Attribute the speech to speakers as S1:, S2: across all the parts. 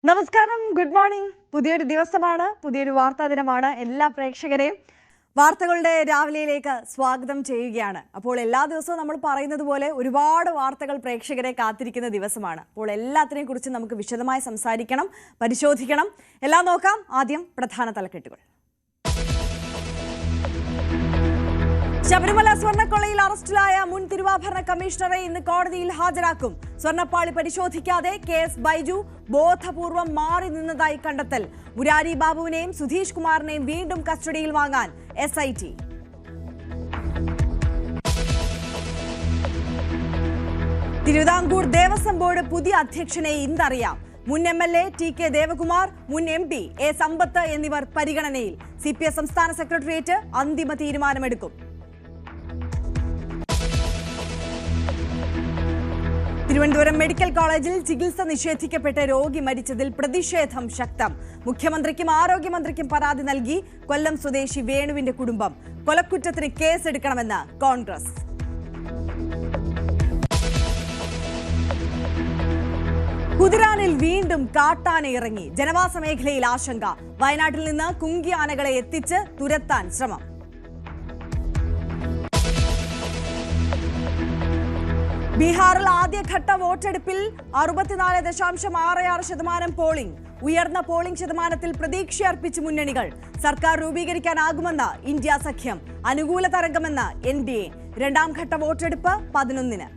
S1: നമസ്കാരം, good morning. പുതിയൊരു ദിവസമാണ്, പുതിയൊരു വാർത്താ ദിനമാണ്. എല്ലാ പ്രേക്ഷകരെയും വാർത്തകളുടെ രാവിലെയിലേക്ക് സ്വാഗതം ചെയ്യുകയാണ്. അപ്പോൾ എല്ലാ ദിവസവും നമ്മൾ പറയുന്നത് പോലെ ഒരുപാട് വാർത്തകൾ പ്രേക്ഷകരെ കാത്തിരിക്കുന്ന ദിവസമാണ്. അപ്പോൾ എല്ലാത്തിനെയും കുറിച്ച് നമുക്ക് വിശദമായി സംസാരിക്കണം, പരിശോധിക്കണം. എല്ലാം നോക്കാം. ആദ്യം പ്രധാന തലക്കെട്ടുകൾ. ശബരിമല സ്വർണ്ണക്കൊള്ളയിൽ അറസ്റ്റിലായ മുൻ തിരുവാഭരണ കമ്മീഷണറെ ഇന്ന് കോടതിയിൽ ഹാജരാക്കും. സ്വർണ്ണപ്പാളി പരിശോധിക്കാതെ KS ബൈജു ബോധപൂർവം മാറി നിന്നതായി കണ്ടെത്തൽ. മുരാരി ബാബുവിനെയും സുധീഷ് കുമാറിനെയും വീണ്ടും കസ്റ്റഡിയിൽ വാങ്ങാൻ SIT. തിരുവിതാംകൂർ ദേവസ്വം ബോർഡ് പുതിയ അധ്യക്ഷനെ ഇന്നറിയാം. മുൻ MLA TK ദേവകുമാർ, മുൻ MP A സമ്പത്ത് എന്നിവർ പരിഗണനയിൽ. CPS സംസ്ഥാന സെക്രട്ടേറിയറ്റ് അന്തിമ തീരുമാനമെടുക്കും. തിരുവനന്തപുരം മെഡിക്കൽ കോളേജിൽ ചികിത്സ നിഷേധിക്കപ്പെട്ട് രോഗി മരിച്ചതിൽ പ്രതിഷേധം ശക്തം. മുഖ്യമന്ത്രിക്കും ആരോഗ്യമന്ത്രിക്കും പരാതി നൽകി കൊല്ലം സ്വദേശി വേണുവിന്റെ കുടുംബം. കൊലക്കുറ്റത്തിന് കേസെടുക്കണമെന്ന് കോൺഗ്രസ്. കുതിരാനിൽ വീണ്ടും കാട്ടാന ഇറങ്ങി. ജനവാസ മേഖലയിൽ ആശങ്ക. വയനാട്ടിൽ നിന്ന് കുങ്കി ആനകളെ എത്തിച്ച് തുരത്താൻ ശ്രമം. ബീഹാറിൽ ആദ്യഘട്ട വോട്ടെടുപ്പിൽ 64.66% പോളിംഗ്. ഉയർന്ന പോളിംഗ് ശതമാനത്തിൽ പ്രതീക്ഷയർപ്പിച്ച് മുന്നണികൾ. സർക്കാർ രൂപീകരിക്കാനാകുമെന്ന് ഇന്ത്യ സഖ്യം. അനുകൂല തരംഗമെന്ന് NDA. രണ്ടാം ഘട്ട വോട്ടെടുപ്പ് 11-ന്.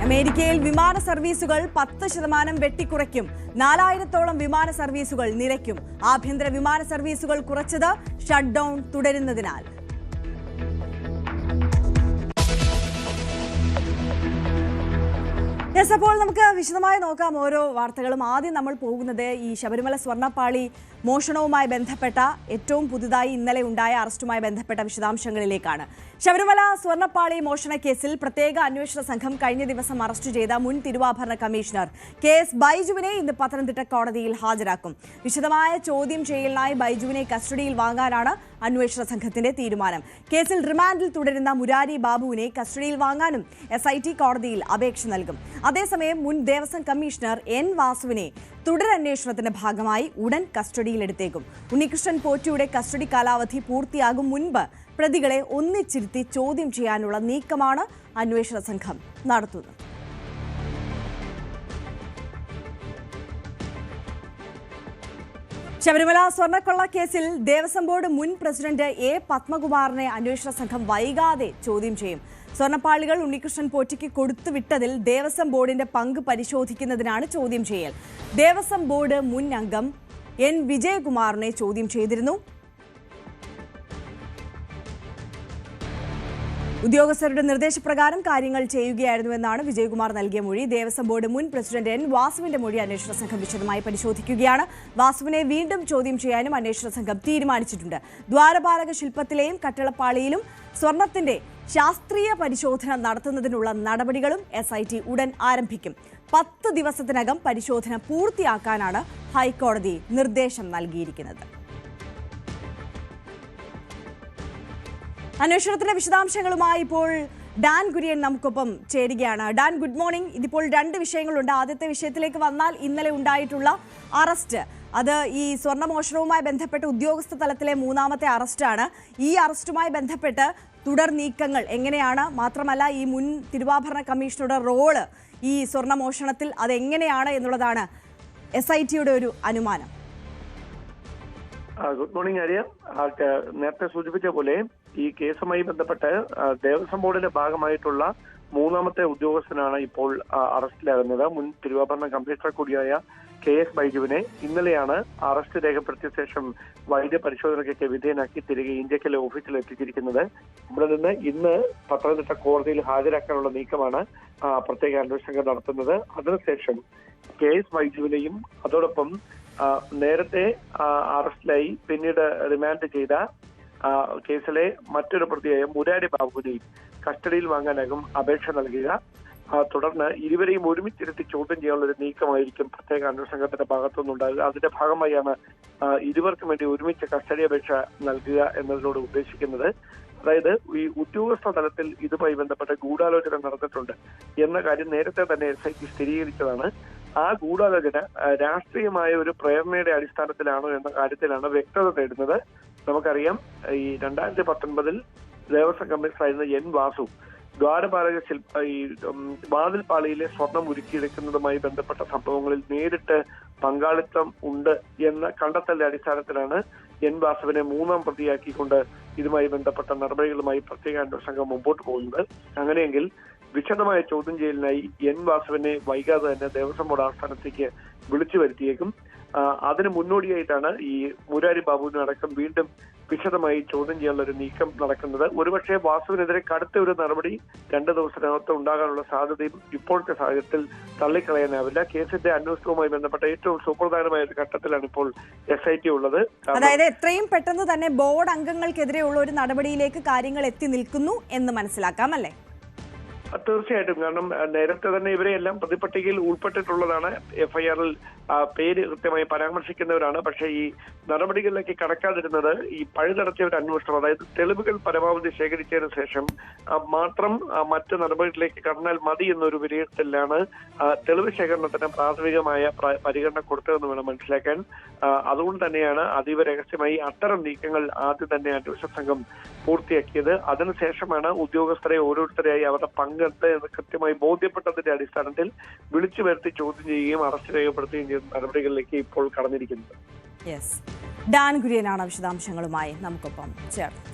S1: അമേരിക്കയിൽ വിമാന സർവീസുകൾ 10% വെട്ടിക്കുറയ്ക്കും. 4000-ഓളം വിമാന സർവീസുകൾ നിലയ്ക്കും. ആഭ്യന്തര വിമാന സർവീസുകൾ കുറച്ചത് ഷട്ട് ഡൌൺ തുടരുന്നതിനാൽ. അപ്പോൾ നമുക്ക് വിശദമായി നോക്കാം ഓരോ വാർത്തകളും. ആദ്യം നമ്മൾ പോകുന്നത് ഈ ശബരിമല സ്വർണ്ണപ്പാളി മോഷണവുമായി ബന്ധപ്പെട്ട ഏറ്റവും പുതുതായി ഇന്നലെ ഉണ്ടായ അറസ്റ്റുമായി ബന്ധപ്പെട്ട വിശദാംശങ്ങളിലേക്കാണ്. ശബരിമല സ്വർണ്ണപ്പാളി മോഷണ കേസിൽ പ്രത്യേക അന്വേഷണ സംഘം കഴിഞ്ഞ ദിവസം അറസ്റ്റ് ചെയ്ത മുൻ തിരുവാഭരണ കമ്മീഷണർ KS ബൈജുവിനെ ഇന്ന് പത്തനംതിട്ട കോടതിയിൽ ഹാജരാക്കും. വിശദമായ ചോദ്യം ചെയ്യലിനായി ബൈജുവിനെ കസ്റ്റഡിയിൽ വാങ്ങാനാണ് അന്വേഷണ സംഘത്തിന്റെ തീരുമാനം. കേസിൽ റിമാൻഡിൽ തുടരുന്ന മുരാരി ബാബുവിനെ കസ്റ്റഡിയിൽ വാങ്ങാനും SIT കോടതിയിൽ അപേക്ഷ നൽകും. അതേസമയം മുൻ ദേവസ്വം കമ്മീഷണർ N വാസുവിനെ തുടരന്വേഷണത്തിന്റെ ഭാഗമായി ഉടൻ കസ്റ്റഡിയിലെടുത്തേക്കും. ഉണ്ണികൃഷ്ണൻ പോറ്റിയുടെ കസ്റ്റഡി കാലാവധി പൂർത്തിയാകും മുൻപ് പ്രതികളെ ഒന്നിച്ചിരുത്തി ചോദ്യം ചെയ്യാനുള്ള നീക്കമാണ് അന്വേഷണ സംഘം നടത്തുന്നത്. ശബരിമല സ്വർണ്ണക്കൊള്ള കേസിൽ ദേവസ്വം ബോർഡ് മുൻ പ്രസിഡന്റ് A പത്മകുമാറിനെ അന്വേഷണ സംഘം വൈകാതെ ചോദ്യം ചെയ്യും. സ്വർണ്ണപ്പാളികൾ ഉണ്ണികൃഷ്ണൻ പോറ്റിക്ക് കൊടുത്തുവിട്ടതിൽ ദേവസ്വം ബോർഡിന്റെ പങ്ക് പരിശോധിക്കുന്നതിനാണ് ചോദ്യം ചെയ്യൽ. ദേവസ്വം ബോർഡ് മുൻ അംഗം N വിജയകുമാറിനെ ചോദ്യം ചെയ്തിരുന്നു. ഉദ്യോഗസ്ഥരുടെ നിർദ്ദേശപ്രകാരം കാര്യങ്ങൾ ചെയ്യുകയായിരുന്നുവെന്നാണ് വിജയകുമാർ നൽകിയ മൊഴി. ദേവസ്വം ബോർഡ് മുൻ പ്രസിഡന്റ് N വാസുവിന്റെ മൊഴി അന്വേഷണ സംഘം വിശദമായി പരിശോധിക്കുകയാണ്. വാസുവിനെ വീണ്ടും ചോദ്യം ചെയ്യാനും അന്വേഷണ സംഘം തീരുമാനിച്ചിട്ടുണ്ട്. ദ്വാരപാലക ശില്പത്തിലെയും കട്ടിളപ്പാളിയിലും സ്വർണത്തിന്റെ ശാസ്ത്രീയ പരിശോധന നടത്തുന്നതിനുള്ള നടപടികളും SIT ഉടൻ ആരംഭിക്കും. 10 ദിവസത്തിനകം പരിശോധന പൂർത്തിയാക്കാനാണ് ഹൈക്കോടതി നിർദ്ദേശം നൽകിയിരിക്കുന്നത്. അന്വേഷണത്തിന്റെ വിശദാംശങ്ങളുമായി ഇപ്പോൾ ഡാൻ കുര്യൻ നമുക്കൊപ്പം ചേരുകയാണ്. Dan, good morning. ഇതിപ്പോൾ 2 വിഷയങ്ങളുണ്ട്. ആദ്യത്തെ വിഷയത്തിലേക്ക് വന്നാൽ ഇന്നലെ ഉണ്ടായിട്ടുള്ള അറസ്റ്റ്, അത് ഈ സ്വർണ്ണമോഷണവുമായി ബന്ധപ്പെട്ട് ഉദ്യോഗസ്ഥ തലത്തിലെ 3ാമത്തെ അറസ്റ്റാണ്. ഈ അറസ്റ്റുമായി ബന്ധപ്പെട്ട് തുടർ നീക്കങ്ങൾ എങ്ങനെയാണ്, മാത്രമല്ല ഈ മുൻ തിരുവാഭരണ കമ്മീഷണറുടെ റോള് ഈ സ്വർണ്ണമോഷണത്തിൽ അതെങ്ങനെയാണ് എന്നുള്ളതാണ് SITയുടെ ഒരു അനുമാനം.
S2: Good morning Arya. നേരത്തെ സൂചിപ്പിച്ച പോലെ ഈ കേസുമായി ബന്ധപ്പെട്ട് ദേവസ്വം ബോർഡിന്റെ ഭാഗമായിട്ടുള്ള 3ാമത്തെ ഉദ്യോഗസ്ഥനാണ് ഇപ്പോൾ അറസ്റ്റിലാകുന്നത്. മുൻ തിരുവാഭരണ കമ്മീഷണർ കൂടിയായ KS ബൈജുവിനെ ഇന്നലെയാണ് അറസ്റ്റ് രേഖപ്പെടുത്തിയ ശേഷം വൈദ്യ പരിശോധനയ്ക്കൊക്കെ വിധേയനാക്കി തിരികെ ഇന്ത്യക്കലെ ഓഫീസിൽ എത്തിച്ചിരിക്കുന്നത്. ഇവിടെ നിന്ന് ഇന്ന് പത്തനംതിട്ട കോടതിയിൽ ഹാജരാക്കാനുള്ള നീക്കമാണ് പ്രത്യേക അന്വേഷണ സംഘം നടത്തുന്നത്. അതിനുശേഷം KS ബൈജുവിനെയും അതോടൊപ്പം നേരത്തെ അറസ്റ്റിലായി പിന്നീട് റിമാൻഡ് ചെയ്ത കേസിലെ മറ്റൊരു പ്രതിയായ മുരാരി ബാബുവിനെയും കസ്റ്റഡിയിൽ വാങ്ങാനാകും അപേക്ഷ നൽകുക. തുടർന്ന് ഇരുവരെയും ഒരുമിച്ചിരുത്തി ചോദ്യം ചെയ്യാനുള്ള ഒരു നീക്കമായിരിക്കും പ്രത്യേക അന്വേഷണ സംഘത്തിന്റെ ഭാഗത്തുനിന്നുണ്ടാകുക. അതിന്റെ ഭാഗമായാണ് ഇരുവർക്കും വേണ്ടി ഒരുമിച്ച് കസ്റ്റഡി അപേക്ഷ നൽകുക എന്നതിനോട് ഉദ്ദേശിക്കുന്നത്. അതായത് ഈ ഉദ്യോഗസ്ഥ തലത്തിൽ ഇതുമായി ബന്ധപ്പെട്ട ഗൂഢാലോചന നടന്നിട്ടുണ്ട് എന്ന കാര്യം നേരത്തെ തന്നെ SIT സ്ഥിരീകരിച്ചതാണ്. ആ ഗൂഢാലോചന രാഷ്ട്രീയമായ ഒരു പ്രേരണയുടെ അടിസ്ഥാനത്തിലാണോ എന്ന കാര്യത്തിലാണ് വ്യക്തത തേടുന്നത്. നമുക്കറിയാം, ഈ 2019 ദേവസ്വം കമ്മീഷണറായിരുന്ന N. വാസു ദ്വാരപാലക ഈ വാതിൽപ്പാളിയിലെ സ്വർണം ഉരുക്കിയെടുക്കുന്നതുമായി ബന്ധപ്പെട്ട സംഭവങ്ങളിൽ നേരിട്ട് പങ്കാളിത്തം ഉണ്ട് എന്ന കണ്ടെത്തലിന്റെ അടിസ്ഥാനത്തിലാണ് N. വാസുവിനെ 3ാം പ്രതിയാക്കിക്കൊണ്ട് ഇതുമായി ബന്ധപ്പെട്ട നടപടികളുമായി പ്രത്യേക അന്വേഷണ സംഘം മുമ്പോട്ട് പോകുന്നത്. അങ്ങനെയെങ്കിൽ വിശദമായ ചോദ്യം ചെയ്യലിനായി N. വാസുവിനെ വൈകാതെ തന്നെ ദേവസ്വം ബോർഡ് ആസ്ഥാനത്തേക്ക് വിളിച്ചു വരുത്തിയേക്കും. അതിന് മുന്നോടിയായിട്ടാണ് ഈ മുരാരി ബാബുവിനെ അടക്കം വീണ്ടും വിശദമായി ചോദ്യം ചെയ്യാനുള്ള ഒരു നീക്കം നടക്കുന്നത്. ഒരുപക്ഷെ വാസുവിനെതിരെ കടുത്ത ഒരു നടപടി 2 ദിവസത്തിനകത്ത് ഉണ്ടാകാനുള്ള സാധ്യതയും ഇപ്പോഴത്തെ സാഹചര്യത്തിൽ തള്ളിക്കളയാനാവില്ല. കേസിന്റെ അന്വേഷണവുമായി ബന്ധപ്പെട്ട ഏറ്റവും സുപ്രധാനമായ ഒരു ഘട്ടത്തിലാണ് ഇപ്പോൾ SIT ഉള്ളത്.
S1: അതായത് എത്രയും പെട്ടെന്ന് തന്നെ ബോർഡ് അംഗങ്ങൾക്കെതിരെയുള്ള ഒരു നടപടിയിലേക്ക് കാര്യങ്ങൾ എത്തി നിൽക്കുന്നു എന്ന് മനസ്സിലാക്കാം അല്ലേ?
S2: തീർച്ചയായിട്ടും. കാരണം നേരത്തെ തന്നെ ഇവരെയെല്ലാം പ്രതിപട്ടികയിൽ ഉൾപ്പെട്ടിട്ടുള്ളതാണ്. FIR-ൽ പേര് കൃത്യമായി പരാമർശിക്കുന്നവരാണ്. പക്ഷേ ഈ നടപടികളിലേക്ക് കടക്കാതിരുന്നത് ഈ പഴുതടച്ച ഒരു അന്വേഷണം, അതായത് തെളിവുകൾ പരമാവധി ശേഖരിച്ചതിന് ശേഷം മാത്രം മറ്റ് നടപടികളിലേക്ക് കടന്നാൽ മതി എന്നൊരു വിലയിരുത്തലാണ് തെളിവ് ശേഖരണത്തിന് പ്രാഥമികമായ പരിഗണന കൊടുത്തതെന്ന് വേണം മനസ്സിലാക്കാൻ. അതുകൊണ്ട് തന്നെയാണ് അതീവ രഹസ്യമായി അത്തരം നീക്കങ്ങൾ ആദ്യം തന്നെ അന്വേഷണ സംഘം പൂർത്തിയാക്കിയത്. അതിനുശേഷമാണ് ഉദ്യോഗസ്ഥരെ ഓരോരുത്തരെയായി അവരുടെ പങ്കെടുത്ത് എന്ന് കൃത്യമായി ബോധ്യപ്പെട്ടതിന്റെ അടിസ്ഥാനത്തിൽ വിളിച്ചു വരുത്തി ചോദ്യം ചെയ്യുകയും അറസ്റ്റ് രേഖപ്പെടുത്തുകയും ചെയ്യുന്ന നടപടികളിലേക്ക് ഇപ്പോൾ കടന്നിരിക്കുന്നത്.
S1: ഡാൻ കുര്യനാണ് വിശദാംശങ്ങളുമായി നമുക്കൊപ്പം ചേർന്നത്.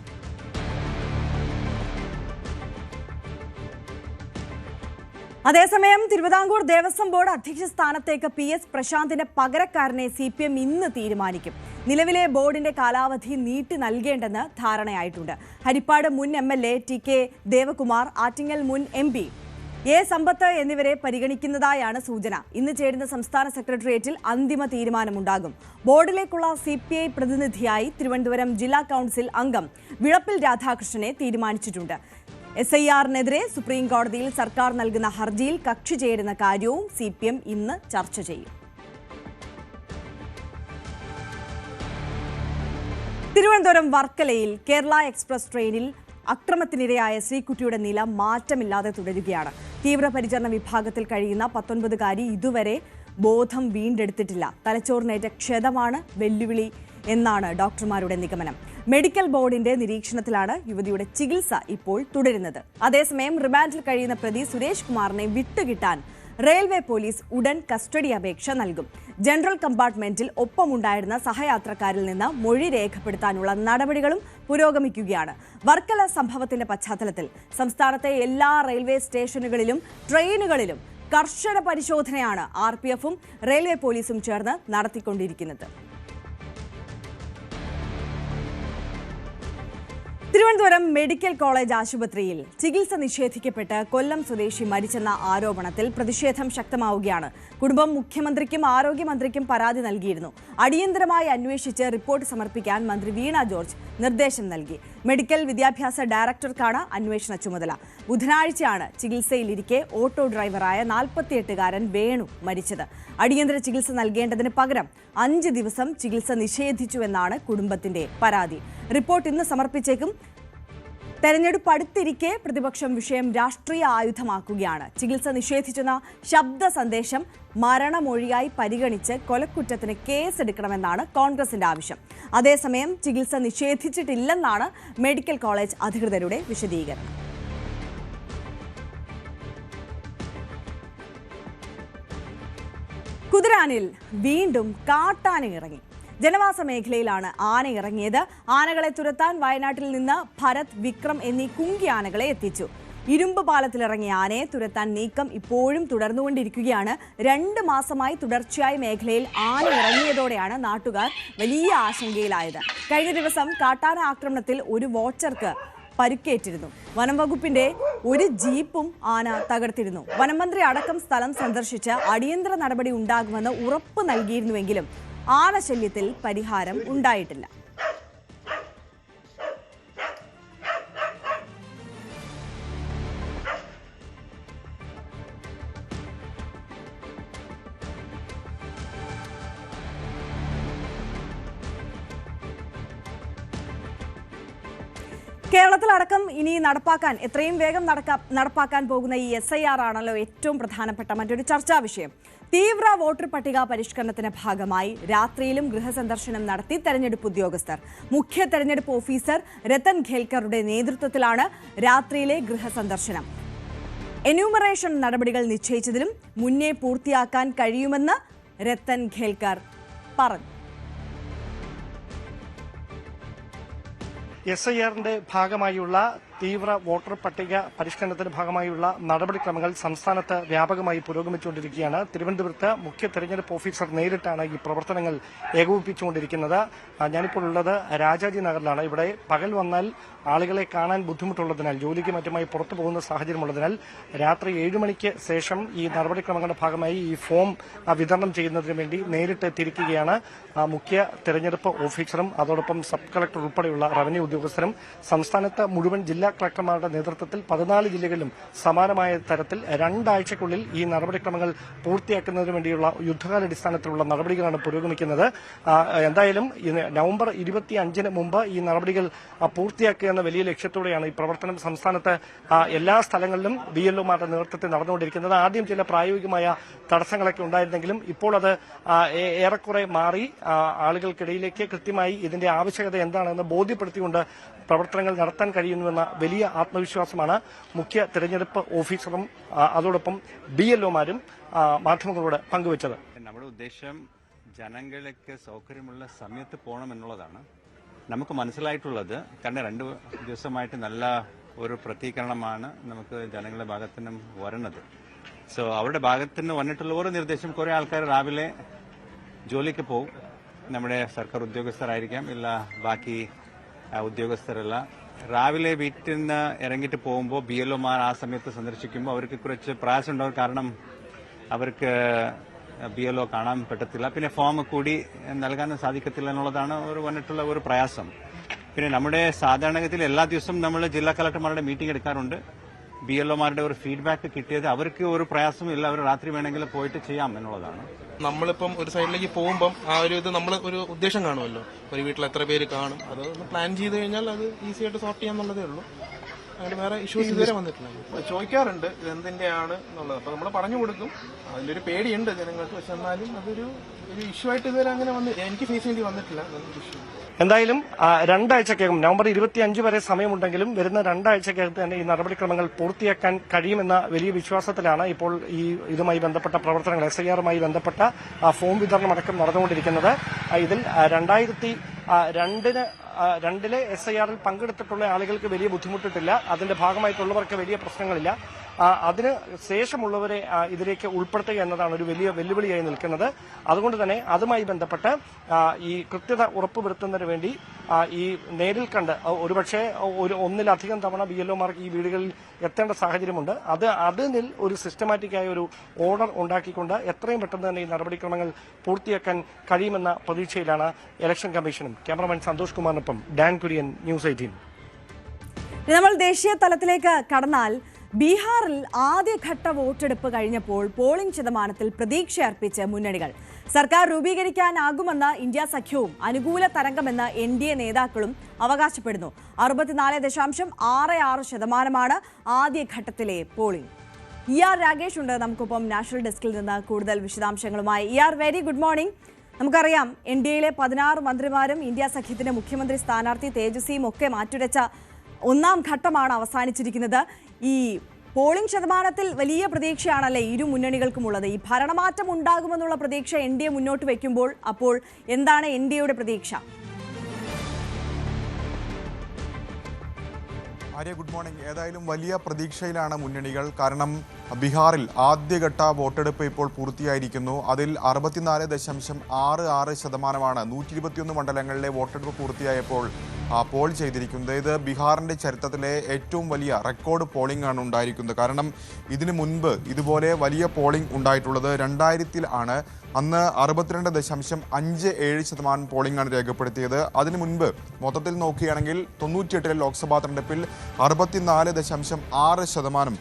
S1: അതേസമയം തിരുവിതാംകൂർ ദേവസ്വം ബോർഡ് അധ്യക്ഷ സ്ഥാനത്തേക്ക് PS പ്രശാന്തിന്റെ പകരക്കാരനെ CPM ഇന്ന് തീരുമാനിക്കും. നിലവിലെ ബോർഡിന്റെ കാലാവധി നീട്ടി നൽകേണ്ടെന്ന് ധാരണയായിട്ടുണ്ട്. ഹരിപ്പാട് മുൻ MLA TK ദേവകുമാർ, ആറ്റിങ്ങൽ മുൻ MP A. സമ്പത്ത് എന്നിവരെ പരിഗണിക്കുന്നതായാണ് സൂചന. ഇന്ന് ചേരുന്ന സംസ്ഥാന സെക്രട്ടേറിയറ്റിൽ അന്തിമ തീരുമാനമുണ്ടാകും. ബോർഡിലേക്കുള്ള CPI പ്രതിനിധിയായി തിരുവനന്തപുരം ജില്ലാ കൗൺസിൽ അംഗം വിളപ്പിൽ രാധാകൃഷ്ണനെ തീരുമാനിച്ചിട്ടുണ്ട്. SIR-നെതിരെ സുപ്രീം കോടതിയിൽ സർക്കാർ നൽകുന്ന ഹർജിയിൽ കക്ഷി ചേരുന്ന കാര്യവും CPM ഇന്ന് ചർച്ച ചെയ്യും. തിരുവനന്തപുരം വർക്കലയിൽ കേരള എക്സ്പ്രസ് ട്രെയിനിൽ അക്രമത്തിനിരയായ ശ്രീകുട്ടിയുടെ നില മാറ്റമില്ലാതെ തുടരുകയാണ്. തീവ്രപരിചരണ വിഭാഗത്തിൽ കഴിയുന്ന 19-കാരി ഇതുവരെ ബോധം വീണ്ടെടുത്തിട്ടില്ല. തലച്ചോറിനേറ്റ ക്ഷതമാണ് വെല്ലുവിളി എന്നാണ് ഡോക്ടർമാരുടെ നിഗമനം. മെഡിക്കൽ ബോർഡിന്റെ നിരീക്ഷണത്തിലാണ് യുവതിയുടെ ചികിത്സ ഇപ്പോൾ തുടരുന്നത്. അതേസമയം റിമാൻഡിൽ കഴിയുന്ന പ്രതി സുരേഷ് കുമാറിനെ വിട്ടുകിട്ടാൻ റെയിൽവേ പോലീസ് ഉടൻ കസ്റ്റഡി അപേക്ഷ നൽകും. ജനറൽ കമ്പാർട്ട്മെന്റിൽ ഒപ്പമുണ്ടായിരുന്ന സഹയാത്രക്കാരിൽ നിന്ന് മൊഴി രേഖപ്പെടുത്താനുള്ള നടപടികളും പുരോഗമിക്കുകയാണ്. വർക്കല സംഭവത്തിന്റെ പശ്ചാത്തലത്തിൽ സംസ്ഥാനത്തെ എല്ലാ റെയിൽവേ സ്റ്റേഷനുകളിലും ട്രെയിനുകളിലും കർശന പരിശോധനയാണ് RPF-ഉം റെയിൽവേ പോലീസും ചേർന്ന് നടത്തിക്കൊണ്ടിരിക്കുന്നത്. തിരുവനന്തപുരം മെഡിക്കൽ കോളേജ് ആശുപത്രിയിൽ ചികിത്സ നിഷേധിക്കപ്പെട്ട് കൊല്ലം സ്വദേശി മരിച്ചെന്ന ആരോപണത്തിൽ പ്രതിഷേധം ശക്തമാവുകയാണ്. കുടുംബം മുഖ്യമന്ത്രിക്കും ആരോഗ്യമന്ത്രിക്കും പരാതി നൽകിയിരുന്നു. അടിയന്തരമായി അന്വേഷിച്ച് റിപ്പോർട്ട് സമർപ്പിക്കാൻ മന്ത്രി വീണ ജോർജ് നിർദ്ദേശം നൽകി. മെഡിക്കൽ വിദ്യാഭ്യാസ ഡയറക്ടർക്കാണ് അന്വേഷണ ചുമതല. ബുധനാഴ്ചയാണ് ചികിത്സയിലിരിക്കെ ഓട്ടോ ഡ്രൈവറായ 48-കാരൻ വേണു മരിച്ചത്. അടിയന്തര ചികിത്സ നൽകേണ്ടതിന് പകരം 5 ദിവസം ചികിത്സ നിഷേധിച്ചുവെന്നാണ് കുടുംബത്തിന്റെ പരാതി. റിപ്പോർട്ട് ഇന്ന് സമർപ്പിച്ചേക്കും. തെരഞ്ഞെടുപ്പ് അടുത്തിരിക്കെ പ്രതിപക്ഷം വിഷയം രാഷ്ട്രീയ ആയുധമാക്കുകയാണ്. ചികിത്സ നിഷേധിച്ചെന്ന ശബ്ദ സന്ദേശം മരണമൊഴിയായി പരിഗണിച്ച് കൊലക്കുറ്റത്തിന് കേസെടുക്കണമെന്നാണ് കോൺഗ്രസിന്റെ ആവശ്യം. അതേസമയം ചികിത്സ നിഷേധിച്ചിട്ടില്ലെന്നാണ് മെഡിക്കൽ കോളേജ് അധികൃതരുടെ വിശദീകരണം. കുതിരാനിൽ വീണ്ടും കാട്ടാന ഇറങ്ങി. ജനവാസ മേഖലയിലാണ് ആന ഇറങ്ങിയത്. ആനകളെ തുരത്താൻ വയനാട്ടിൽ നിന്ന് ഭരത്, വിക്രം എന്നീ കുങ്കി ആനകളെ എത്തിച്ചു. ഇരുമ്പ് പാലത്തിലിറങ്ങിയ ആനയെ തുരത്താൻ നീക്കം ഇപ്പോഴും തുടർന്നുകൊണ്ടിരിക്കുകയാണ്. 2 മാസമായി തുടർച്ചയായി മേഖലയിൽ ആന ഇറങ്ങിയതോടെയാണ് നാട്ടുകാർ വലിയ ആശങ്കയിലായത്. കഴിഞ്ഞ ദിവസം കാട്ടാന ആക്രമണത്തിൽ ഒരു വാച്ചർക്ക് പരിക്കേറ്റിരുന്നു. വനം വകുപ്പിന്റെ ഒരു ജീപ്പും ആന തകർത്തിരുന്നു. വനം മന്ത്രി അടക്കം സ്ഥലം സന്ദർശിച്ച് അടിയന്തര നടപടി ഉണ്ടാകുമെന്ന് ഉറപ്പ് നൽകിയിരുന്നുവെങ്കിലും ആനശല്യത്തിൽ പരിഹാരം ഉണ്ടായിട്ടില്ല. കേരളത്തിലടക്കം ഇനി എത്രയും വേഗം നടപ്പാക്കാൻ പോകുന്ന ഈ SIR ആണല്ലോ ഏറ്റവും പ്രധാനപ്പെട്ട മറ്റൊരു ചർച്ചാ വിഷയം. തീവ്ര വോട്ടർ പട്ടിക പരിഷ്കരണത്തിന്റെ ഭാഗമായി രാത്രിയിലും ഗൃഹസന്ദർശനം നടത്തി തെരഞ്ഞെടുപ്പ് ഉദ്യോഗസ്ഥർ. മുഖ്യ തെരഞ്ഞെടുപ്പ് ഓഫീസർ രത്തൻ ഖേൽക്കറുടെ നേതൃത്വത്തിലാണ് രാത്രിയിലെ ഗൃഹസന്ദർശനം. എന്യൂമറേഷൻ നടപടികൾ നിശ്ചയിച്ചതിലും മുന്നേ പൂർത്തിയാക്കാൻ കഴിയുമെന്ന് രത്തൻ ഖേൽക്കർ പറഞ്ഞു.
S3: SIRന്റെ ഭാഗമായുള്ള തീവ്ര വോട്ടർ പട്ടിക പരിഷ്കരണത്തിന്റെ ഭാഗമായുള്ള നടപടിക്രമങ്ങൾ സംസ്ഥാനത്ത് വ്യാപകമായി പുരോഗമിച്ചുകൊണ്ടിരിക്കുകയാണ്. തിരുവനന്തപുരത്ത് മുഖ്യ തെരഞ്ഞെടുപ്പ് ഓഫീസർ നേരിട്ടാണ് ഈ പ്രവർത്തനങ്ങൾ ഏകോപിപ്പിച്ചുകൊണ്ടിരിക്കുന്നത്. ഞാനിപ്പോൾ ഉള്ളത് രാജാജി നഗറിലാണ്. ഇവിടെ പകൽ വന്നാൽ ആളുകളെ കാണാൻ ബുദ്ധിമുട്ടുള്ളതിനാൽ, ജോലിക്ക് മറ്റുമായി പുറത്തു പോകുന്ന സാഹചര്യമുള്ളതിനാൽ രാത്രി 7 മണിക്ക് ശേഷം ഈ നടപടിക്രമങ്ങളുടെ ഭാഗമായി ഈ ഫോം വിതരണം ചെയ്യുന്നതിന് വേണ്ടി നേരിട്ട് തിരിക്കുകയാണ് മുഖ്യ തെരഞ്ഞെടുപ്പ് ഓഫീസറും അതോടൊപ്പം സബ് കളക്ടർ ഉൾപ്പെടെയുള്ള റവന്യൂ ഉദ്യോഗസ്ഥരും. സംസ്ഥാനത്ത് മുഴുവൻ ജില്ലാ കളക്ടർമാരുടെ നേതൃത്വത്തിൽ 14 ജില്ലകളിലും സമാനമായ തരത്തിൽ 2 ആഴ്ചക്കുള്ളിൽ ഈ നടപടിക്രമങ്ങൾ പൂർത്തിയാക്കുന്നതിന് വേണ്ടിയുള്ള യുദ്ധകാലാടിസ്ഥാനത്തിലുള്ള നടപടികളാണ് പുരോഗമിക്കുന്നത്. എന്തായാലും നവംബർ 25-ന് മുമ്പ് ഈ നടപടികൾ പൂർത്തിയാക്കുക എന്ന വലിയ ലക്ഷ്യത്തോടെയാണ് ഈ പ്രവർത്തനം സംസ്ഥാനത്ത് എല്ലാ സ്ഥലങ്ങളിലും BLOമാരുടെ നേതൃത്വത്തിൽ നടന്നുകൊണ്ടിരിക്കുന്നത്. ആദ്യം ചില പ്രായോഗികമായ തടസ്സങ്ങളൊക്കെ ഉണ്ടായിരുന്നെങ്കിലും ഇപ്പോൾ അത് ഏറെക്കുറെ മാറി ആളുകൾക്കിടയിലേക്ക് കൃത്യമായി ഇതിന്റെ ആവശ്യകത എന്താണെന്ന് ബോധ്യപ്പെടുത്തിക്കൊണ്ട് പ്രവർത്തനങ്ങൾ നടത്താൻ കഴിയുന്നുവെന്ന വലിയ ആത്മവിശ്വാസമാണ് മുഖ്യ തെരഞ്ഞെടുപ്പ് ഓഫീസറും അതോടൊപ്പം BLOമാരും മാധ്യമങ്ങളോട് പങ്കുവച്ചത്.
S4: നമ്മുടെ ഉദ്ദേശം ജനങ്ങൾക്ക് സൗകര്യമുള്ള സമയത്ത് പോകണം എന്നുള്ളതാണ്. നമുക്ക് മനസ്സിലായിട്ടുള്ളത് കാരണം 2 ദിവസമായിട്ട് നല്ല ഒരു പ്രതികരണമാണ് നമുക്ക് ജനങ്ങളുടെ ഭാഗത്തു നിന്നും വരുന്നത്. സോ അവരുടെ ഭാഗത്തു നിന്ന് വന്നിട്ടുള്ള ഓരോ നിർദ്ദേശം, കുറെ ആൾക്കാർ രാവിലെ ജോലിക്ക് പോകും, നമ്മുടെ സർക്കാർ ഉദ്യോഗസ്ഥരായിരിക്കാം, ഇല്ല ബാക്കി ഉദ്യോഗസ്ഥരല്ല. രാവിലെ വീട്ടിൽ നിന്ന് ഇറങ്ങിയിട്ട് പോകുമ്പോൾ BLOമാർ ആ സമയത്ത് സന്ദർശിക്കുമ്പോൾ അവർക്ക് കുറച്ച് പ്രയാസം ഉണ്ടാവും. കാരണം അവർക്ക് BLO കാണാൻ പറ്റത്തില്ല, പിന്നെ ഫോം കൂടി നൽകാനും സാധിക്കത്തില്ല എന്നുള്ളതാണ് വന്നിട്ടുള്ള ഒരു പ്രയാസം. പിന്നെ നമ്മുടെ സാധാരണഗതിയിൽ എല്ലാ ദിവസവും നമ്മൾ ജില്ലാ കളക്ടർമാരുടെ മീറ്റിംഗ് എടുക്കാറുണ്ട്. BLOമാരുടെ ഒരു ഫീഡ്ബാക്ക് കിട്ടിയത് അവർക്ക് ഒരു പ്രയാസവും ഇല്ല, അവർ രാത്രി വേണമെങ്കിൽ പോയിട്ട് ചെയ്യാം എന്നുള്ളതാണ്.
S5: നമ്മളിപ്പം ഒരു സൈഡിലേക്ക് പോകുമ്പം ആ ഒരു ഇത് നമ്മൾ ഒരു ഉദ്ദേശം കാണുമല്ലോ, ഒരു വീട്ടിൽ എത്ര പേര് കാണും, അത് ഒന്ന് പ്ലാൻ ചെയ്ത് കഴിഞ്ഞാൽ അത് ഈസി ആയിട്ട് സോർട്ട് ചെയ്യാന്നുള്ളതേ ഉള്ളൂ. അങ്ങനെ വേറെ ഇഷ്യൂസ് ഇതുവരെ വന്നിട്ടില്ല. ചോദിക്കാറുണ്ട് ഇത് എന്തിന്റെയാണ് എന്നുള്ളത്, അപ്പൊ നമ്മൾ പറഞ്ഞു കൊടുക്കും. അതിന്റെ ഒരു പേടിയുണ്ട് ജനങ്ങൾക്ക്, പക്ഷെ എന്നാലും അതൊരു ഇഷ്യൂ ആയിട്ട് ഇതുവരെ അങ്ങനെ എനിക്ക് ഫേസ് ചെയ്യേണ്ടി വന്നിട്ടില്ല ഇഷ്യൂ.
S3: എന്തായാലും 2 ആഴ്ചക്കകം നവംബർ 25 വരെ സമയമുണ്ടെങ്കിലും വരുന്ന 2 ആഴ്ചക്കകത്ത് തന്നെ ഈ നടപടിക്രമങ്ങൾ പൂർത്തിയാക്കാൻ കഴിയുമെന്ന വലിയ വിശ്വാസത്തിലാണ് ഇപ്പോൾ ഇതുമായി ബന്ധപ്പെട്ട പ്രവർത്തനങ്ങൾ, SIRമായി ബന്ധപ്പെട്ട ഫോം വിതരണം അടക്കം നടന്നുകൊണ്ടിരിക്കുന്നത്. ഇതിൽ 2002-ലെ SIRൽ പങ്കെടുത്തിട്ടുള്ള ആളുകൾക്ക് വലിയ ബുദ്ധിമുട്ടിട്ടില്ല, അതിന്റെ ഭാഗമായിട്ടുള്ളവർക്ക് വലിയ പ്രശ്നങ്ങളില്ല. അതിന് ശേഷമുള്ളവരെ ഇതിലേക്ക് ഉൾപ്പെടുത്തുക എന്നതാണ് ഒരു വലിയ വെല്ലുവിളിയായി നിൽക്കുന്നത്. അതുകൊണ്ട് തന്നെ അതുമായി ബന്ധപ്പെട്ട് ഈ കൃത്യത ഉറപ്പുവരുത്തുന്നതിന് വേണ്ടി ഈ നേരിൽ കണ്ട് ഒരുപക്ഷെ ഒന്നിലധികം തവണ BLOമാർക്ക് ഈ വീടുകളിൽ എത്തേണ്ട സാഹചര്യമുണ്ട്. അതിൽ ഒരു സിസ്റ്റമാറ്റിക്കായ ഒരു ഓർഡർ ഉണ്ടാക്കിക്കൊണ്ട് എത്രയും പെട്ടെന്ന് തന്നെ ഈ നടപടിക്രമങ്ങൾ പൂർത്തിയാക്കാൻ കഴിയുമെന്ന പ്രതീക്ഷയിലാണ് ഇലക്ഷൻ കമ്മീഷനും. ക്യാമറമാൻ സന്തോഷ് കുമാറിനൊപ്പം ഡാൻ കുര്യൻ, ന്യൂസ് 18.
S1: നമ്മൾ ദേശീയ തലത്തിലേക്ക് കടന്നാൽ ബീഹാറിൽ ആദ്യഘട്ട വോട്ടെടുപ്പ് കഴിഞ്ഞപ്പോൾ പോളിംഗ് ശതമാനത്തിൽ പ്രതീക്ഷ അർപ്പിച്ച് മുന്നണികൾ. സർക്കാർ രൂപീകരിക്കാനാകുമെന്ന് ഇന്ത്യ സഖ്യവും അനുകൂല തരംഗമെന്ന് NDA നേതാക്കളും അവകാശപ്പെടുന്നു. 64.66% ആദ്യഘട്ടത്തിലെ പോളിംഗ്. ER രാഗേഷ് ഉണ്ട് നമുക്കൊപ്പം നാഷണൽ ഡെസ്കിൽ നിന്ന് കൂടുതൽ വിശദാംശങ്ങളുമായി. ER, very good morning. നമുക്കറിയാം NDAയിലെ 16 മന്ത്രിമാരും ഇന്ത്യ സഖ്യത്തിന്റെ മുഖ്യമന്ത്രി സ്ഥാനാർത്ഥി തേജസ്വിയും ഒക്കെ മാറ്റുരച്ച 1ാം ഘട്ടമാണ് അവസാനിച്ചിരിക്കുന്നത്. ഈ പോളിംഗ് ശതമാനത്തിൽ വലിയ പ്രതീക്ഷയാണല്ലേ ഇരു മുന്നണികൾക്കുമുള്ളത്. ഈ ഭരണമാറ്റം ഉണ്ടാകുമെന്നുള്ള പ്രതീക്ഷ NDA മുന്നോട്ട് വയ്ക്കുമ്പോൾ അപ്പോൾ എന്താണ് NDAയുടെ പ്രതീക്ഷ?
S6: Arya, good morning. ഏതായാലും വലിയ പ്രതീക്ഷയിലാണ് മുന്നണികൾ. കാരണം ബീഹാറിൽ ആദ്യഘട്ട വോട്ടെടുപ്പ് ഇപ്പോൾ പൂർത്തിയായിരിക്കുന്നു. അതിൽ 64.66% 121 മണ്ഡലങ്ങളിലെ വോട്ടെടുപ്പ് പൂർത്തിയായപ്പോൾ പോൾ ചെയ്തിരിക്കുന്നത്. ഇത് ബീഹാറിൻ്റെ ചരിത്രത്തിലെ ഏറ്റവും വലിയ റെക്കോർഡ് പോളിംഗ് ആണ് ഉണ്ടായിരിക്കുന്നത്. കാരണം ഇതിനു മുൻപ് ഇതുപോലെ വലിയ പോളിംഗ് ഉണ്ടായിട്ടുള്ളത് 2000-ൽ ആണ്. അന്ന് 62.57% പോളിംഗ് ആണ് രേഖപ്പെടുത്തിയത്. അതിനു മുൻപ് മൊത്തത്തിൽ നോക്കുകയാണെങ്കിൽ 98-ലെ ലോക്സഭാ തെരഞ്ഞെടുപ്പിൽ 64.6%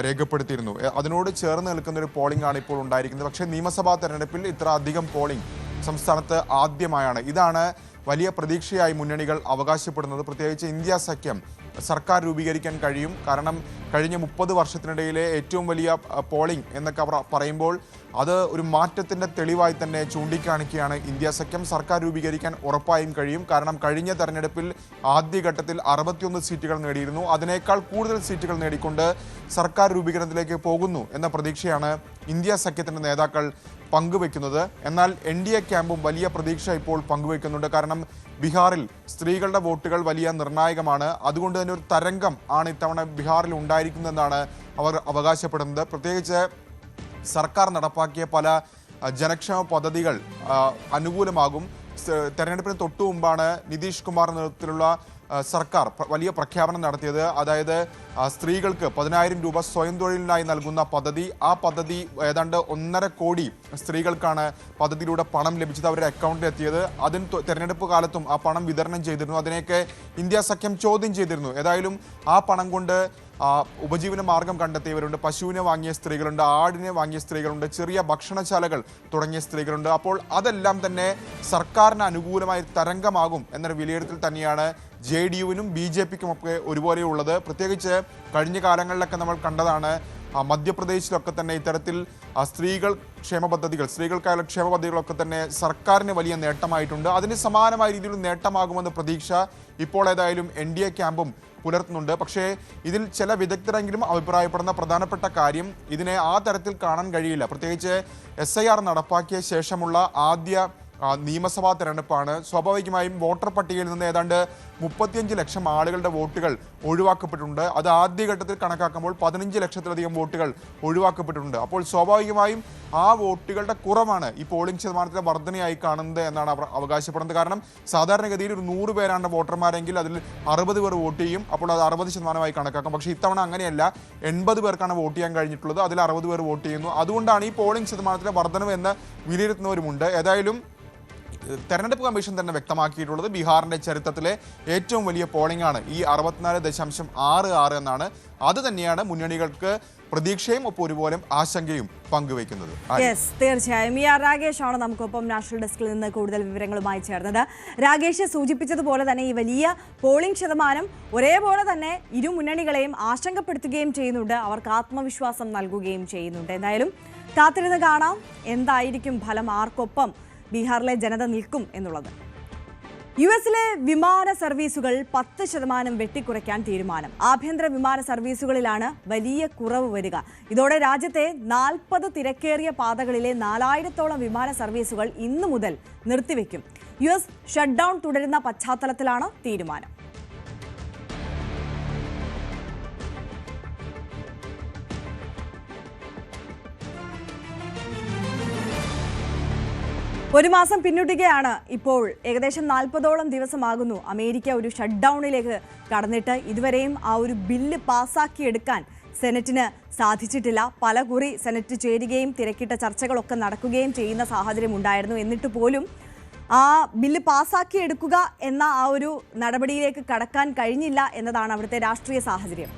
S6: രേഖപ്പെടുത്തിയിരുന്നു. അതിനോട് ചേർന്ന് നിൽക്കുന്ന ഒരു പോളിംഗ് ആണ് ഇപ്പോൾ ഉണ്ടായിരിക്കുന്നത്. പക്ഷേ നിയമസഭാ തെരഞ്ഞെടുപ്പിൽ ഇത്ര അധികം പോളിംഗ് സംസ്ഥാനത്ത് ആദ്യമായാണ്. ഇതാണ് വലിയ പ്രതീക്ഷയായി മുന്നണികൾ അവകാശപ്പെടുന്നത്. പ്രത്യേകിച്ച് ഇന്ത്യ സഖ്യം സർക്കാർ രൂപീകരിക്കാൻ കഴിയും. കാരണം കഴിഞ്ഞ 30 വർഷത്തിനിടയിലെ ഏറ്റവും വലിയ പോളിംഗ് എന്നൊക്കെ അവർ പറയുമ്പോൾ അത് ഒരു മാറ്റത്തിൻ്റെ തെളിവായി തന്നെ ചൂണ്ടിക്കാണിക്കുകയാണ്. ഇന്ത്യ സഖ്യം സർക്കാർ രൂപീകരിക്കാൻ ഉറപ്പായും കഴിയും. കാരണം കഴിഞ്ഞ തെരഞ്ഞെടുപ്പിൽ ആദ്യഘട്ടത്തിൽ 61 സീറ്റുകൾ നേടിയിരുന്നു. അതിനേക്കാൾ കൂടുതൽ സീറ്റുകൾ നേടിക്കൊണ്ട് സർക്കാർ രൂപീകരണത്തിലേക്ക് പോകുന്നു എന്ന പ്രതീക്ഷയാണ് ഇന്ത്യ സഖ്യത്തിൻ്റെ നേതാക്കൾ പങ്കുവെക്കുന്നത്. എന്നാൽ NDA ക്യാമ്പും വലിയ പ്രതീക്ഷ ഇപ്പോൾ പങ്കുവെക്കുന്നുണ്ട്. കാരണം ബീഹാറിൽ സ്ത്രീകളുടെ വോട്ടുകൾ വലിയ നിർണായകമാണ്. അതുകൊണ്ട് തന്നെ ഒരു തരംഗം ആണ് ഇത്തവണ ബീഹാറിൽ ഉണ്ടായിരിക്കുന്നതെന്നാണ് അവർ അവകാശപ്പെടുന്നത്. പ്രത്യേകിച്ച് സർക്കാർ നടപ്പാക്കിയ പല ജനക്ഷേമ പദ്ധതികൾ അനുകൂലമാകും. തെരഞ്ഞെടുപ്പിന് തൊട്ടു മുമ്പാണ് നിതീഷ് കുമാർ നേതൃത്വത്തിലുള്ള സർക്കാർ വലിയ പ്രഖ്യാപനം നടത്തിയത്. അതായത് സ്ത്രീകൾക്ക് 10,000 രൂപ സ്വയം തൊഴിലിനായി നൽകുന്ന പദ്ധതി. ആ പദ്ധതി ഏതാണ്ട് 1.5 കോടി സ്ത്രീകൾക്കാണ് പദ്ധതിയിലൂടെ പണം ലഭിച്ചത്, അവരുടെ അക്കൗണ്ടിൽ എത്തിയത്. അതിന് തെരഞ്ഞെടുപ്പ് കാലത്തും ആ പണം വിതരണം ചെയ്തിരുന്നു. അതിനെയൊക്കെ ഇന്ത്യ സഖ്യം ചോദ്യം ചെയ്തിരുന്നു. ഏതായാലും ആ പണം കൊണ്ട് ഉപജീവന മാർഗം കണ്ടെത്തിയവരുണ്ട്. പശുവിനെ വാങ്ങിയ സ്ത്രീകളുണ്ട്, ആടിനെ വാങ്ങിയ സ്ത്രീകളുണ്ട്, ചെറിയ ഭക്ഷണശാലകൾ തുടങ്ങിയ സ്ത്രീകളുണ്ട്. അപ്പോൾ അതെല്ലാം തന്നെ സർക്കാരിന് അനുകൂലമായ തരംഗമാകും എന്നൊരു വിലയിരുത്തൽ തന്നെയാണ് JDU-വിനും BJP-ക്കും ഒക്കെ ഒരുപോലെയുള്ളത്. പ്രത്യേകിച്ച് കഴിഞ്ഞ കാലങ്ങളിലൊക്കെ നമ്മൾ കണ്ടതാണ് മധ്യപ്രദേശിലൊക്കെ തന്നെ ഇത്തരത്തിൽ സ്ത്രീകൾ ക്ഷേമ പദ്ധതികൾ, സ്ത്രീകൾക്കായുള്ള ക്ഷേമ പദ്ധതികളൊക്കെ തന്നെ സർക്കാരിന് വലിയ നേട്ടമായിട്ടുണ്ട്. അതിന് സമാനമായ രീതിയിൽ നേട്ടമാകുമെന്ന പ്രതീക്ഷ ഇപ്പോൾ ഏതായാലും NDA ക്യാമ്പും പുലർത്തുന്നുണ്ട്. പക്ഷേ ഇതിൽ ചില വിദഗ്ധരെങ്കിലും അഭിപ്രായപ്പെടുന്ന പ്രധാനപ്പെട്ട കാര്യം ഇതിനെ ആ തരത്തിൽ കാണാൻ കഴിയില്ല. പ്രത്യേകിച്ച് SIR നടപ്പാക്കിയ ശേഷമുള്ള ആദ്യ നിയമസഭാ തെരഞ്ഞെടുപ്പാണ്. സ്വാഭാവികമായും വോട്ടർ പട്ടികയിൽ നിന്ന് ഏതാണ്ട് 35 ലക്ഷം ആളുകളുടെ വോട്ടുകൾ ഒഴിവാക്കപ്പെട്ടിട്ടുണ്ട്. അത് ആദ്യഘട്ടത്തിൽ കണക്കാക്കുമ്പോൾ 15 ലക്ഷത്തിലധികം വോട്ടുകൾ ഒഴിവാക്കപ്പെട്ടിട്ടുണ്ട്. അപ്പോൾ സ്വാഭാവികമായും ആ വോട്ടുകളുടെ കുറവാണ് ഈ പോളിംഗ് ശതമാനത്തിലെ വർധനയായി കാണുന്നത് എന്നാണ് അവർ അവകാശപ്പെടുന്നത്. കാരണം സാധാരണഗതിയിൽ ഒരു 100 പേരാണ് വോട്ടർമാരെങ്കിൽ അതിൽ 60 പേർ വോട്ട് ചെയ്യും. അപ്പോൾ അത് 60% കണക്കാക്കും. പക്ഷേ ഇത്തവണ അങ്ങനെയല്ല, 80 പേർക്കാണ് വോട്ട് ചെയ്യാൻ കഴിഞ്ഞിട്ടുള്ളത്, അതിൽ 60 പേർ വോട്ട് ചെയ്യുന്നു. അതുകൊണ്ടാണ് ഈ പോളിംഗ് ശതമാനത്തിലെ വർധനവ് എന്ന് വിലയിരുത്തുന്നവരുമുണ്ട്. ഏതായാലും തെരഞ്ഞെടുപ്പ് കമ്മീഷൻ തന്നെ വ്യക്തമാക്കിയിട്ടുള്ളത് ബീഹാറിന്റെ ചരിത്രത്തിലെ ഏറ്റവും വലിയ പോളിംഗ് ആണ് ഈ 64.66 എന്നാണ്. അത് തന്നെയാണ് മുന്നണികൾക്ക് പ്രതീക്ഷയും ഒപ്പം ഒരുപോലെ ആശങ്കയും പങ്കുവയ്ക്കുന്നത്.
S1: തീർച്ചയായും രാകേഷ് ആണ് നമുക്കൊപ്പം നാഷണൽ ഡെസ്കിൽ നിന്ന് കൂടുതൽ വിവരങ്ങളുമായി ചേർന്നത്. രാകേഷ് സൂചിപ്പിച്ചതുപോലെ തന്നെ ഈ വലിയ പോളിംഗ് ശതമാനം ഒരേപോലെ തന്നെ ഇരു മുന്നണികളെയും ആശങ്കപ്പെടുത്തുകയും ചെയ്യുന്നുണ്ട്, അവർക്ക് ആത്മവിശ്വാസം നൽകുകയും ചെയ്യുന്നുണ്ട്. എന്തായാലും കാത്തിരുന്ന് കാണാം എന്തായിരിക്കും ഫലം, ആർക്കൊപ്പം ബീഹാറിലെ ജനത നിൽക്കും എന്നുള്ളത്. US-ലെ വിമാന സർവീസുകൾ 10% വെട്ടിക്കുറയ്ക്കാൻ തീരുമാനം. ആഭ്യന്തര വിമാന സർവീസുകളിലാണ് വലിയ കുറവ് വരിക. ഇതോടെ രാജ്യത്തെ 40 തിരക്കേറിയ പാതകളിലെ 4000-ഓളം വിമാന സർവീസുകൾ ഇന്നു മുതൽ നിർത്തിവെക്കും. US ഷട്ട് ഡൗൺ തുടരുന്ന പശ്ചാത്തലത്തിലാണ് തീരുമാനം. ഒരു മാസം പിന്നിടുകയാണ് ഇപ്പോൾ. ഏകദേശം 40ഓളം ദിവസമാകുന്നു അമേരിക്ക ഒരു ഷട്ട് ഡൗണിലേക്ക് കടന്നിട്ട്. ഇതുവരെയും ആ ഒരു ബില്ല് പാസ്സാക്കിയെടുക്കാൻ സെനറ്റിന് സാധിച്ചിട്ടില്ല. പലകുറി സെനറ്റ് ചേരുകയും തിരക്കിട്ട ചർച്ചകളൊക്കെ നടക്കുകയും ചെയ്യുന്ന സാഹചര്യം ഉണ്ടായിരുന്നു. എന്നിട്ട് പോലും ആ ബില്ല് പാസ്സാക്കിയെടുക്കുക എന്ന ആ ഒരു നടപടിയിലേക്ക് കടക്കാൻ കഴിഞ്ഞില്ല എന്നതാണ് അവിടുത്തെ രാഷ്ട്രീയ സാഹചര്യം.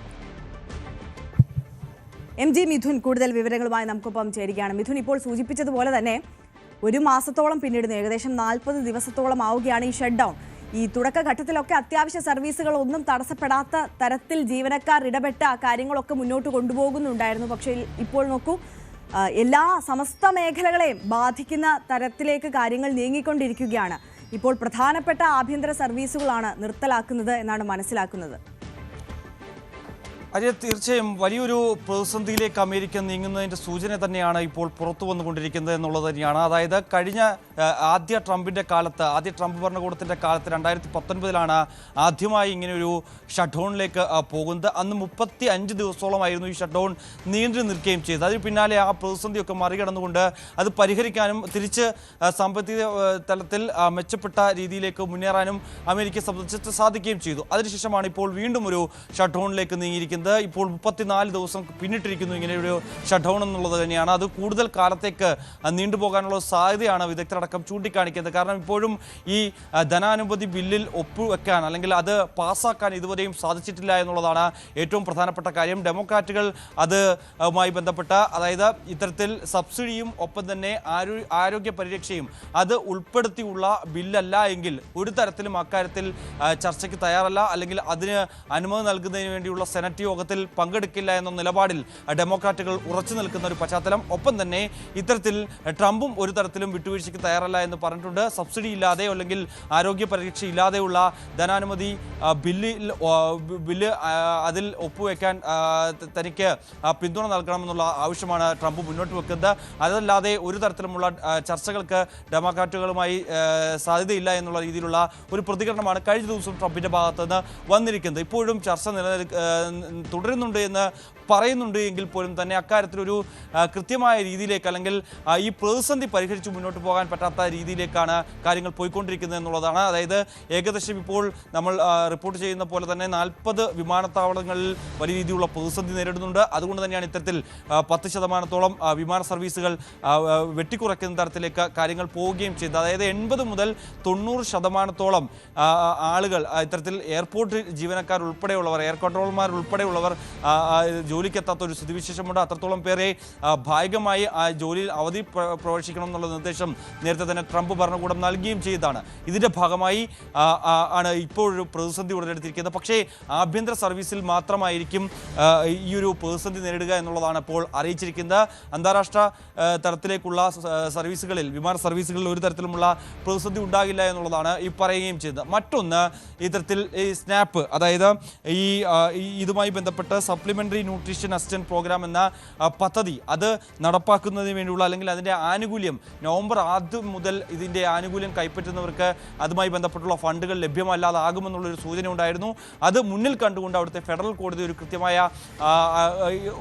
S1: MG മിഥുൻ കൂടുതൽ വിവരങ്ങളുമായി നമുക്കൊപ്പം ചേരുകയാണ്. മിഥുൻ, ഇപ്പോൾ സൂചിപ്പിച്ചതുപോലെ തന്നെ ഒരു മാസത്തോളം പിന്നിടുന്നു, ഏകദേശം 40 ദിവസത്തോളം ആവുകയാണ് ഈ ഷട്ട് ഡൗൺ. ഈ തുടക്കഘട്ടത്തിലൊക്കെ അത്യാവശ്യ സർവീസുകൾ ഒന്നും തടസ്സപ്പെടാത്ത തരത്തിൽ ജീവനക്കാർ ഇടപെട്ട കാര്യങ്ങളൊക്കെ മുന്നോട്ട് കൊണ്ടുപോകുന്നുണ്ടായിരുന്നു. പക്ഷേ ഇപ്പോൾ നോക്കൂ, എല്ലാ സമസ്ത മേഖലകളെയും ബാധിക്കുന്ന തരത്തിലേക്ക് കാര്യങ്ങൾ നീങ്ങിക്കൊണ്ടിരിക്കുകയാണ്. ഇപ്പോൾ പ്രധാനപ്പെട്ട ആഭ്യന്തര സർവീസുകളാണ് നിർത്തലാക്കുന്നത് എന്നാണ് മനസ്സിലാക്കുന്നത്.
S7: അതെ, തീർച്ചയായും വലിയൊരു പ്രതിസന്ധിയിലേക്ക് അമേരിക്ക നീങ്ങുന്നതിൻ്റെ സൂചന തന്നെയാണ് ഇപ്പോൾ പുറത്തു വന്നുകൊണ്ടിരിക്കുന്നത് എന്നുള്ളത് തന്നെയാണ്. അതായത് കഴിഞ്ഞ ആദ്യ ട്രംപ് ഭരണകൂടത്തിൻ്റെ കാലത്ത് 2019 ആദ്യമായി ഇങ്ങനെയൊരു ഷട്ട് ഡൗണിലേക്ക് പോകുന്നത്. അന്ന് 35 ദിവസത്തോളമായിരുന്നു ഈ ഷട്ട് ഡൗൺ നീണ്ടു നിൽക്കുകയും ചെയ്തത്. അതിന് പിന്നാലെ ആ പ്രതിസന്ധിയൊക്കെ മറികടന്നുകൊണ്ട് അത് പരിഹരിക്കാനും തിരിച്ച് സാമ്പത്തിക തലത്തിൽ മെച്ചപ്പെട്ട രീതിയിലേക്ക് മുന്നേറാനും അമേരിക്കയെ സംബന്ധിച്ച് സാധിക്കുകയും ചെയ്തു. അതിനുശേഷമാണ് ഇപ്പോൾ വീണ്ടും ഒരു ഷട്ട് ഡൗണിലേക്ക് നീങ്ങിയിരിക്കുന്നത്. പറഞ്ഞുകൊണ്ടിരിക്കുന്നത്. ഇപ്പോൾ 34 ദിവസം പിന്നിട്ടിരിക്കുന്നു ഇങ്ങനെയൊരു ഷട്ട് ഡൗൺ എന്നുള്ളത് തന്നെയാണ്. അത് കൂടുതൽ കാലത്തേക്ക് നീണ്ടുപോകാനുള്ള സാധ്യതയാണ് വിദഗ്ധരടക്കം ചൂണ്ടിക്കാണിക്കുന്നത്. കാരണം ഇപ്പോഴും ഈ ധനാനുമതി ബില്ലിൽ ഒപ്പുവെക്കാൻ അല്ലെങ്കിൽ അത് പാസ്സാക്കാൻ ഇതുവരെയും സാധിച്ചിട്ടില്ല എന്നുള്ളതാണ് ഏറ്റവും പ്രധാനപ്പെട്ട കാര്യം. ഡെമോക്രാറ്റുകൾ അതുമായി ബന്ധപ്പെട്ട അതായത് ഇത്തരത്തിൽ സബ്സിഡിയും ഒപ്പം തന്നെ ആരോഗ്യ പരിരക്ഷയും അത് ഉൾപ്പെടുത്തിയുള്ള ബില്ലല്ല എങ്കിൽ ഒരു തരത്തിലും അക്കാര്യത്തിൽ ചർച്ചയ്ക്ക് തയ്യാറല്ല, അല്ലെങ്കിൽ അതിന് അനുമതി നൽകുന്നതിന് വേണ്ടിയുള്ള സെനറ്റ് യോഗത്തിൽ പങ്കെടുക്കില്ല എന്ന നിലപാടിൽ ഡെമോക്രാറ്റുകൾ ഉറച്ചു നിൽക്കുന്ന ഒരു പശ്ചാത്തലം. ഒപ്പം തന്നെ ഇത്തരത്തിൽ ട്രംപും ഒരു തരത്തിലും വിട്ടുവീഴ്ചയ്ക്ക് തയ്യാറല്ല എന്ന് പറഞ്ഞിട്ടുണ്ട്. സബ്സിഡി ഇല്ലാതെ അല്ലെങ്കിൽ ആരോഗ്യ പരിരക്ഷ ഇല്ലാതെയുള്ള ധനാനുമതി ബില്ല് അതിൽ ഒപ്പുവെക്കാൻ തനിക്ക് പിന്തുണ നൽകണമെന്നുള്ള ആവശ്യമാണ് ട്രംപ് മുന്നോട്ട് വെക്കുന്നത്. അതല്ലാതെ ഒരു തരത്തിലുമുള്ള ചർച്ചകൾക്ക് ഡെമോക്രാറ്റുകളുമായി സാധ്യതയില്ല എന്നുള്ള രീതിയിലുള്ള ഒരു പ്രതികരണമാണ് കഴിഞ്ഞ ദിവസം ട്രംപിന്റെ ഭാഗത്ത് നിന്ന് വന്നിരിക്കുന്നത്. ഇപ്പോഴും ചർച്ച തുടരുന്നുണ്ട് എന്ന് പറയുന്നുണ്ട് എങ്കിൽ പോലും തന്നെ അക്കാര്യത്തിലൊരു കൃത്യമായ രീതിയിലേക്ക് അല്ലെങ്കിൽ ഈ പ്രതിസന്ധി പരിഹരിച്ച് മുന്നോട്ട് പോകാൻ പറ്റാത്ത രീതിയിലേക്കാണ് കാര്യങ്ങൾ പോയിക്കൊണ്ടിരിക്കുന്നത് എന്നുള്ളതാണ്. അതായത് ഏകദേശം ഇപ്പോൾ നമ്മൾ റിപ്പോർട്ട് ചെയ്യുന്ന പോലെ തന്നെ 40 വിമാനത്താവളങ്ങളിൽ വലിയ രീതിയിലുള്ള പ്രതിസന്ധി നേരിടുന്നുണ്ട്. അതുകൊണ്ട് തന്നെയാണ് ഇത്തരത്തിൽ 10% വിമാന സർവീസുകൾ വെട്ടിക്കുറയ്ക്കുന്ന തരത്തിലേക്ക് കാര്യങ്ങൾ പോവുകയും ചെയ്തത്. അതായത് 80 മുതൽ 90% ആളുകൾ ഇത്തരത്തിൽ എയർപോർട്ട് ജീവനക്കാർ ഉൾപ്പെടെയുള്ളവർ, എയർ കൺട്രോളർമാർ ഉൾപ്പെടെയുള്ളവർ ജോലിക്കെത്താത്ത ഒരു സ്ഥിതിവിശേഷമുണ്ട്. അത്രത്തോളം പേരെ ഭാഗികമായി ആ ജോലിയിൽ അവധി പ്രവേശിക്കണം എന്നുള്ള നിർദ്ദേശം നേരത്തെ തന്നെ ട്രംപ് ഭരണകൂടം നൽകുകയും ചെയ്തതാണ്. ഇതിന്റെ ഭാഗമായി ആണ് ഇപ്പോഴൊരു പ്രതിസന്ധി ഉടലെടുത്തിരിക്കുന്നത്. പക്ഷേ ആഭ്യന്തര സർവീസിൽ മാത്രമായിരിക്കും ഈ ഒരു പ്രതിസന്ധി നേരിടുക എന്നുള്ളതാണ് ഇപ്പോൾ അറിയിച്ചിരിക്കുന്നത്. അന്താരാഷ്ട്ര തലത്തിലേക്കുള്ള സർവീസുകളിൽ, വിമാന സർവീസുകളിൽ ഒരു തരത്തിലുമുള്ള പ്രതിസന്ധി ഉണ്ടാകില്ല എന്നുള്ളതാണ് ഈ പറയുകയും ചെയ്തത്. മറ്റൊന്ന്, ഇത്തരത്തിൽ ഈ സ്നാപ്പ്, അതായത് ഇതുമായി ബന്ധപ്പെട്ട് സപ്ലിമെൻ്ററി ന്യൂട്രീഷൻ അസിസ്റ്റൻറ്റ് പ്രോഗ്രാം എന്ന പദ്ധതി അത് നടപ്പാക്കുന്നതിന് വേണ്ടിയുള്ള അല്ലെങ്കിൽ അതിൻ്റെ ആനുകൂല്യം നവംബർ 1 മുതൽ ഇതിൻ്റെ ആനുകൂല്യം കൈപ്പറ്റുന്നവർക്ക് അതുമായി ബന്ധപ്പെട്ടുള്ള ഫണ്ടുകൾ ലഭ്യമല്ലാതാകുമെന്നുള്ളൊരു സൂചന ഉണ്ടായിരുന്നു. അത് മുന്നിൽ കണ്ടുകൊണ്ട് അവിടുത്തെ ഫെഡറൽ കോടതി ഒരു കൃത്യമായ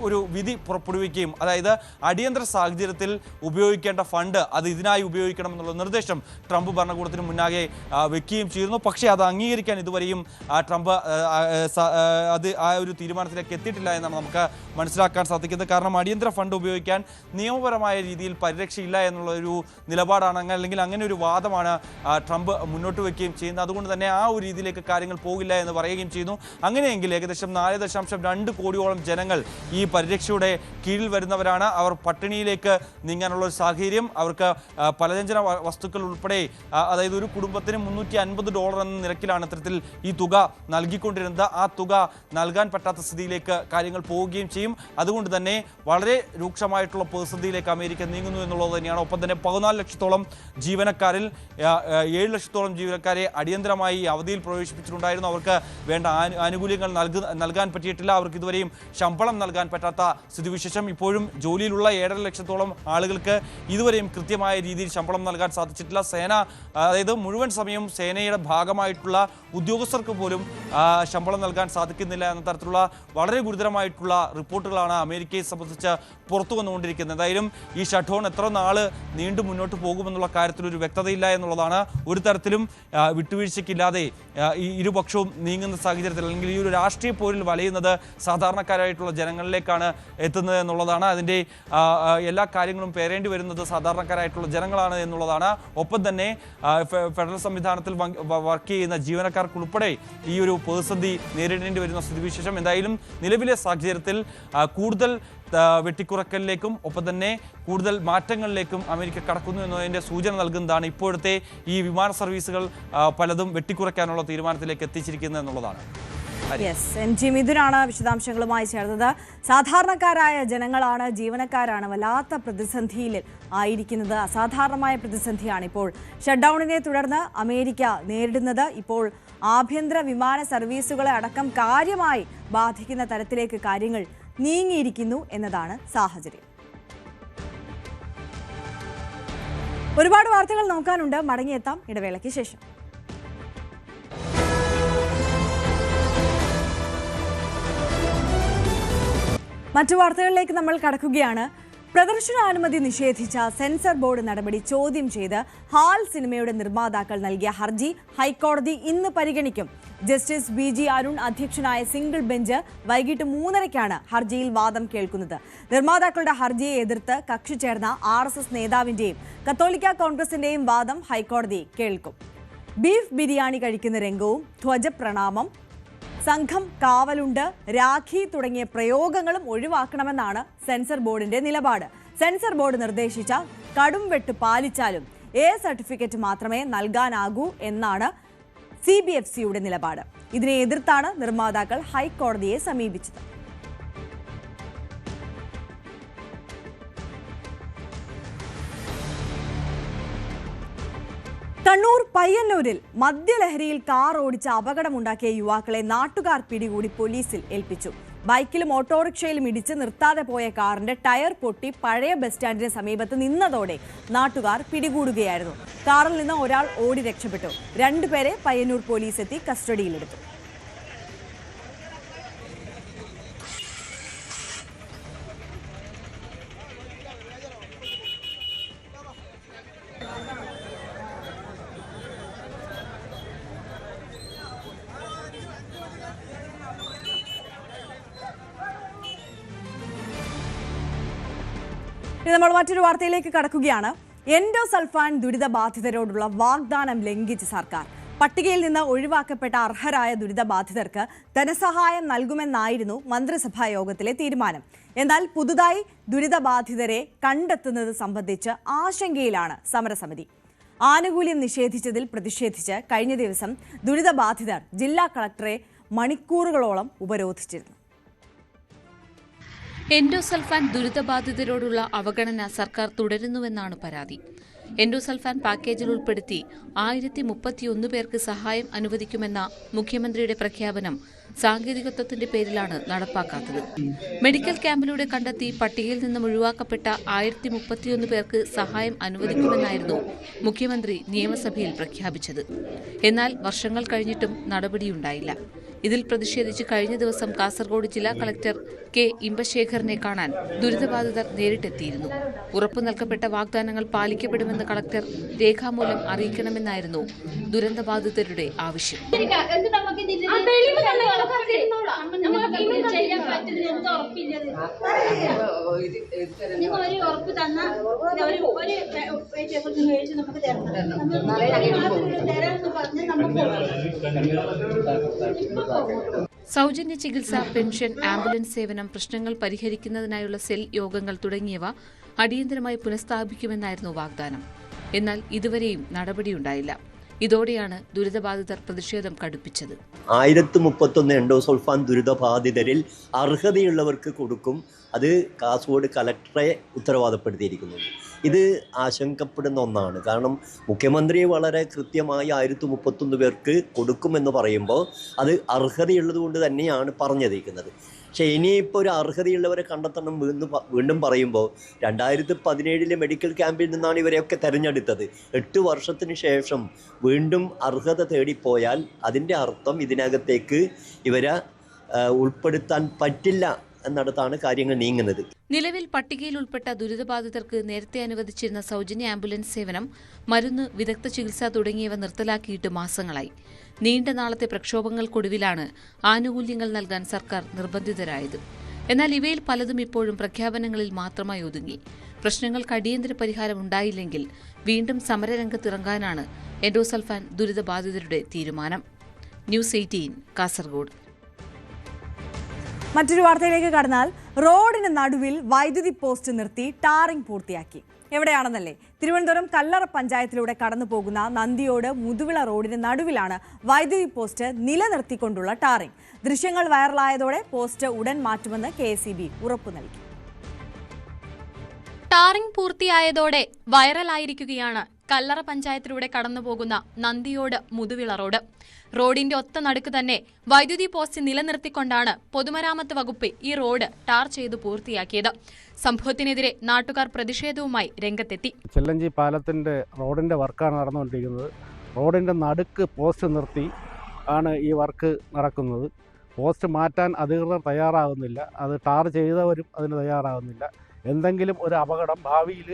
S7: ഒരു വിധി പുറപ്പെടുവിക്കുകയും അതായത് അടിയന്തര സാഹചര്യത്തിൽ ഉപയോഗിക്കേണ്ട ഫണ്ട് അത് ഇതിനായി ഉപയോഗിക്കണം എന്നുള്ള നിർദ്ദേശം ട്രംപ് ഭരണകൂടത്തിന് മുന്നാകെ വെക്കുകയും ചെയ്തിരുന്നു. പക്ഷേ അത് അംഗീകരിക്കാൻ ഇതുവരെയും ട്രംപ് അത് ആ ഒരു തീരുമാനത്തിലേക്ക് എത്തിയിട്ടില്ല എന്നാണ് നമുക്ക് മനസ്സിലാക്കാൻ സാധിക്കുന്നത്. കാരണം അടിയന്തര ഫണ്ട് ഉപയോഗിക്കാൻ നിയമപരമായ രീതിയിൽ പരിരക്ഷയില്ല എന്നുള്ള ഒരു നിലപാടാണ്, അല്ലെങ്കിൽ അങ്ങനെ ഒരു വാദമാണ് ട്രംപ് മുന്നോട്ട് വയ്ക്കുകയും ചെയ്യുന്നത്. അതുകൊണ്ട് തന്നെ ആ ഒരു രീതിയിലേക്ക് കാര്യങ്ങൾ പോകില്ല എന്ന് പറയുകയും ചെയ്യുന്നു. അങ്ങനെയെങ്കിൽ ഏകദേശം 4.2 കോടിയോളം ജനങ്ങൾ ഈ പരിരക്ഷയുടെ കീഴിൽ വരുന്നവരാണ്. അവർ പട്ടിണിയിലേക്ക് നീങ്ങാനുള്ള ഒരു സാഹചര്യം, അവർക്ക് പലവ്യഞ്ജന വസ്തുക്കൾ ഉൾപ്പെടെ അതായത് ഒരു കുടുംബത്തിന് $350 എന്ന നിരക്കിലാണ് ഇത്തരത്തിൽ ഈ തുക നൽകിക്കൊണ്ടിരുന്നത്. ആ തുക നൽകാൻ പറ്റാത്ത സ്ഥിതിയിലേക്ക് കാര്യങ്ങൾ പോവുകയും ചെയ്യും. അതുകൊണ്ട് തന്നെ വളരെ രൂക്ഷമായിട്ടുള്ള പ്രതിസന്ധിയിലേക്ക് അമേരിക്ക നീങ്ങുന്നു എന്നുള്ളത് തന്നെയാണ്. ഒപ്പം തന്നെ 14 ലക്ഷത്തോളം ജീവനക്കാരിൽ 7 ലക്ഷത്തോളം ജീവനക്കാരെ അടിയന്തരമായി അവധിയിൽ പ്രവേശിപ്പിച്ചിട്ടുണ്ടായിരുന്നു. അവർക്ക് വേണ്ട ആനുകൂല്യങ്ങൾ നൽകാൻ പറ്റിയിട്ടില്ല. അവർക്ക് ഇതുവരെയും ശമ്പളം നൽകാൻ പറ്റാത്ത സ്ഥിതിവിശേഷം. ഇപ്പോഴും ജോലിയിലുള്ള 7.5 ലക്ഷത്തോളം ആളുകൾക്ക് ഇതുവരെയും കൃത്യമായ രീതിയിൽ ശമ്പളം നൽകാൻ സാധിച്ചിട്ടില്ല. സേന, അതായത് മുഴുവൻ സമയം സേനയുടെ ഭാഗമായിട്ടുള്ള ഉദ്യോഗസ്ഥർക്ക് പോലും ശമ്പളം നൽകാൻ സാധിക്കുന്നില്ല എന്ന തരത്തിലുള്ള വളരെ ഗുരുതരമായിട്ടുള്ള റിപ്പോർട്ടുകളാണ് അമേരിക്കയെ സംബന്ധിച്ച് പുറത്തു വന്നുകൊണ്ടിരിക്കുന്നത്. എന്തായാലും ഈ ഷട്ട് ഡൗൺ എത്ര നാൾ നീണ്ടു മുന്നോട്ട് പോകുമെന്നുള്ള കാര്യത്തിൽ ഒരു വ്യക്തതയില്ല എന്നുള്ളതാണ്. ഒരു തരത്തിലും വിട്ടുവീഴ്ചയ്ക്കില്ലാതെ ഈ ഇരുപക്ഷവും നീങ്ങുന്ന സാഹചര്യത്തിൽ അല്ലെങ്കിൽ ഈ ഒരു രാഷ്ട്രീയ പോരിൽ വലയുന്നത് സാധാരണക്കാരായിട്ടുള്ള ജനങ്ങളിലേക്കാണ് എത്തുന്നത് എന്നുള്ളതാണ്. അതിൻ്റെ എല്ലാ കാര്യങ്ങളും പേരേണ്ടി വരുന്നത് സാധാരണക്കാരായിട്ടുള്ള ജനങ്ങളാണ് എന്നുള്ളതാണ്. ഒപ്പം തന്നെ ഫെഡറൽ സംവിധാനത്തിൽ വർക്ക് ചെയ്യുന്ന ജീവനക്കാർക്കുൾപ്പെടെ ഈ ഒരു പ്രതിസന്ധി നേരിടേണ്ടി വരുന്ന സ്ഥിതിവിശേഷം. എന്തായാലും നിലവിലെ സാഹചര്യത്തിൽ കൂടുതൽ വെട്ടിക്കുറക്കലിലേക്കും ഒപ്പം തന്നെ കൂടുതൽ മാറ്റങ്ങളിലേക്കും അമേരിക്ക കടക്കുന്നു എന്നതിൻ്റെ സൂചന നൽകുന്നതാണ് ഇപ്പോഴത്തെ ഈ വിമാന സർവീസുകൾ പലതും വെട്ടിക്കുറയ്ക്കാനുള്ള തീരുമാനത്തിലേക്ക് എത്തിച്ചിരിക്കുന്നത് എന്നുള്ളതാണ്.
S1: NG മിഥുനാണ് വിശദാംശങ്ങളുമായി ചേർന്നത്. സാധാരണക്കാരായ ജനങ്ങളാണ്, ജീവനക്കാരാണ് വല്ലാത്ത പ്രതിസന്ധിയിൽ ആയിരിക്കുന്നത്. അസാധാരണമായ പ്രതിസന്ധിയാണ് ഇപ്പോൾ ഷട്ട് ഡൗണിനെ തുടർന്ന് അമേരിക്ക നേരിടുന്നത്. ഇപ്പോൾ ആഭ്യന്തര വിമാന സർവീസുകളെ അടക്കം കാര്യമായി ബാധിക്കുന്ന തരത്തിലേക്ക് കാര്യങ്ങൾ നീങ്ങിയിരിക്കുന്നു എന്നതാണ് സാഹചര്യം. ഒരുപാട് വാർത്തകൾ നോക്കാനുണ്ട്, മടങ്ങിയെത്താം ഇടവേളയ്ക്ക് ശേഷം. മറ്റു വാർത്തകളിലേക്ക് നമ്മൾ കടക്കുകയാണ്. പ്രദർശനാനുമതി നിഷേധിച്ച സെൻസർ ബോർഡ് നടപടി ചോദ്യം ചെയ്ത് ഹാൽ സിനിമയുടെ നിർമ്മാതാക്കൾ നൽകിയ ഹർജി ഹൈക്കോടതി ഇന്ന് പരിഗണിക്കും. ജസ്റ്റിസ് BG അരുൺ അധ്യക്ഷനായ സിംഗിൾ ബെഞ്ച് വൈകിട്ട് 3:30-ക്കാണ് ഹർജിയിൽ വാദം കേൾക്കുന്നത്. നിർമ്മാതാക്കളുടെ ഹർജിയെ എതിർത്ത് കക്ഷി ചേർന്ന RSS നേതാവിന്റെയും കത്തോലിക്ക കോൺഗ്രസിന്റെയും വാദം ഹൈക്കോടതി കേൾക്കും. ബീഫ് ബിരിയാണി കഴിക്കുന്ന രംഗവും ധ്വജപ്രണാമം, സംഘം കാവലുണ്ട്, രാഖി തുടങ്ങിയ പ്രയോഗങ്ങളും ഒഴിവാക്കണമെന്നാണ് സെൻസർ ബോർഡിന്റെ നിലപാട്. സെൻസർ ബോർഡ് നിർദ്ദേശിച്ച കടുംവെട്ട് പാലിച്ചാലും A സർട്ടിഫിക്കറ്റ് മാത്രമേ നൽകാനാകൂ എന്നാണ് CBFCയുടെ നിലപാട്. ഇതിനെ എതിർത്താണ് നിർമ്മാതാക്കൾ ഹൈക്കോടതിയെ സമീപിച്ചത്. കണ്ണൂർ പയ്യന്നൂരിൽ മദ്യലഹരിയിൽ കാർ ഓടിച്ച് അപകടമുണ്ടാക്കിയ യുവാക്കളെ നാട്ടുകാർ പിടികൂടി പോലീസിൽ ഏൽപ്പിച്ചു. ബൈക്കിലും ഓട്ടോറിക്ഷയിലും ഇടിച്ച് നിർത്താതെ പോയ കാറിന്റെ ടയർ പൊട്ടി പഴയ ബസ് സ്റ്റാൻഡിന് സമീപത്ത് നിന്നതോടെ നാട്ടുകാർ പിടികൂടുകയായിരുന്നു. കാറിൽ നിന്ന് ഒരാൾ ഓടി രക്ഷപ്പെട്ടു. 2 പേരെ പയ്യന്നൂർ പോലീസ് എത്തി കസ്റ്റഡിയിലെടുത്തു. നമ്മൾ മറ്റൊരു വാർത്തയിലേക്ക് കടക്കുകയാണ്. എൻഡോസൾഫാൻ ദുരിതബാധിതരോടുള്ള വാഗ്ദാനം ലംഘിച്ച് സർക്കാർ. പട്ടികയിൽ നിന്ന് ഒഴിവാക്കപ്പെട്ട അർഹരായ ദുരിതബാധിതർക്ക് ധനസഹായം നൽകുമെന്നായിരുന്നു മന്ത്രിസഭാ യോഗത്തിലെ തീരുമാനം. എന്നാൽ പുതുതായി ദുരിതബാധിതരെ കണ്ടെത്തുന്നത് സംബന്ധിച്ച് ആശങ്കയിലാണ് സമരസമിതി. ആനുകൂല്യം നിഷേധിച്ചതിൽ പ്രതിഷേധിച്ച് കഴിഞ്ഞ ദിവസം ദുരിതബാധിതർ ജില്ലാ കളക്ടറെ മണിക്കൂറുകളോളം ഉപരോധിച്ചിരുന്നു.
S8: എൻഡോസൾഫാൻ ദുരിതബാധിതരോടുള്ള അവഗണന സർക്കാർ തുടരുന്നുവെന്നാണ് പരാതി. എൻഡോസൾഫാൻ പാക്കേജിൽ ഉൾപ്പെടുത്തി 1031 പേർക്ക് സഹായം അനുവദിക്കുമെന്ന മുഖ്യമന്ത്രിയുടെ പ്രഖ്യാപനം സാങ്കേതികത്വത്തിന്റെ പേരിലാണ് നടപ്പാക്കാത്തത്. മെഡിക്കൽ ക്യാമ്പിലൂടെ കണ്ടെത്തി പട്ടികയിൽ നിന്നും ഒഴിവാക്കപ്പെട്ട 1031 പേർക്ക് സഹായം അനുവദിക്കുമെന്നായിരുന്നു മുഖ്യമന്ത്രി നിയമസഭയിൽ പ്രഖ്യാപിച്ചത്. എന്നാൽ വർഷങ്ങൾ കഴിഞ്ഞിട്ടും നടപടിയുണ്ടായില്ല. ഇതിൽ പ്രതിഷേധിച്ച് കഴിഞ്ഞ ദിവസം കാസർഗോഡ് ജില്ലാ കളക്ടർ K. ഇമ്പശേഖറിനെ കാണാൻ ദുരിതബാധിതർ നേരിട്ടെത്തിയിരുന്നു. ഉറപ്പു നൽകപ്പെട്ട വാഗ്ദാനങ്ങൾ പാലിക്കപ്പെടുമെന്ന് കളക്ടർ രേഖാമൂലം അറിയിക്കണമെന്നായിരുന്നു ദുരന്തബാധിതരുടെ ആവശ്യം. സൗജന്യ ചികിത്സ, പെൻഷൻ, ആംബുലൻസ് സേവനം, പ്രശ്നങ്ങൾ പരിഹരിക്കുന്നതിനായുള്ള സെൽ യോഗങ്ങൾ തുടങ്ങിയവ അടിയന്തരമായി പുനഃസ്ഥാപിക്കുമെന്നായിരുന്നു വാഗ്ദാനം. എന്നാൽ ഇതുവരെയും നടപടിയുണ്ടായില്ല. ഇതോടെയാണ് ദുരിതബാധിതർ പ്രതിഷേധം കടുപ്പിച്ചത്.
S9: 1031 എൻഡോസൾഫാൻ ദുരിതബാധിതരിൽ അർഹതയുള്ളവർക്ക് കൊടുക്കും. അത് കാസർഗോഡ് കലക്ടറെ ഉത്തരവാദപ്പെടുത്തിയിരിക്കുന്നു. ഇത് ആശങ്കപ്പെടുന്ന ഒന്നാണ്. കാരണം മുഖ്യമന്ത്രി വളരെ കൃത്യമായി 1031 പേർക്ക് കൊടുക്കുമെന്ന് പറയുമ്പോൾ അത് അർഹതയുള്ളത് കൊണ്ട് തന്നെയാണ് പറഞ്ഞിരിക്കുന്നത്. പക്ഷേ ഇനിയിപ്പോൾ ഒരു അർഹതയുള്ളവരെ കണ്ടെത്തണം വീണ്ടും പറയുമ്പോൾ 2017 മെഡിക്കൽ ക്യാമ്പിൽ നിന്നാണ് ഇവരെയൊക്കെ തിരഞ്ഞെടുത്തത്. 8 വർഷത്തിന് ശേഷം വീണ്ടും അർഹത തേടിപ്പോയാൽ അതിൻ്റെ അർത്ഥം ഇതിനകത്തേക്ക് ഇവരെ ഉൾപ്പെടുത്താൻ പറ്റില്ല എന്നിടത്താണ് കാര്യങ്ങൾ നീങ്ങുന്നത്.
S8: നിലവിൽ പട്ടികയിൽ ഉൾപ്പെട്ട ദുരിതബാധിതർക്ക് നേരത്തെ അനുവദിച്ചിരുന്ന സൗജന്യ ആംബുലൻസ് സേവനം, മരുന്ന്, വിദഗ്ധ ചികിത്സ തുടങ്ങിയവ നിർത്തലാക്കിയിട്ട് മാസങ്ങളായി. നീണ്ട നാളത്തെ പ്രക്ഷോഭങ്ങൾക്കൊടുവിലാണ് ആനുകൂല്യങ്ങൾ നൽകാൻ സർക്കാർ നിർബന്ധിതരായത്. എന്നാൽ ഇവയിൽ പലതും ഇപ്പോഴും പ്രഖ്യാപനങ്ങളിൽ മാത്രമായി ഒതുങ്ങി. പ്രശ്നങ്ങൾക്ക് അടിയന്തര പരിഹാരം ഉണ്ടായില്ലെങ്കിൽ വീണ്ടും സമരരംഗത്തിറങ്ങാനാണ് എൻഡോസൾഫാൻ ദുരിതബാധിതരുടെ തീരുമാനം. ന്യൂസ് 18 കാസർഗോഡ്.
S1: മറ്റൊരു വാർത്തയിലേക്ക് കടന്നാൽ, റോഡിന് നടുവിൽ വൈദ്യുതി പോസ്റ്റ് നിർത്തി ടാറിംഗ് പൂർത്തിയാക്കി. എവിടെയാണെന്നല്ലേ? തിരുവനന്തപുരം കല്ലറ പഞ്ചായത്തിലൂടെ കടന്നു പോകുന്ന നന്ദിയോട് മുതുവിള റോഡിന് നടുവിലാണ് വൈദ്യുതി പോസ്റ്റ് നിലനിർത്തിക്കൊണ്ടുള്ള ടാറിംഗ്. ദൃശ്യങ്ങൾ വൈറലായതോടെ പോസ്റ്റ് ഉടൻ മാറ്റുമെന്ന് KSEB ഉറപ്പു നൽകി.
S10: ടാറിംഗ് പൂർത്തിയായതോടെ വൈറലായിരിക്കുകയാണ് കല്ലറ പഞ്ചായത്തിലൂടെ കടന്നുപോകുന്ന നന്ദിയോട് മുതുവിള റോഡ്. റോഡിന്റെ ഒത്ത നടുക്ക് തന്നെ വൈദ്യുതി പോസ്റ്റ് നിലനിർത്തിക്കൊണ്ടാണ് പൊതുമരാമത്ത് വകുപ്പ് ഈ റോഡ് ടാർ ചെയ്തു പൂർത്തിയാക്കിയത്. സംഭവത്തിനെതിരെ നാട്ടുകാർ പ്രതിഷേധവുമായി രംഗത്തെത്തി.
S11: ചെല്ലഞ്ചി പാലത്തിന്റെ റോഡിന്റെ വർക്കാണ് നടന്നുകൊണ്ടിരിക്കുന്നത്. റോഡിന്റെ നടുക്ക് പോസ്റ്റ് നിർത്തി ആണ് ഈ വർക്ക് നടക്കുന്നത്. പോസ്റ്റ് മാറ്റാൻ അധികൃതർ തയ്യാറാകുന്നില്ല. അത് ടാർ ചെയ്തവരും അതിന് തയ്യാറാകുന്നില്ല. എന്തെങ്കിലും ഒരു അപകടം ഭാവിയിൽ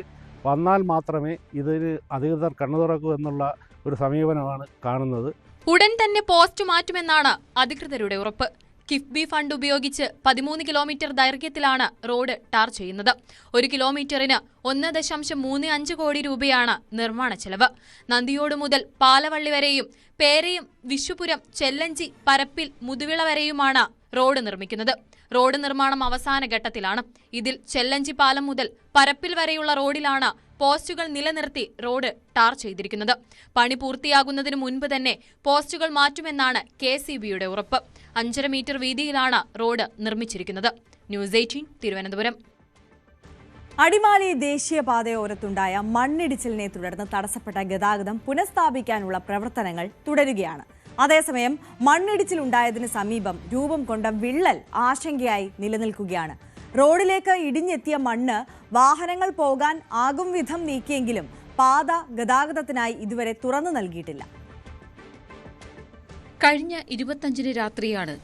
S11: വന്നാൽ മാത്രമേ ഇതിന് അധികൃതർ കണ്ണു തുറക്കൂ എന്നുള്ള ഒരു സമീപനമാണ് കാണുന്നത്.
S10: ഉടൻ തന്നെ പോസ്റ്റ് മാറ്റുമെന്നാണ് അധികൃതരുടെ ഉറപ്പ്. കിഫ്ബി ഫണ്ട് ഉപയോഗിച്ച് 13 കിലോമീറ്റർ ദൈർഘ്യത്തിലാണ് റോഡ് ടാർ ചെയ്യുന്നത്. 1 കിലോമീറ്ററിന് 1.35 കോടി രൂപയാണ് നിർമ്മാണ ചെലവ്. നന്ദിയോട് മുതൽ പാലവള്ളി വരെയും പേരയും വിഷുപുരം ചെല്ലഞ്ചി പരപ്പിൽ മുതുവിള വരെയുമാണ് റോഡ് നിർമ്മിക്കുന്നത്. റോഡ് നിർമ്മാണം അവസാന ഘട്ടത്തിലാണ്. ഇതിൽ ചെല്ലഞ്ചി പാലം മുതൽ പരപ്പിൽ വരെയുള്ള റോഡിലാണ് പോസ്റ്റുകൾ നിലനിർത്തി റോഡ് ടാർ ചെയ്തിരിക്കുന്നത്. പണി പൂർത്തിയാകുന്നതിന് മുൻപ് തന്നെ പോസ്റ്റുകൾ മാറ്റുമെന്നാണ് KCBയുടെ ഉറപ്പ്. 5.5 മീറ്റർ വീതിയിലാണ് റോഡ് നിർമ്മിച്ചിരിക്കുന്നത്. ന്യൂസ് 18 തിരുവനന്തപുരം.
S1: അടിമാലി ദേശീയപാതയോരത്തുണ്ടായ മണ്ണിടിച്ചിലിനെ തുടർന്ന് തടസ്സപ്പെട്ട ഗതാഗതം പുനഃസ്ഥാപിക്കാനുള്ള പ്രവർത്തനങ്ങൾ തുടരുകയാണ്. അതേസമയം മണ്ണിടിച്ചിലുണ്ടായതിന് സമീപം രൂപം കൊണ്ട വിള്ളൽ ആശങ്കയായി നിലനിൽക്കുകയാണ്. റോഡിലേക്ക് ഇടിഞ്ഞെത്തിയ മണ്ണ് വാഹനങ്ങൾ പോകാൻ ആകും വിധം നീക്കിയെങ്കിലും പാത ഗതാഗതത്തിനായി ഇതുവരെ തുറന്നു നൽകിയിട്ടില്ല.
S8: കഴിഞ്ഞ 25-ന് രാത്രിയാണ്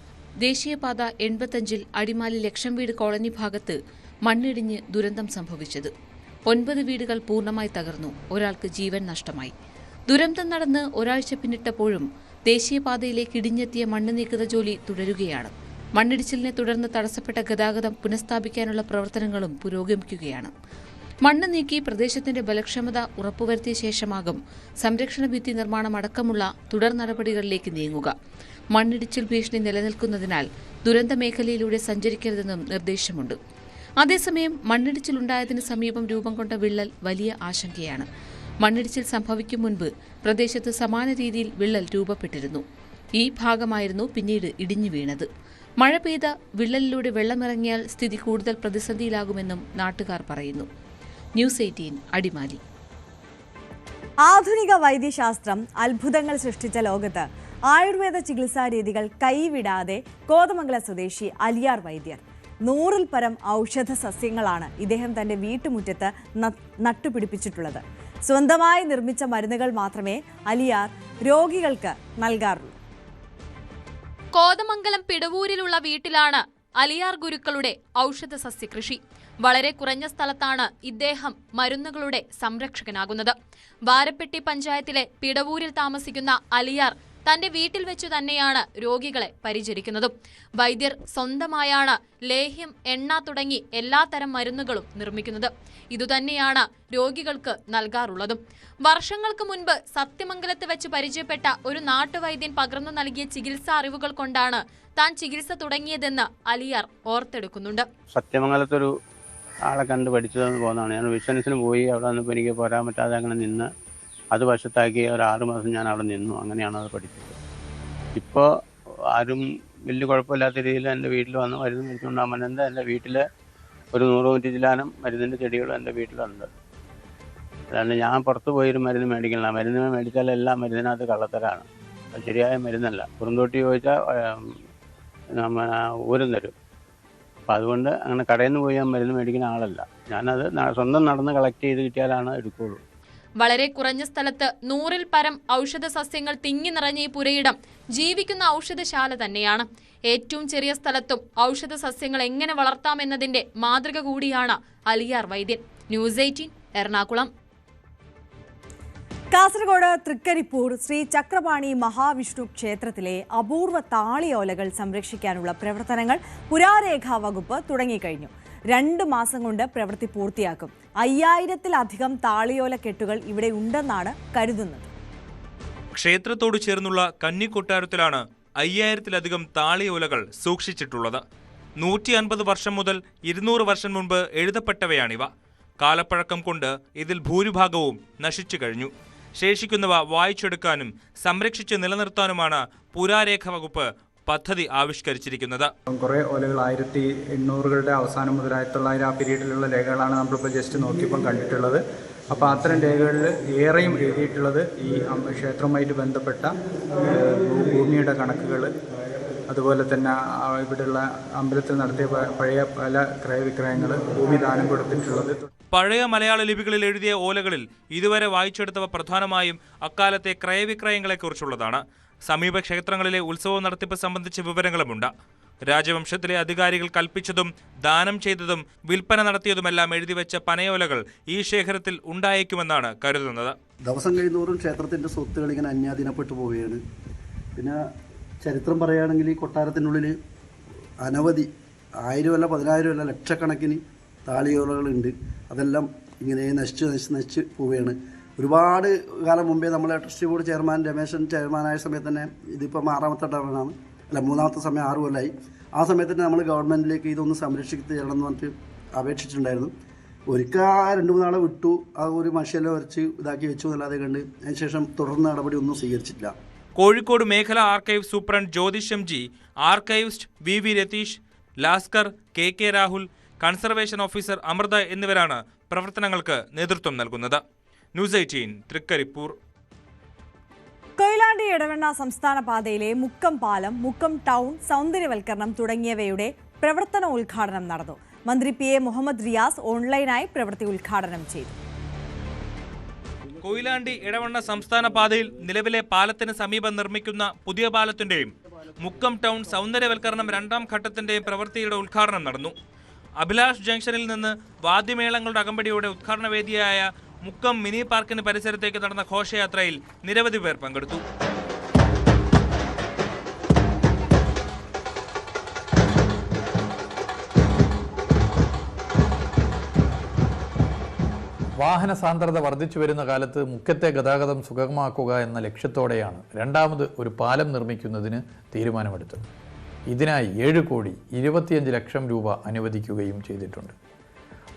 S8: ദേശീയപാത 85-ൽ അടിമാലി ലക്ഷം വീട് കോളനി ഭാഗത്ത് മണ്ണിടിഞ്ഞ് ദുരന്തം സംഭവിച്ചത്. 9 വീടുകൾ പൂർണ്ണമായി തകർന്നു. ഒരാൾക്ക് ജീവൻ നഷ്ടമായി. ദുരന്തം നടന്ന് ഒരാഴ്ച പിന്നിട്ടപ്പോഴും ദേശീയപാതയിലേക്ക് ഇടിഞ്ഞെത്തിയ മണ്ണ് നീക്കുന്ന ജോലി തുടരുകയാണ്. മണ്ണിടിച്ചിലിനെ തുടർന്ന് തടസ്സപ്പെട്ട ഗതാഗതം പുനഃസ്ഥാപിക്കാനുള്ള പ്രവർത്തനങ്ങളും പുരോഗമിക്കുകയാണ്. മണ്ണ് നീക്കി പ്രദേശത്തിന്റെ ബലക്ഷമത ഉറപ്പുവരുത്തിയ ശേഷമാകും സംരക്ഷണ ഭിത്തി നിർമ്മാണം അടക്കമുള്ള തുടർ നടപടികളിലേക്ക് നീങ്ങുക. മണ്ണിടിച്ചിൽ ഭീഷണി നിലനിൽക്കുന്നതിനാൽ ദുരന്ത മേഖലയിലൂടെ സഞ്ചരിക്കരുതെന്നും നിർദ്ദേശമുണ്ട്. അതേസമയം മണ്ണിടിച്ചിലുണ്ടായതിന് സമീപം രൂപം കൊണ്ട വിള്ളൽ വലിയ ആശങ്കയാണ്. മണ്ണിടിച്ചിൽ സംഭവിക്കും മുൻപ് പ്രദേശത്ത് സമാന രീതിയിൽ വിള്ളൽ രൂപപ്പെട്ടിരുന്നു. ഈ ഭാഗമായിരുന്നു പിന്നീട് ഇടിഞ്ഞു വീണത്. മഴ പെയ്ത വിള്ളലിലൂടെ വെള്ളമിറങ്ങിയാൽ സ്ഥിതി കൂടുതൽ പ്രതിസന്ധിയിലാകുമെന്നും നാട്ടുകാർ പറയുന്നു. ന്യൂസ് 18 അടിമാലി.
S1: ആധുനിക വൈദ്യശാസ്ത്രം അത്ഭുതങ്ങൾ സൃഷ്ടിച്ച ലോകത്ത് ആയുർവേദ ചികിത്സാ രീതികൾ കൈവിടാതെ കോതമംഗലം സ്വദേശി അലിയാർ വൈദ്യർ. 100-ൽ പരം ഔഷധ സസ്യങ്ങളാണ് ഇദ്ദേഹം തന്റെ വീട്ടുമുറ്റത്ത് നട്ടുപിടിപ്പിച്ചിട്ടുള്ളത്. സ്വന്തമായി നിർമ്മിച്ച മരുന്നുകൾ മാത്രമേ അലിയാർ രോഗികൾക്ക് നൽകാറുള്ളൂ.
S10: കോതമംഗലം പിടവൂരിലുള്ള വീട്ടിലാണ് അലിയാർ ഗുരുക്കളുടെ ഔഷധ സസ്യകൃഷി. വളരെ കുറഞ്ഞ സ്ഥലത്താണ് ഇദ്ദേഹം മരുന്നുകളുടെ സംരക്ഷകനാകുന്നത്. വാരപ്പെട്ടി പഞ്ചായത്തിലെ പിടവൂരിൽ താമസിക്കുന്ന അലിയാർ തന്റെ വീട്ടിൽ വെച്ചു തന്നെയാണ് രോഗികളെ പരിചരിക്കുന്നതും. വൈദ്യർ സ്വന്തമായാണ് ലേഹ്യം, എണ്ണ തുടങ്ങി എല്ലാത്തരം മരുന്നുകളും നിർമ്മിക്കുന്നത്. ഇതുതന്നെയാണ് രോഗികൾക്ക് നൽകാറുള്ളതും. വർഷങ്ങൾക്ക് മുൻപ് സത്യമംഗലത്ത് വെച്ച് പരിചയപ്പെട്ട ഒരു നാട്ടുവൈദ്യൻ പകർന്നു നൽകിയ ചികിത്സാ അറിവുകൾ കൊണ്ടാണ് താൻ ചികിത്സ തുടങ്ങിയതെന്ന് അലിയാർ ഓർത്തെടുക്കുന്നുണ്ട്.
S12: സത്യമംഗലത്തൊരു ആളെ കണ്ട് പഠിച്ചതെന്ന് പോകുന്നതാണ്. ഞാൻ വിഷൻസിന് പോയി. അവിടെ വന്നപ്പോൾ എനിക്ക് പോരാൻ പറ്റാതെ അങ്ങനെ നിന്ന് അത് വശത്താക്കി ഒരു 6 മാസം ഞാൻ അവിടെ നിന്നു. അങ്ങനെയാണ് അത് പഠിച്ചത്. ഇപ്പോൾ ആരും വലിയ കുഴപ്പമില്ലാത്ത രീതിയിൽ എൻ്റെ വീട്ടിൽ വന്ന് മരുന്ന് മേടിച്ചുകൊണ്ടാൽ മരുന്ന് എൻ്റെ വീട്ടിൽ ഒരു 100 ചിലാനം മരുന്നിൻ്റെ ചെടികളും എൻ്റെ വീട്ടിലുണ്ട്. അല്ലാണ്ട് ഞാൻ പുറത്ത് പോയൊരു മരുന്ന് മേടിക്കണില്ല. മരുന്ന് മേടിച്ചാൽ എല്ലാം മരുന്നിനകത്ത് കള്ളത്തരാണ്. അത് ശരിയായ മരുന്നല്ല. കുറുന്തോട്ടി ചോദിച്ചാൽ ഊരം തരും. അപ്പം അതുകൊണ്ട് അങ്ങനെ കടയിൽ നിന്ന് പോയി ഞാൻ മരുന്ന് മേടിക്കുന്ന ആളല്ല. ഞാനത് സ്വന്തം നടന്ന് കളക്ട് ചെയ്ത് കിട്ടിയാലാണ് എടുക്കുകയുള്ളൂ.
S10: വളരെ കുറഞ്ഞ സ്ഥലത്ത് 100-ൽ പരം ഔഷധ സസ്യങ്ങൾ തിങ്ങി നിറഞ്ഞ ഈ പുരയിടം ജീവിക്കുന്ന ഔഷധശാല തന്നെയാണ്. ഏറ്റവും ചെറിയ സ്ഥലത്തും ഔഷധ സസ്യങ്ങൾ എങ്ങനെ വളർത്താമെന്നതിന്റെ മാതൃക കൂടിയാണ് അലിയാർ വൈദ്യൻ. ന്യൂസ് 18 എറണാകുളം.
S1: കാസർഗോഡ് തൃക്കരിപ്പൂർ ശ്രീ ചക്രപാണി മഹാവിഷ്ണു ക്ഷേത്രത്തിലെ അപൂർവ താളിയോലകൾ സംരക്ഷിക്കാനുള്ള പ്രവർത്തനങ്ങൾ പുരാരേഖാ വകുപ്പ് തുടങ്ങിക്കഴിഞ്ഞു. 2 മാസം കൊണ്ട് പ്രവൃത്തി പൂർത്തിയാക്കും. 5000-ത്തിലധികം താളിയോല കെട്ടുകൾ ഇവിടെ ഉണ്ടെന്നാണ് കരുതുന്നത്.
S13: ക്ഷേത്രത്തോട് ചേർന്നുള്ള കന്നിക്കൊട്ടാരത്തിലാണ് 5000-ത്തിലധികം താളിയോലകൾ സൂക്ഷിച്ചിട്ടുള്ളത്. 150 വർഷം മുതൽ 200 വർഷം മുൻപ് എഴുതപ്പെട്ടവയാണിവ. കാലപ്പഴക്കം കൊണ്ട് ഇതിൽ ഭൂരിഭാഗവും നശിച്ചു കഴിഞ്ഞു. ശേഷിക്കുന്നവ വായിച്ചെടുക്കാനും സംരക്ഷിച്ച് നിലനിർത്താനുമാണ് പുരാരേഖ വകുപ്പ് പദ്ധതി ആവിഷ്കരിച്ചിരിക്കുന്നത്.
S14: കുറേ ഓലകൾ 1800-കളുടെ അവസാനം മുതൽ 1900 ആ പീരീഡിലുള്ള രേഖകളാണ് നമ്മളിപ്പോൾ ജസ്റ്റ് നോക്കിയപ്പം കണ്ടിട്ടുള്ളത്. അപ്പോൾ അത്തരം രേഖകളിൽ ഏറെയും എഴുതിയിട്ടുള്ളത് ഈ ക്ഷേത്രവുമായിട്ട് ബന്ധപ്പെട്ട ഭൂമിയുടെ കണക്കുകൾ, അതുപോലെ തന്നെ ഇവിടെയുള്ള അമ്പലത്തിൽ നടത്തിയ പഴയ പല ക്രയവിക്രയങ്ങൾ, ഭൂമി ദാനം കൊടുത്തിട്ടുള്ളത്.
S13: പഴയ മലയാള ലിപികളിൽ എഴുതിയ ഓലകളിൽ ഇതുവരെ വായിച്ചെടുത്തവ പ്രധാനമായും അക്കാലത്തെ ക്രയവിക്രയങ്ങളെക്കുറിച്ചുള്ളതാണ്. സമീപ ക്ഷേത്രങ്ങളിലെ ഉത്സവ നടത്തിപ്പ് സംബന്ധിച്ച വിവരങ്ങളുമുണ്ട്. രാജവംശത്തിലെ അധികാരികൾ കൽപ്പിച്ചതും ദാനം ചെയ്തതും വിൽപ്പന നടത്തിയതുമെല്ലാം എഴുതിവെച്ച പനയോലകൾ ഈ ശേഖരത്തിൽ ഉണ്ടായേക്കുമെന്നാണ് കരുതുന്നത്.
S15: ദിവസം കഴിയുന്നോറും ക്ഷേത്രത്തിൻ്റെ സ്വത്തുകൾ ഇങ്ങനെ അന്യാധീനപ്പെട്ടു പോവുകയാണ്. പിന്നെ ചരിത്രം പറയുകയാണെങ്കിൽ ഈ കൊട്ടാരത്തിനുള്ളിൽ അനവധി 1000 അല്ല 10,000 അല്ല ലക്ഷക്കണക്കിന് താളിയോലകളുണ്ട്. അതെല്ലാം ഇങ്ങനെ നശിച്ച് പോവുകയാണ്. ഒരുപാട് കാലം മുമ്പേ നമ്മളെ ട്രസ്റ്റി ബോർഡ് ചെയർമാൻ രമേശൻ ചെയർമാനായ സമയത്ത് തന്നെ, ഇതിപ്പം 6ാമത്തെ ടേമാണ്, അല്ല 3ാമത്തെ സമയം 6 കൊല്ലമായി. ആ സമയത്ത് തന്നെ നമ്മൾ ഗവൺമെൻറ്റിലേക്ക് ഇതൊന്ന് സംരക്ഷിച്ച് തരണം എന്ന് പറഞ്ഞിട്ട് അപേക്ഷിച്ചിട്ടുണ്ടായിരുന്നു. ഒരിക്കൽ 2-3 ആളെ വിട്ടു, ആ ഒരു മഷിയെല്ലാം വരച്ച് ഇതാക്കി വെച്ചു എന്നല്ലാതെ കണ്ട് അതിനുശേഷം തുടർന്ന് നടപടി ഒന്നും സ്വീകരിച്ചിട്ടില്ല.
S13: കോഴിക്കോട് മേഖല archive superintendent Jyothisham G, archivist V Ratheesh, lascar KK Rahul, conservation officer Amritha എന്നിവരാണ് പ്രവർത്തനങ്ങൾക്ക് നേതൃത്വം നൽകുന്നത്. ന്യൂസ് 18 തൃക്കരിപ്പൂർ.
S1: കൊയിലാണ്ടി എടവണ്ണ സംസ്ഥാന പാതയിലെ മുക്കം പാലം, മുക്കം ടൗൺ സൗന്ദര്യവൽക്കരണം തുടങ്ങിയവയുടെ പ്രവർത്തന ഉദ്ഘാടനം നടന്നു. മന്ത്രി PA മുഹമ്മദ് റിയാസ് ഓൺലൈനായി പ്രവൃത്തി ഉദ്ഘാടനം ചെയ്തു.
S13: കൊയിലാണ്ടി എടവണ്ണ സംസ്ഥാന പാതയിൽ നിലവിലെ പാലത്തിന് സമീപം നിർമ്മിക്കുന്ന പുതിയ പാലത്തിന്റെയും മുക്കം ടൗൺ സൗന്ദര്യവൽക്കരണം 2ാം ഘട്ടത്തിന്റെയും പ്രവൃത്തിയുടെ ഉദ്ഘാടനം നടന്നു. അഭിലാഷ് ജംഗ്ഷനിൽ നിന്ന് വാദ്യമേളങ്ങളുടെ അകമ്പടിയോടെ ഉദ്ഘാടന വേദിയായ മുക്കം മിനി പാർക്കിന് പരിസരത്തേക്ക് നടന്ന ഘോഷയാത്രയിൽ നിരവധി പേർ പങ്കെടുത്തു.
S16: വാഹന സാന്ദ്രത വർദ്ധിച്ചു വരുന്ന കാലത്ത് മുക്കത്തെ ഗതാഗതം സുഗമമാക്കുക എന്ന ലക്ഷ്യത്തോടെയാണ് രണ്ടാമത് ഒരു പാലം നിർമ്മിക്കുന്നതിന് തീരുമാനമെടുത്തത്. ഇതിനായി 7,25,00,000 രൂപ അനുവദിക്കുകയും ചെയ്തിട്ടുണ്ട്.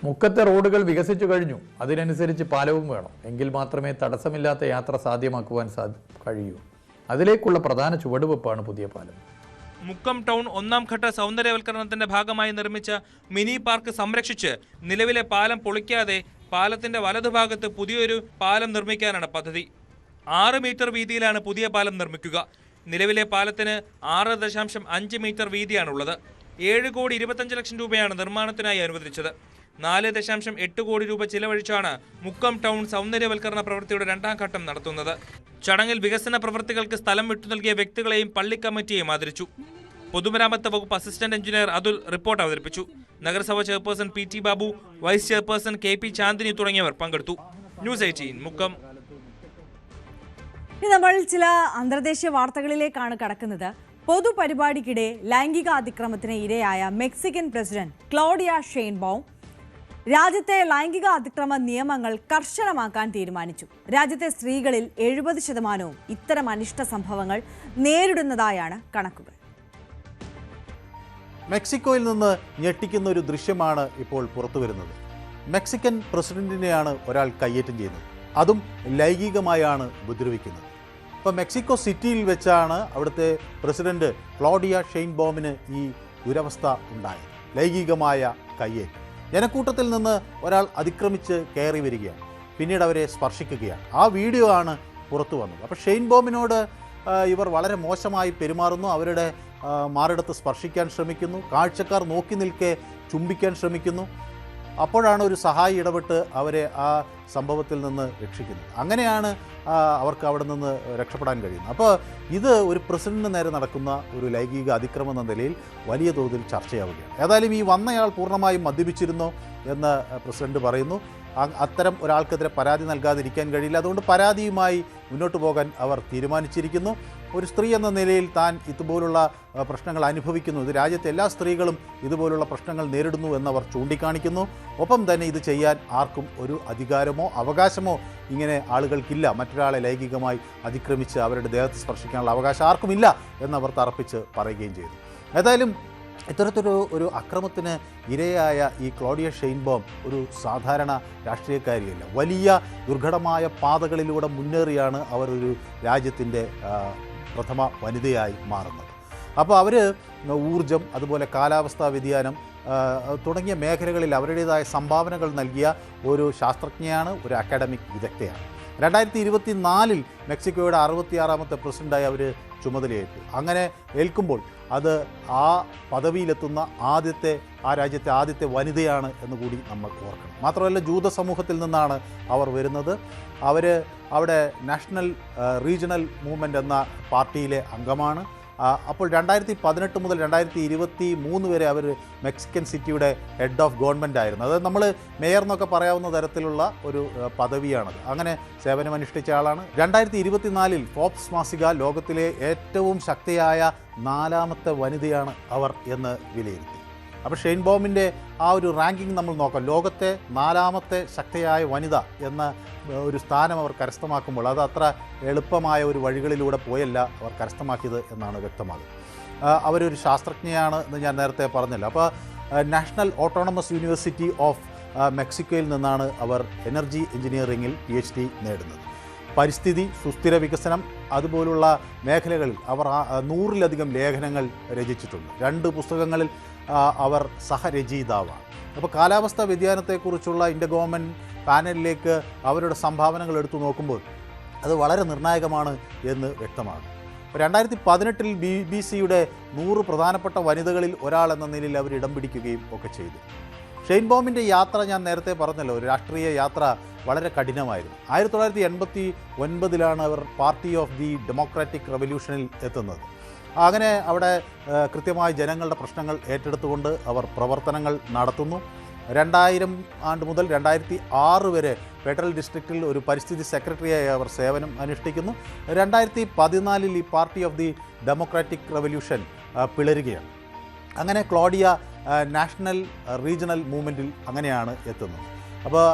S16: മുക്കത്തെ റോഡുകൾ വികസിച്ചു കഴിഞ്ഞു. അതിനനുസരിച്ച് പാലവും വേണം. എങ്കിൽ മാത്രമേ തടസ്സമില്ലാത്ത യാത്ര സാധ്യമാക്കുവാൻ കഴിയൂ. അതിലേക്കുള്ള പ്രധാന ചുവടുവെപ്പാണ് പുതിയ പാലം.
S13: മുക്കം ടൗൺ 1ാം ഘട്ട സൗന്ദര്യവൽക്കരണത്തിന്റെ ഭാഗമായി നിർമ്മിച്ച മിനി പാർക്ക് സംരക്ഷിച്ച് നിലവിലെ പാലം പൊളിക്കാതെ പാലത്തിന്റെ വലതുഭാഗത്ത് പുതിയൊരു പാലം നിർമ്മിക്കാനാണ് പദ്ധതി. 6 മീറ്റർ വീതിയിലാണ് പുതിയ പാലം നിർമ്മിക്കുക. നിലവിലെ പാലത്തിന് 6.5 മീറ്റർ വീതിയാണുള്ളത്. 7,25,00,000 രൂപയാണ് നിർമ്മാണത്തിനായി അനുവദിച്ചത്. 4.8 കോടി രൂപ ചിലവഴിച്ചാണ് മുക്കം ടൗൺ സൗന്ദര്യവൽക്കരണ പ്രവൃത്തിയുടെ 2ാം ഘട്ടം നടത്തുന്നത്. ചടങ്ങിൽ വികസന പ്രവൃത്തികൾക്ക് സ്ഥലം വിട്ടു നൽകിയ വ്യക്തികളെയും പള്ളി കമ്മിറ്റിയെയും ആദരിച്ചു. പൊതുമരാമത്ത് വകുപ്പ് അസിസ്റ്റന്റ് എഞ്ചിനീയർ അതുൽ റിപ്പോർട്ട് അവതരിപ്പിച്ചു. നഗരസഭ chairperson PT Babu, vice chairperson KP Chandini തുടങ്ങിയവർ പങ്കെടുത്തു. ന്യൂസ് 18 മുക്കം.
S1: ഇനി നമ്മൾ ചില അന്തർദേശീയ വാർത്തകളിലേക്കാണ് കടക്കുന്നത്. പൊതുപരിപാടിക്കിടെ ലൈംഗിക അതിക്രമത്തിന് ഇരയായ മെക്സിക്കൻ പ്രസിഡന്റ് ക്ലോഡിയ ഷെയ്ൻബോം രാജ്യത്തെ ലൈംഗിക അതിക്രമ നിയമങ്ങൾ കർശനമാക്കാൻ തീരുമാനിച്ചു. രാജ്യത്തെ സ്ത്രീകളിൽ 70% ഇത്തരം അനിഷ്ട സംഭവങ്ങൾ നേരിടുന്നതായാണ് കണക്കുകൾ.
S17: മെക്സിക്കോയിൽ നിന്ന് ഞെട്ടിക്കുന്ന ഒരു ദൃശ്യമാണ് ഇപ്പോൾ പുറത്തു വരുന്നത്. മെക്സിക്കൻ പ്രസിഡന്റിനെയാണ് ഒരാൾ കയ്യേറ്റം ചെയ്യുന്നത്. അതും ലൈംഗികമായാണ് ഉപദ്രവിക്കുന്നത്. ഇപ്പോൾ മെക്സിക്കോ സിറ്റിയിൽ വെച്ചാണ് അവിടുത്തെ പ്രസിഡന്റ് ക്ലോഡിയ ഷെയ്ൻബോമിന് ഈ ദുരവസ്ഥ ഉണ്ടായത്. ലൈംഗികമായ കയ്യേറ്റം. ജനക്കൂട്ടത്തിൽ നിന്ന് ഒരാൾ അതിക്രമിച്ച് കയറി വരികയാണ്, പിന്നീട് അവരെ സ്പർശിക്കുകയാണ്. ആ വീഡിയോ ആണ് പുറത്തു വന്നത്. അപ്പോൾ ഷെയ്ൻബോമിനോട് ഇവർ വളരെ മോശമായി പെരുമാറുന്നു. അവരുടെ മാറിടത്ത് സ്പർശിക്കാൻ ശ്രമിക്കുന്നു. കാഴ്ചക്കാർ നോക്കി നിൽക്കെ ചുംബിക്കാൻ ശ്രമിക്കുന്നു. അപ്പോഴാണ് ഒരു സഹായി ഇടപെട്ട് അവരെ ആ സംഭവത്തിൽ നിന്ന് രക്ഷിക്കുന്നത്. അങ്ങനെയാണ് അവർക്ക് അവിടെ നിന്ന് രക്ഷപ്പെടാൻ കഴിയുന്നത്. അപ്പോൾ ഇത് ഒരു പ്രസിഡന്റിന് നേരെ നടക്കുന്ന ഒരു ലൈംഗിക അതിക്രമം എന്ന നിലയിൽ വലിയ തോതിൽ ചർച്ചയാവുകയാണ്. ഏതായാലും ഈ വന്നയാൾ പൂർണ്ണമായും മദ്യപിച്ചിരുന്നോ എന്ന് പ്രസിഡന്റ് പറയുന്നു. അത്തരം ഒരാൾക്കെതിരെ പരാതി നൽകാതിരിക്കാൻ കഴിയില്ല. അതുകൊണ്ട് പരാതിയുമായി മുന്നോട്ട് പോകാൻ അവർ തീരുമാനിച്ചിരിക്കുന്നു. ഒരു സ്ത്രീ എന്ന നിലയിൽ താൻ ഇതുപോലുള്ള പ്രശ്നങ്ങൾ അനുഭവിക്കുന്നു. ഇത് രാജ്യത്തെ എല്ലാ സ്ത്രീകളും ഇതുപോലുള്ള പ്രശ്നങ്ങൾ നേരിടുന്നു എന്നവർ ചൂണ്ടിക്കാണിക്കുന്നു. ഒപ്പം തന്നെ ഇത് ചെയ്യാൻ ആർക്കും ഒരു അധികാരമോ അവകാശമോ ഇങ്ങനെ ആളുകൾക്കില്ല. മറ്റൊരാളെ ലൈംഗികമായി അതിക്രമിച്ച് അവരുടെ ദേഹത്ത് സ്പർശിക്കാനുള്ള അവകാശം ആർക്കുമില്ല എന്നവർ തറപ്പിച്ച് പറയുകയും ചെയ്തു. ഏതായാലും ഇത്തരത്തിലൊരു അക്രമത്തിന് ഇരയായ ഈ ക്ലോഡിയ ഷെയ്ൻബോം ഒരു സാധാരണ രാഷ്ട്രീയക്കാരിയല്ല. വലിയ ദുർഘടമായ പാതകളിലൂടെ മുന്നേറിയാണ് അവർ ഒരു രാജ്യത്തിൻ്റെ പ്രഥമ വനിതയായി മാറുന്നത്. അപ്പോൾ അവർ ഊർജം, അതുപോലെ കാലാവസ്ഥാ വ്യതിയാനം തുടങ്ങിയ മേഖലകളിൽ അവരുടേതായ സംഭാവനകൾ നൽകിയ ഒരു ശാസ്ത്രജ്ഞയാണ്, ഒരു അക്കാഡമിക് വിദഗ്ധയാണ്. 2024 മെക്സിക്കോയുടെ 66ാമത്തെ പ്രസിഡന്റായി അവർ ചുമതലയേറ്റു. അങ്ങനെ ഏൽക്കുമ്പോൾ അത് ആ പദവിയിലെത്തുന്ന ആ രാജ്യത്തെ ആദ്യത്തെ വനിതയാണ് എന്നുകൂടി നമ്മൾ ഓർക്കണം. മാത്രമല്ല ജൂത സമൂഹത്തിൽ നിന്നാണ് അവർ വരുന്നത്. അവർ അവിടെ നാഷണൽ റീജിയണൽ മൂവ്മെൻറ്റ് എന്ന പാർട്ടിയിലെ അംഗമാണ്. അപ്പോൾ 2018 മുതൽ 2023 വരെ അവർ മെക്സിക്കൻ സിറ്റിയുടെ ഹെഡ് ഓഫ് ഗവൺമെൻറ് ആയിരുന്നു. അത് നമ്മൾ മേയർ എന്നൊക്കെ പറയാവുന്ന തരത്തിലുള്ള ഒരു പദവിയാണത്. അങ്ങനെ സേവനമനുഷ്ഠിച്ച ആളാണ്. 2024 ഫോബ്സ് മാസിക ലോകത്തിലെ ഏറ്റവും ശക്തിയായ 4ാമത്തെ വനിതയാണ് അവർ എന്ന് വിലയിരുത്തി. അപ്പോൾ ഷെയ്ൻബോമിൻ്റെ ആ ഒരു റാങ്കിങ് നമ്മൾ നോക്കാം. ലോകത്തെ 4ാമത്തെ ശക്തിയായ വനിത എന്ന ഒരു സ്ഥാനം അവർ കരസ്ഥമാക്കുമ്പോൾ അത് അത്ര എളുപ്പമായ ഒരു വഴികളിലൂടെ പോയല്ല അവർ കരസ്ഥമാക്കിയത് എന്നാണ് വ്യക്തമാകുന്നത്. അവരൊരു ശാസ്ത്രജ്ഞയാണ് എന്ന് ഞാൻ നേരത്തെ പറഞ്ഞല്ലോ. അപ്പോൾ നാഷണൽ ഓട്ടോണമസ് യൂണിവേഴ്സിറ്റി ഓഫ് മെക്സിക്കോയിൽ നിന്നാണ് അവർ എനർജി എഞ്ചിനീയറിംഗിൽ PhD നേടുന്നത്. പരിസ്ഥിതി, സുസ്ഥിര വികസനം അതുപോലുള്ള മേഖലകളിൽ അവർ 100-ലധികം ലേഖനങ്ങൾ രചിച്ചിട്ടുണ്ട്. 2 പുസ്തകങ്ങളിൽ അവർ സഹരചയിതാവാണ്. അപ്പോൾ കാലാവസ്ഥാ വ്യതിയാനത്തെക്കുറിച്ചുള്ള ഇന്ത്യ ഗവൺമെൻറ് പാനലിലേക്ക് അവരുടെ സംഭാവനകൾ എടുത്തു നോക്കുമ്പോൾ അത് വളരെ നിർണായകമാണ് എന്ന് വ്യക്തമാണ്. 2018 BBC-യുടെ 100 പ്രധാനപ്പെട്ട വനിതകളിൽ ഒരാൾ എന്ന നിലയിൽ അവർ ഇടം പിടിക്കുകയും ഒക്കെ ചെയ്തു. ഷെയ്ൻബോമിൻ്റെ യാത്ര ഞാൻ നേരത്തെ പറഞ്ഞല്ലോ, ഒരു രാഷ്ട്രീയ യാത്ര വളരെ കഠിനമായിരുന്നു. 1989 അവർ പാർട്ടി ഓഫ് ദി ഡെമോക്രാറ്റിക് റെവല്യൂഷനിൽ എത്തുന്നത്. അങ്ങനെ അവിടെ കൃത്യമായി ജനങ്ങളുടെ പ്രശ്നങ്ങൾ ഏറ്റെടുത്തുകൊണ്ട് അവർ പ്രവർത്തനങ്ങൾ നടത്തുന്നു. 2000 മുതൽ 2006 വരെ ഫെഡറൽ ഡിസ്ട്രിക്റ്റിൽ ഒരു പരിസ്ഥിതി സെക്രട്ടറിയായി അവർ സേവനം അനുഷ്ഠിക്കുന്നു. 2014 ഈ party of the Democratic Revolution പിളരുകയാണ്. അങ്ങനെ ക്ലോഡിയ നാഷണൽ റീജിയണൽ മൂവ്മെൻറ്റിൽ അങ്ങനെയാണ് എത്തുന്നത്. അപ്പോൾ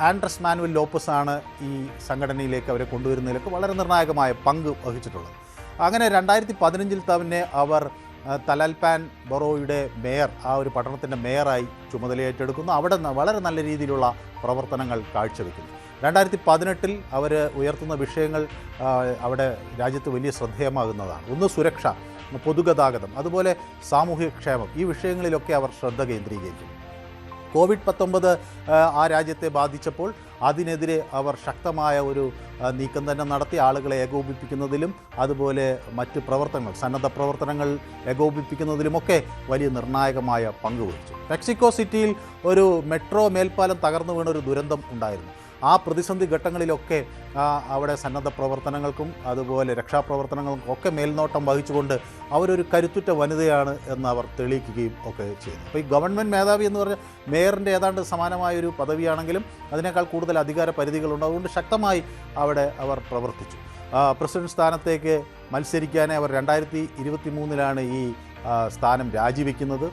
S17: ആൻഡ്രസ് മാനുവൽ ലോപ്പസ് ആണ് ഈ സംഘടനയിലേക്ക് അവരെ കൊണ്ടുവരുന്നതിലൊക്കെ വളരെ നിർണായകമായ പങ്ക് വഹിച്ചിട്ടുള്ളത്. അങ്ങനെ 2015 തന്നെ അവർ തലാൽപാൻ ബൊറോയുടെ മേയർ, ആ ഒരു പട്ടണത്തിൻ്റെ മേയറായി ചുമതലയേറ്റെടുക്കുന്നു. അവിടെ വളരെ നല്ല രീതിയിലുള്ള പ്രവർത്തനങ്ങൾ കാഴ്ചവെക്കുന്നു. 2018 അവർ ഉയർത്തുന്ന വിഷയങ്ങൾ അവിടെ രാജ്യത്ത് വലിയ ശ്രദ്ധേയമാകുന്നതാണ്. ഒന്ന് സുരക്ഷ, പൊതുഗതാഗതം, അതുപോലെ സാമൂഹ്യക്ഷേമം, ഈ വിഷയങ്ങളിലൊക്കെ അവർ ശ്രദ്ധ കേന്ദ്രീകരിക്കുന്നു. COVID-19 ആ രാജ്യത്തെ ബാധിച്ചപ്പോൾ അതിനെതിരെ അവർ ശക്തമായ ഒരു നീക്കം തന്നെ നടത്തി. ആളുകളെ ഏകോപിപ്പിക്കുന്നതിലും അതുപോലെ മറ്റ് പ്രവർത്തനങ്ങൾ, സന്നദ്ധ പ്രവർത്തനങ്ങൾ ഏകോപിപ്പിക്കുന്നതിലുമൊക്കെ വലിയ നിർണായകമായ പങ്ക് വഹിച്ചു. മെക്സിക്കോ സിറ്റിയിൽ ഒരു മെട്രോ മേൽപ്പാലം തകർന്നു വീണ ഒരു ദുരന്തം ഉണ്ടായിരുന്നു. ആ പ്രതിസന്ധി ഘട്ടങ്ങളിലൊക്കെ അവിടെ സന്നദ്ധ പ്രവർത്തനങ്ങൾക്കും അതുപോലെ രക്ഷാപ്രവർത്തനങ്ങൾക്കും ഒക്കെ മേൽനോട്ടം വഹിച്ചുകൊണ്ട് അവരൊരു കരുത്തുറ്റ വനിതയാണ് എന്ന് അവർ തെളിയിക്കുകയും ഒക്കെ ചെയ്തു. അപ്പോൾ ഈ ഗവൺമെൻറ് മേധാവി എന്ന് പറഞ്ഞാൽ മേയറിൻ്റെ ഏതാണ്ട് സമാനമായൊരു പദവിയാണെങ്കിലും അതിനേക്കാൾ കൂടുതൽ അധികാര പരിധികളുണ്ട്. അതുകൊണ്ട് ശക്തമായി അവിടെ അവർ പ്രവർത്തിച്ചു. പ്രസിഡന്റ് സ്ഥാനത്തേക്ക് മത്സരിക്കാനേ അവർ 2023 ഈ സ്ഥാനം രാജിവെക്കുന്നത്.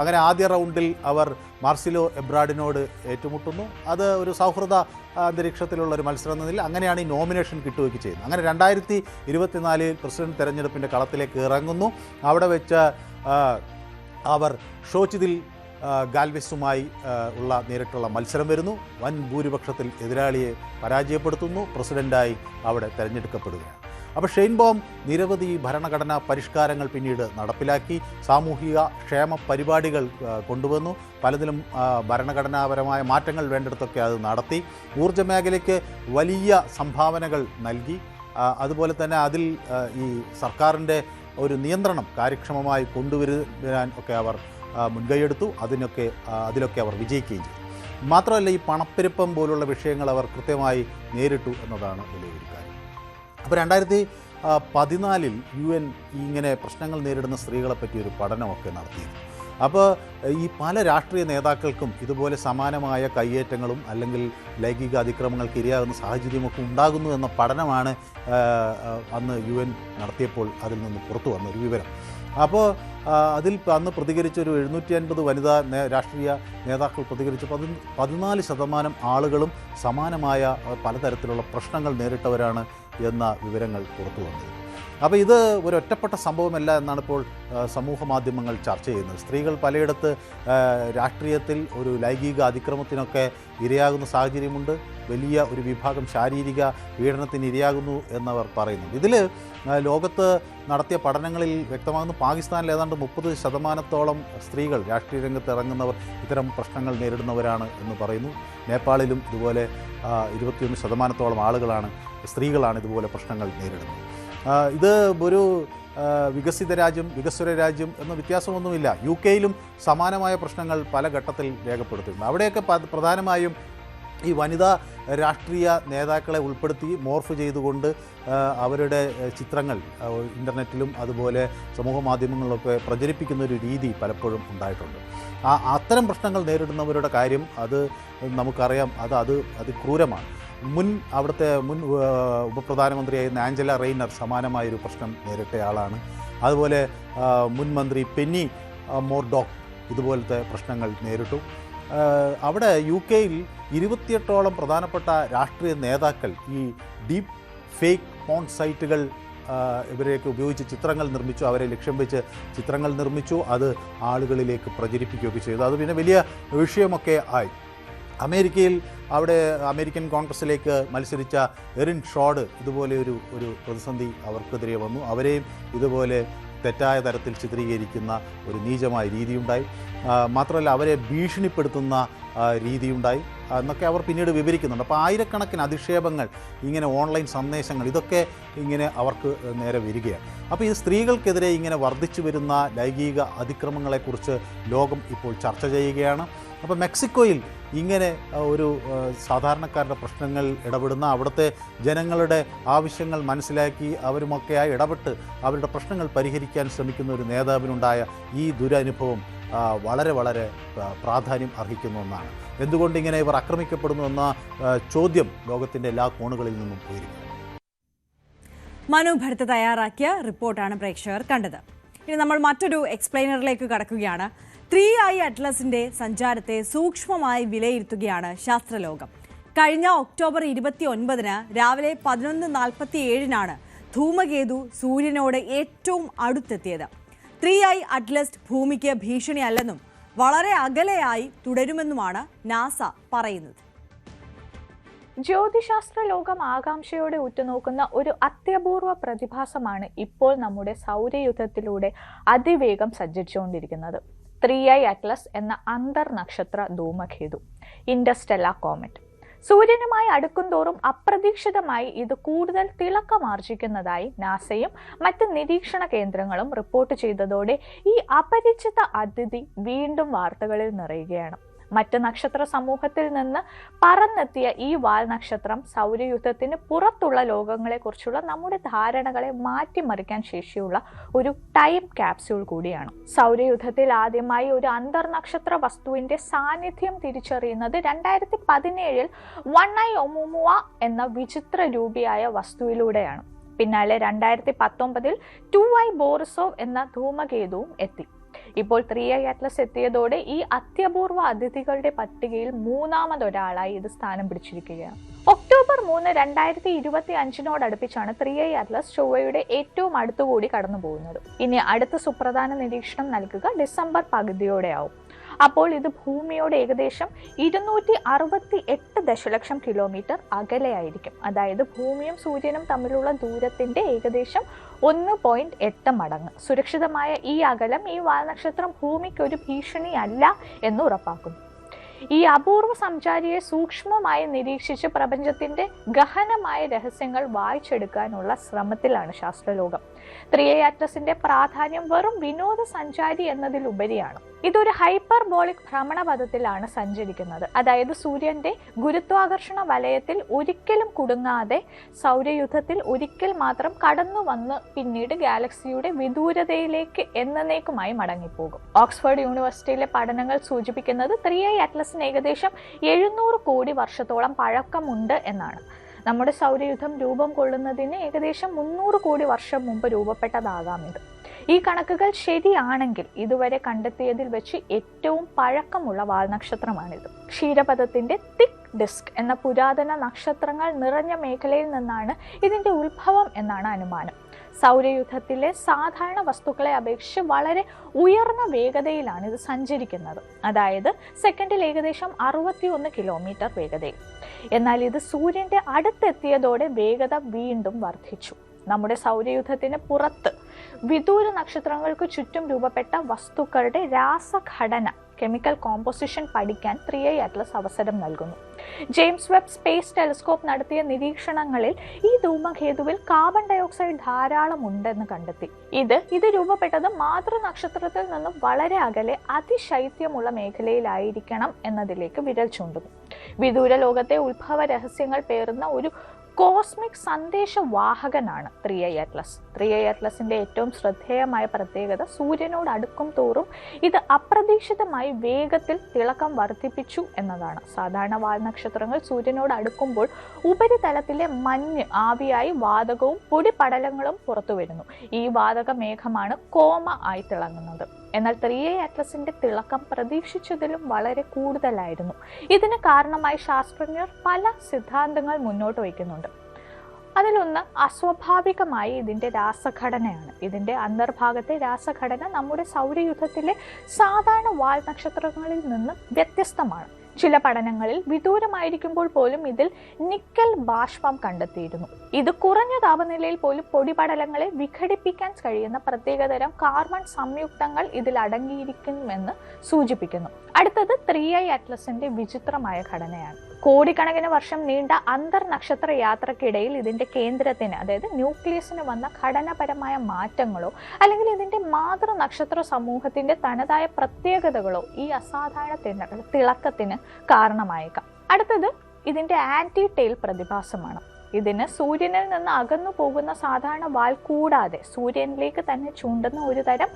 S17: അങ്ങനെ ആദ്യ റൗണ്ടിൽ അവർ മാർസിലോ എബ്രാഡിനോട് ഏറ്റുമുട്ടുന്നു. അത് ഒരു സൗഹൃദ അന്തരീക്ഷത്തിലുള്ള ഒരു മത്സരം എന്നതിൽ അങ്ങനെയാണ് ഈ നോമിനേഷൻ കിട്ടുകയൊക്കെ ചെയ്യുന്നത്. അങ്ങനെ 2024 പ്രസിഡന്റ് തെരഞ്ഞെടുപ്പിൻ്റെ കളത്തിലേക്ക് ഇറങ്ങുന്നു. അവിടെ വെച്ച് അവർ ഷോച്ചിതിൽ ഗാൽവെസുമായി ഉള്ള നേരിട്ടുള്ള മത്സരം വരുന്നു. വൻ ഭൂരിപക്ഷത്തിൽ എതിരാളിയെ പരാജയപ്പെടുത്തുന്നു. പ്രസിഡന്റായി അവിടെ തെരഞ്ഞെടുക്കപ്പെടുകയാണ്. അപ്പോൾ ഷെയ്ൻബോം നിരവധി ഭരണഘടനാ പരിഷ്കാരങ്ങൾ പിന്നീട് നടപ്പിലാക്കി. സാമൂഹിക ക്ഷേമ പരിപാടികൾ കൊണ്ടുവന്നു. പലതിലും ഭരണഘടനാപരമായ മാറ്റങ്ങൾ വേണ്ടിടത്തൊക്കെ അത് നടത്തി. ഊർജ്ജ മേഖലയ്ക്ക് വലിയ സംഭാവനകൾ നൽകി. അതുപോലെ തന്നെ അതിൽ ഈ സർക്കാരിൻ്റെ ഒരു നിയന്ത്രണം കാര്യക്ഷമമായി കൊണ്ടുവരാൻ ഒക്കെ അവർ മുൻകൈയെടുത്തു. അതിലൊക്കെ അവർ വിജയിക്കുകയും ചെയ്തു. മാത്രമല്ല ഈ പണപ്പെരുപ്പം പോലുള്ള വിഷയങ്ങൾ അവർ കൃത്യമായി നേരിട്ടു എന്നതാണ് വലിയൊരു കാര്യം. അപ്പോൾ 2014 UN ഇങ്ങനെ പ്രശ്നങ്ങൾ നേരിടുന്ന സ്ത്രീകളെ പറ്റി ഒരു പഠനമൊക്കെ നടത്തിയിരുന്നു. അപ്പോൾ ഈ പല രാഷ്ട്രീയ നേതാക്കൾക്കും ഇതുപോലെ സമാനമായ കയ്യേറ്റങ്ങളും അല്ലെങ്കിൽ ലൈംഗിക അതിക്രമങ്ങൾക്ക് ഇരയാകുന്ന സാഹചര്യമൊക്കെ ഉണ്ടാകുന്നു എന്ന പഠനമാണ് അന്ന് UN നടത്തിയപ്പോൾ അതിൽ നിന്ന് പുറത്തു വന്നൊരു വിവരം. അപ്പോൾ അതിൽ അന്ന് പ്രതികരിച്ചൊരു 750 വനിതാ രാഷ്ട്രീയ നേതാക്കൾ പ്രതികരിച്ചപ്പോൾ 14% ആളുകളും സമാനമായ പലതരത്തിലുള്ള പ്രശ്നങ്ങൾ നേരിട്ടവരാണ് എന്ന വിവരങ്ങൾ പുറത്തു വന്നത്. അപ്പോൾ ഇത് ഒരു ഒറ്റപ്പെട്ട സംഭവമല്ല എന്നാണ് ഇപ്പോൾ സമൂഹ മാധ്യമങ്ങൾ ചർച്ച ചെയ്യുന്നത്. സ്ത്രീകൾ പലയിടത്ത് രാഷ്ട്രീയത്തിൽ ഒരു ലൈംഗിക അതിക്രമത്തിനൊക്കെ ഇരയാകുന്ന സാഹചര്യമുണ്ട്. വലിയ ഒരു വിഭാഗം ശാരീരിക പീഡനത്തിന് ഇരയാകുന്നു എന്നവർ പറയുന്നു. ഇതിൽ ലോകത്ത് നടത്തിയ പഠനങ്ങളിൽ വ്യക്തമാകുന്നു പാകിസ്ഥാനിൽ ഏതാണ്ട് 30% സ്ത്രീകൾ രാഷ്ട്രീയ രംഗത്ത് ഇറങ്ങുന്നവർ ഇത്തരം പ്രശ്നങ്ങൾ നേരിടുന്നവരാണ് എന്ന് പറയുന്നു. നേപ്പാളിലും ഇതുപോലെ 21% ആളുകളാണ്, സ്ത്രീകളാണ് ഇതുപോലെ പ്രശ്നങ്ങൾ നേരിടുന്നത്. ഇത് ഒരു വികസിത രാജ്യം, വികസ്വര രാജ്യം എന്ന വ്യത്യാസമൊന്നുമില്ല. UK യിലും സമാനമായ പ്രശ്നങ്ങൾ പല ഘട്ടത്തിൽ രേഖപ്പെടുത്തിയിട്ടുണ്ട്. അവിടെയൊക്കെ പ്രധാനമായും ഈ വനിതാ രാഷ്ട്രീയ നേതാക്കളെ ഉൾപ്പെടുത്തി മോർഫ് ചെയ്തുകൊണ്ട് അവരുടെ ചിത്രങ്ങൾ ഇൻ്റർനെറ്റിലും അതുപോലെ സമൂഹ മാധ്യമങ്ങളിലൊക്കെ പ്രചരിപ്പിക്കുന്ന ഒരു രീതി പലപ്പോഴും ഉണ്ടായിട്ടുണ്ട്. അത്തരം പ്രശ്നങ്ങൾ നേരിടുന്നവരുടെ കാര്യം അത് നമുക്കറിയാം, അത് ക്രൂരമാണ്. അവിടുത്തെ മുൻ ഉപപ്രധാനമന്ത്രിയായിരുന്ന ആഞ്ചല റെയ്നർ സമാനമായൊരു പ്രശ്നം നേരിട്ടയാളാണ്. അതുപോലെ മുൻ മന്ത്രി പെന്നി മോർഡോക്ക് ഇതുപോലത്തെ പ്രശ്നങ്ങൾ നേരിട്ടു. അവിടെ UK-യിൽ 28ഓളം പ്രധാനപ്പെട്ട രാഷ്ട്രീയ നേതാക്കൾ ഈ ഡീപ്പ് ഫേക്ക് പോൺ സൈറ്റുകൾ ഇവരെയൊക്കെ ഉപയോഗിച്ച് ചിത്രങ്ങൾ നിർമ്മിച്ചു, അവരെ ലക്ഷ്യം വെച്ച് ചിത്രങ്ങൾ നിർമ്മിച്ചു, അത് ആളുകളിലേക്ക് പ്രചരിപ്പിക്കുകയൊക്കെ ചെയ്തു. അത് പിന്നെ വലിയ വിഷയമൊക്കെ ആയി. അമേരിക്കയിൽ അവിടെ അമേരിക്കൻ കോൺഗ്രസ്സിലേക്ക് മത്സരിച്ച എറിൻ ഷോഡ് ഇതുപോലെ ഒരു പ്രതിസന്ധി അവർക്കെതിരെ വന്നു. അവരെയും ഇതുപോലെ തെറ്റായ തരത്തിൽ ചിത്രീകരിക്കുന്ന ഒരു നീചമായ രീതിയുണ്ടായി. മാത്രമല്ല അവരെ ഭീഷണിപ്പെടുത്തുന്ന രീതിയുണ്ടായി എന്നൊക്കെ അവർ പിന്നീട് വിവരിക്കുന്നുണ്ട്. അപ്പോൾ ആയിരക്കണക്കിന് അധിക്ഷേപങ്ങൾ, ഇങ്ങനെ ഓൺലൈൻ സന്ദേശങ്ങൾ, ഇതൊക്കെ ഇങ്ങനെ അവർക്ക് നേരെ വരികയാണ്. അപ്പോൾ ഈ സ്ത്രീകൾക്കെതിരെ ഇങ്ങനെ വർദ്ധിച്ചു വരുന്ന ലൈംഗിക അതിക്രമങ്ങളെക്കുറിച്ച് ലോകം ഇപ്പോൾ ചർച്ച ചെയ്യുകയാണ്. അപ്പോൾ മെക്സിക്കോയിൽ ഇങ്ങനെ ഒരു സാധാരണക്കാരുടെ പ്രശ്നങ്ങൾ ഇടപെടുന്ന, അവിടുത്തെ ജനങ്ങളുടെ ആവശ്യങ്ങൾ മനസ്സിലാക്കി അവരുമൊക്കെയായി ഇടപെട്ട് അവരുടെ പ്രശ്നങ്ങൾ പരിഹരിക്കാൻ ശ്രമിക്കുന്ന ഒരു നേതാവിനുണ്ടായ ഈ ദുരനുഭവം വളരെ വളരെ പ്രാധാന്യം അർഹിക്കുന്ന ഒന്നാണ്. എന്തുകൊണ്ടിങ്ങനെ ഇവർ ആക്രമിക്കപ്പെടുന്നു എന്ന ചോദ്യം ലോകത്തിൻ്റെ എല്ലാ കോണുകളിൽ നിന്നും ഉയരുന്നു.
S1: മനു ഭരത് തയ്യാറാക്കിയ റിപ്പോർട്ടാണ് പ്രേക്ഷകർ കണ്ടത്. ഇനി നമ്മൾ മറ്റൊരു എക്സ്പ്ലെയിനറിലേക്ക് കടക്കുകയാണ്. 3i അറ്റ്ലസിന്റെ സഞ്ചാരത്തെ സൂക്ഷ്മമായി വിലയിരുത്തുകയാണ് ശാസ്ത്രലോകം. കഴിഞ്ഞ ഒക്ടോബർ 29 രാവിലെ 11:47 ധൂമകേതു സൂര്യനോട് ഏറ്റവും അടുത്തെത്തിയത്. 3i അറ്റ്ലസ് ഭൂമിക്ക് ഭീഷണിയല്ലെന്നും വളരെ അകലെയായി തുടരുമെന്നുമാണ് നാസ പറയുന്നത്.
S18: ജ്യോതിശാസ്ത്ര ലോകം ആകാംക്ഷയോടെ ഉറ്റുനോക്കുന്ന ഒരു അത്യപൂർവ പ്രതിഭാസമാണ് ഇപ്പോൾ നമ്മുടെ സൗരയൂഥത്തിലൂടെ അതിവേഗം സഞ്ചരിച്ചുകൊണ്ടിരിക്കുന്നത്. 3i അറ്റ്ലസ് എന്ന അന്തർനക്ഷത്ര ധൂമകേതു, ഇന്റർസ്റ്റെല്ലാർ കോമറ്റ്. സൂര്യനുമായി അടുക്കുംതോറും അപ്രതീക്ഷിതമായി ഇത് കൂടുതൽ തിളക്കമാർജിക്കുന്നതായി നാസയും മറ്റ് നിരീക്ഷണ കേന്ദ്രങ്ങളും റിപ്പോർട്ട് ചെയ്തതോടെ ഈ അപരിചിത അതിഥി വീണ്ടും വാർത്തകളിൽ നിറയുകയാണ്. മറ്റ് നക്ഷത്ര സമൂഹത്തിൽ നിന്ന് പറന്നെത്തിയ ഈ വാൽ നക്ഷത്രം സൗരയൂഥത്തിന് പുറത്തുള്ള ലോകങ്ങളെക്കുറിച്ചുള്ള നമ്മുടെ ധാരണകളെ മാറ്റിമറിക്കാൻ ശേഷിയുള്ള ഒരു ടൈം ക്യാപ്സ്യൂൾ കൂടിയാണ്. സൗരയൂഥത്തിൽ ആദ്യമായി ഒരു അന്തർനക്ഷത്ര വസ്തുവിന്റെ സാന്നിധ്യം തിരിച്ചറിയുന്നത് 2017 1i ഒമുമുവ എന്ന വിചിത്ര രൂപിയായ വസ്തുവിലൂടെയാണ്. പിന്നാലെ 2019 2i ബോറിസോവ് എന്ന ധൂമകേതുവും എത്തി. ഇപ്പോൾ 3i അറ്റ്ലസ് എത്തിയതോടെ ഈ അത്യപൂർവ അതിഥികളുടെ പട്ടികയിൽ മൂന്നാമതൊരാളായി ഇത് സ്ഥാനം പിടിച്ചിരിക്കുകയാണ്. ഒക്ടോബർ 3, 2025 3i അറ്റ്ലസ് ചൊവ്വയുടെ ഏറ്റവും അടുത്തുകൂടി കടന്നു പോകുന്നത്. ഇനി അടുത്ത സുപ്രധാന നിരീക്ഷണം നൽകുക ഡിസംബർ പകുതിയോടെയാവും. അപ്പോൾ ഇത് ഭൂമിയോട് ഏകദേശം 268 ദശലക്ഷം കിലോമീറ്റർ അകലെയായിരിക്കും. അതായത് ഭൂമിയും സൂര്യനും തമ്മിലുള്ള ദൂരത്തിന്റെ ഏകദേശം 1.8 മടങ്ങ്. സുരക്ഷിതമായ ഈ അകലം ഈ വാൽനക്ഷത്രം ഭൂമിക്ക് ഒരു ഭീഷണിയല്ല എന്ന് ഉറപ്പാക്കുന്നു. ഈ അപൂർവ സഞ്ചാരിയെ സൂക്ഷ്മമായി നിരീക്ഷിച്ച് പ്രപഞ്ചത്തിന്റെ ഗഹനമായ രഹസ്യങ്ങൾ വായിച്ചെടുക്കാനുള്ള ശ്രമത്തിലാണ് ശാസ്ത്രലോകം. 3i അറ്റ്ലസിന്റെ പ്രാധാന്യം വെറും വിനോദസഞ്ചാരി എന്നതിലുപരിയാണ്. ഇതൊരു ഹൈപ്പർബോളിക് ഭ്രമണപഥത്തിലാണ് സഞ്ചരിക്കുന്നത്. അതായത് സൂര്യന്റെ ഗുരുത്വാകർഷണ വലയത്തിൽ ഒരിക്കലും കുടുങ്ങാതെ സൗരയൂഥത്തിൽ ഒരിക്കൽ മാത്രം കടന്നു വന്ന് പിന്നീട് ഗാലക്സിയുടെ വിദൂരതയിലേക്ക് എന്നേക്കുമായി മടങ്ങിപ്പോകും. ഓക്സ്ഫോർഡ് യൂണിവേഴ്സിറ്റിയിലെ പഠനങ്ങൾ സൂചിപ്പിക്കുന്നത് 3i അറ്റ്ലസിന് ഏകദേശം 700 കോടി വർഷത്തോളം പഴക്കമുണ്ട് എന്നാണ്. നമ്മുടെ സൗരയൂഥം രൂപം കൊള്ളുന്നതിന് ഏകദേശം 300 കോടി വർഷം മുമ്പ് രൂപപ്പെട്ടതാകാം ഇത്. ഈ കണക്കുകൾ ശരിയാണെങ്കിൽ ഇതുവരെ കണ്ടെത്തിയതിൽ വെച്ച് ഏറ്റവും പഴക്കമുള്ള വാൽനക്ഷത്രമാണിത്. ക്ഷീരപഥത്തിന്റെ തിക് ഡിസ്ക് എന്ന പുരാതന നക്ഷത്രങ്ങൾ നിറഞ്ഞ മേഖലയിൽ നിന്നാണ് ഇതിന്റെ ഉത്ഭവം എന്നാണ് അനുമാനം. സൗരയൂഥത്തിലെ സാധാരണ വസ്തുക്കളെ അപേക്ഷിച്ച് വളരെ ഉയർന്ന വേഗതയിലാണ് ഇത് സഞ്ചരിക്കുന്നത്. അതായത് സെക്കൻഡിൽ ഏകദേശം 61 കിലോമീറ്റർ വേഗതയിൽ. എന്നാൽ ഇത് സൂര്യന്റെ അടുത്തെത്തിയതോടെ വേഗത വീണ്ടും വർദ്ധിച്ചു. നമ്മുടെ സൗരയൂഥത്തിന് പുറത്ത് വിദൂര നക്ഷത്രങ്ങൾക്ക് ചുറ്റും രൂപപ്പെട്ട വസ്തുക്കളുടെ രാസഘടന, കെമിക്കൽ കോമ്പോസിഷൻ പഠിക്കാൻ 3i അറ്റ്ലസ് അവസരം നൽകുന്നു. ജെയിംസ് വെബ് സ്പേസ് ടെലിസ്കോപ്പ് നടത്തിയ നിരീക്ഷണങ്ങളിൽ ഈ ധൂമകേതുവിൽ കാർബൺ ഡയോക്സൈഡ് ധാരാളം ഉണ്ടെന്ന് കണ്ടെത്തി. ഇത് രൂപപ്പെട്ടത് മാതൃനക്ഷത്രത്തിൽ നിന്നും വളരെ അകലെ അതിശൈത്യമുള്ള മേഖലയിലായിരിക്കണം എന്നതിലേക്ക് വിരൽ ചൂണ്ടുന്നു. വിദൂര ലോകത്തെ ഉത്ഭവ രഹസ്യങ്ങൾ പേറുന്ന ഒരു കോസ്മിക് സന്ദേശവാഹകനാണ് 3i അറ്റ്ലസ്. 3i അറ്റ്ലസിന്റെ ഏറ്റവും ശ്രദ്ധേയമായ പ്രത്യേകത സൂര്യനോട് അടുക്കും തോറും ഇത് അപ്രതീക്ഷിതമായി വേഗത്തിൽ തിളക്കം വർദ്ധിപ്പിച്ചു എന്നതാണ്. സാധാരണ വാൽനക്ഷത്രങ്ങൾ സൂര്യനോട് അടുക്കുമ്പോൾ ഉപരിതലത്തിലെ മഞ്ഞ് ആവിയായി വാതകവും പൊടിപടലങ്ങളും പുറത്തു വരുന്നു. ഈ വാതക മേഘമാണ് കോമ ആയി തിളങ്ങുന്നത്. എന്നാൽ 3i അറ്റ്ലസിന്റെ തിളക്കം പ്രതീക്ഷിച്ചതിലും വളരെ കൂടുതലായിരുന്നു. ഇതിന് കാരണമായി ശാസ്ത്രജ്ഞർ പല സിദ്ധാന്തങ്ങൾ മുന്നോട്ട് വയ്ക്കുന്നുണ്ട്. അതിലൊന്ന് അസ്വാഭാവികമായി ഇതിന്റെ രാസഘടനയാണ്. ഇതിന്റെ അന്തർഭാഗത്തെ രാസഘടന നമ്മുടെ സൗരയൂഥത്തിലെ സാധാരണ വാൽ നക്ഷത്രങ്ങളിൽ നിന്ന് വ്യത്യസ്തമാണ്. ചില പഠനങ്ങളിൽ വിദൂരമായിരിക്കുമ്പോൾ പോലും ഇതിൽ നിക്കൽ ബാഷ്പം കണ്ടെത്തിയിരുന്നു. ഇത് കുറഞ്ഞ താപനിലയിൽ പോലും പൊടിപടലങ്ങളെ വിഘടിപ്പിക്കാൻ കഴിയുന്ന പ്രത്യേകതരം കാർബൺ സംയുക്തങ്ങൾ ഇതിൽ അടങ്ങിയിരിക്കുമെന്ന് സൂചിപ്പിക്കുന്നു. അടുത്തത് 3i അറ്റ്ലസിന്റെ വിചിത്രമായ ഘടനയാണ്. കോടിക്കണക്കിന് വർഷം നീണ്ട അന്തർനക്ഷത്ര യാത്രക്കിടയിൽ ഇതിന്റെ കേന്ദ്രത്തിന്, അതായത് ന്യൂക്ലിയസിന് വന്ന ഘടനാപരമായ മാറ്റങ്ങളോ അല്ലെങ്കിൽ ഇതിന്റെ മാതൃനക്ഷത്ര സമൂഹത്തിന്റെ തനതായ പ്രത്യേകതകളോ ഈ അസാധാരണ തിളക്കത്തിന് കാരണമായേക്കാം. അടുത്തത് ഇതിന്റെ ആന്റി ടെയിൽ പ്രതിഭാസമാണ്. ഇതിന് സൂര്യനിൽ നിന്ന് അകന്നു പോകുന്ന സാധാരണ വാൽ കൂടാതെ സൂര്യനിലേക്ക് തന്നെ ചൂണ്ടുന്ന ഒരു തരം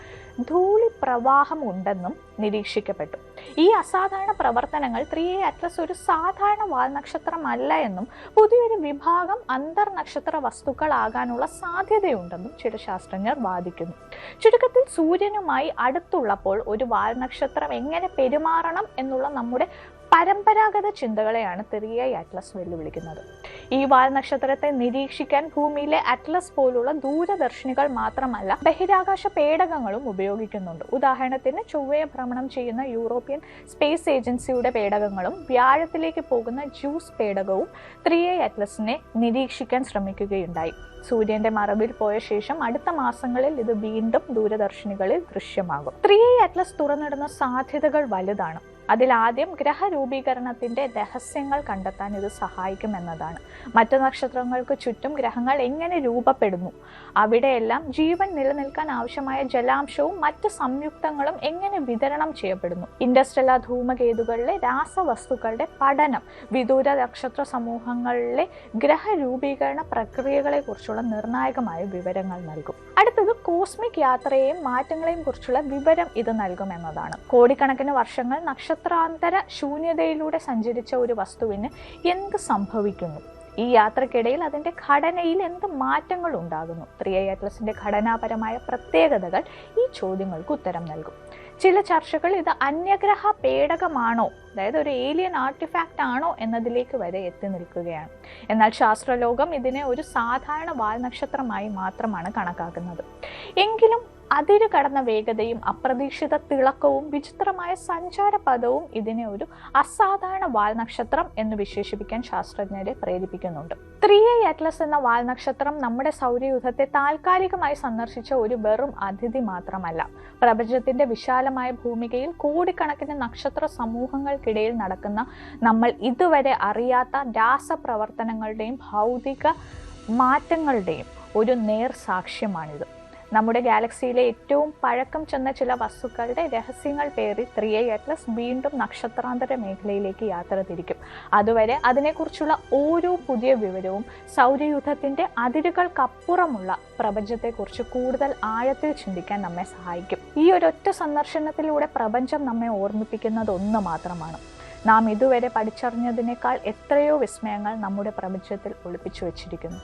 S18: ധൂളി പ്രവാഹം ഉണ്ടെന്നും നിരീക്ഷിക്കപ്പെട്ടു. ഈ അസാധാരണ പ്രവർത്തനങ്ങൾ 3i അറ്റ്ലസ് ഒരു സാധാരണ വാൽ നക്ഷത്രമല്ല എന്നും പുതിയൊരു വിഭാഗം അന്തർനക്ഷത്ര വസ്തുക്കളാകാനുള്ള സാധ്യതയുണ്ടെന്നും ചില ശാസ്ത്രജ്ഞർ വാദിക്കുന്നു. ചുരുക്കത്തിൽ സൂര്യനുമായി അടുത്തുള്ളപ്പോൾ ഒരു വാൽ നക്ഷത്രം എങ്ങനെ പെരുമാറണം എന്നുള്ള നമ്മുടെ പരമ്പരാഗത ചിന്തകളെയാണ് 3i അറ്റ്ലസ് വെല്ലുവിളിക്കുന്നത്. ഈ വാൽ നക്ഷത്രത്തെ നിരീക്ഷിക്കാൻ ഭൂമിയിലെ അറ്റ്ലസ് പോലുള്ള ദൂരദർശിനികൾ മാത്രമല്ല ബഹിരാകാശ പേടകങ്ങളും ഉപയോഗിക്കുന്നുണ്ട്. ഉദാഹരണത്തിന് ചൊവ്വയെ ഭ്രമണം ചെയ്യുന്ന യൂറോപ്യൻ സ്പേസ് ഏജൻസിയുടെ പേടകങ്ങളും വ്യാഴത്തിലേക്ക് പോകുന്ന ജൂസ് പേടകവും 3i അറ്റ്ലസിനെ നിരീക്ഷിക്കാൻ ശ്രമിക്കുകയുണ്ടായി. സൂര്യന്റെ മറവിൽ പോയ ശേഷം അടുത്ത മാസങ്ങളിൽ ഇത് വീണ്ടും ദൂരദർശിനികളിൽ ദൃശ്യമാകും. 3i അറ്റ്ലസ് തുറന്നിടുന്ന സാധ്യതകൾ വലുതാണ്. അതിലാദ്യം ഗ്രഹരൂപീകരണത്തിന്റെ രഹസ്യങ്ങൾ കണ്ടെത്താൻ ഇത് സഹായിക്കുമെന്നതാണ്. മറ്റു നക്ഷത്രങ്ങൾക്ക് ചുറ്റും ഗ്രഹങ്ങൾ എങ്ങനെ രൂപപ്പെടുന്നു, അവിടെയെല്ലാം ജീവൻ നിലനിൽക്കാൻ ആവശ്യമായ ജലാംശവും മറ്റ് സംയുക്തങ്ങളും എങ്ങനെ വിതരണം ചെയ്യപ്പെടുന്നു, ഇൻഡസ്ട്രല ധൂമകേതുകളിലെ രാസവസ്തുക്കളുടെ പഠനം വിദൂര നക്ഷത്ര സമൂഹങ്ങളിലെ ഗ്രഹരൂപീകരണ പ്രക്രിയകളെ കുറിച്ചുള്ള നിർണായകമായ വിവരങ്ങൾ നൽകും. അടുത്തത് കോസ്മിക് യാത്രയെയും മാറ്റങ്ങളെയും കുറിച്ചുള്ള വിവരം ഇത് നൽകുമെന്നതാണ്. കോടിക്കണക്കിന് വർഷങ്ങൾ നക്ഷത്രാന്തര ശൂന്യതയിലൂടെ സഞ്ചരിച്ച ഒരു വസ്തുവിന് എന്ത് സംഭവിക്കുന്നു, ഈ യാത്രക്കിടയിൽ അതിന്റെ ഘടനയിൽ എന്ത് മാറ്റങ്ങൾ ഉണ്ടാകുന്നു, 3i അറ്റ്ലസിന്റെ ഘടനാപരമായ പ്രത്യേകതകൾ ഈ ചോദ്യങ്ങൾക്ക് ഉത്തരം നൽകും. ചില ചർച്ചകൾ ഇത് അന്യഗ്രഹ പേടകമാണോ, അതായത് ഒരു ഏലിയൻ ആർട്ടിഫാക്റ്റ് ആണോ എന്നതിലേക്ക് വരെ എത്തി നിൽക്കുകയാണ്. എന്നാൽ ശാസ്ത്രലോകം ഇതിനെ ഒരു സാധാരണ വാൽ നക്ഷത്രമായി മാത്രമാണ് കണക്കാക്കുന്നത്. എങ്കിലും അതിരു കടന്ന വേഗതയും അപ്രതീക്ഷിത തിളക്കവും വിചിത്രമായ സഞ്ചാരപഥവും ഇതിനെ ഒരു അസാധാരണ വാൽ നക്ഷത്രം എന്ന് വിശേഷിപ്പിക്കാൻ ശാസ്ത്രജ്ഞരെ പ്രേരിപ്പിക്കുന്നുണ്ട്. 3i അറ്റ്ലസ് എന്ന വാൽ നക്ഷത്രം നമ്മുടെ സൗരയൂഥത്തെ താൽക്കാലികമായി സന്ദർശിച്ച ഒരു വെറും അതിഥി മാത്രമല്ല. പ്രപഞ്ചത്തിന്റെ വിശാലമായ ഭൂമികയിൽ കോടിക്കണക്കിന് നക്ഷത്ര സമൂഹങ്ങൾക്കിടയിൽ നടക്കുന്ന നമ്മൾ ഇതുവരെ അറിയാത്ത രാസപ്രവർത്തനങ്ങളുടെയും ഭൗതിക മാറ്റങ്ങളുടെയും ഒരു നേർസാക്ഷ്യമാണിത്. നമ്മുടെ ഗാലക്സിയിലെ ഏറ്റവും പഴക്കം ചെന്ന ചില വസ്തുക്കളുടെ രഹസ്യങ്ങൾ പേറി 3i അറ്റ്ലസ് വീണ്ടും നക്ഷത്രാന്തര മേഖലയിലേക്ക് യാത്ര തിരിക്കും. അതുവരെ അതിനെക്കുറിച്ചുള്ള ഓരോ പുതിയ വിവരവും സൗരയൂഥത്തിന്റെ അതിരുകൾക്കപ്പുറമുള്ള പ്രപഞ്ചത്തെക്കുറിച്ച് കൂടുതൽ ആഴത്തിൽ ചിന്തിക്കാൻ നമ്മെ സഹായിക്കും. ഈ ഒരൊറ്റ സന്ദർശനത്തിലൂടെ പ്രപഞ്ചം നമ്മെ ഓർമ്മിപ്പിക്കുന്നത് ഒന്ന് മാത്രമാണ്: നാം ഇതുവരെ പഠിച്ചറിഞ്ഞതിനേക്കാൾ എത്രയോ വിസ്മയങ്ങൾ നമ്മുടെ പ്രപഞ്ചത്തിൽ ഒളിപ്പിച്ചു വച്ചിരിക്കുന്നു.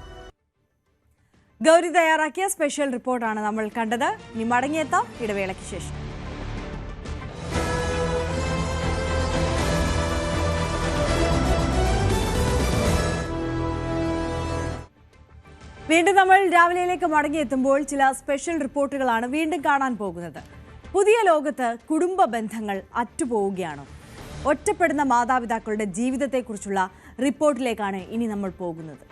S1: ഗൗരി തയ്യാറാക്കിയ സ്പെഷ്യൽ റിപ്പോർട്ടാണ് നമ്മൾ കണ്ടത്. ഇനി മടങ്ങിയെത്താം ഇടവേളയ്ക്ക് ശേഷം. വീണ്ടും നമ്മൾ രാവിലെയിലേക്ക് മടങ്ങിയെത്തുമ്പോൾ ചില സ്പെഷ്യൽ റിപ്പോർട്ടുകളാണ് വീണ്ടും കാണാൻ പോകുന്നത്. പുതിയ ലോകത്ത് കുടുംബ ബന്ധങ്ങൾ അറ്റുപോവുകയാണോ? ഒറ്റപ്പെടുന്ന മാതാപിതാക്കളുടെ ജീവിതത്തെക്കുറിച്ചുള്ള റിപ്പോർട്ടിലേക്കാണ് ഇനി നമ്മൾ പോകുന്നത്.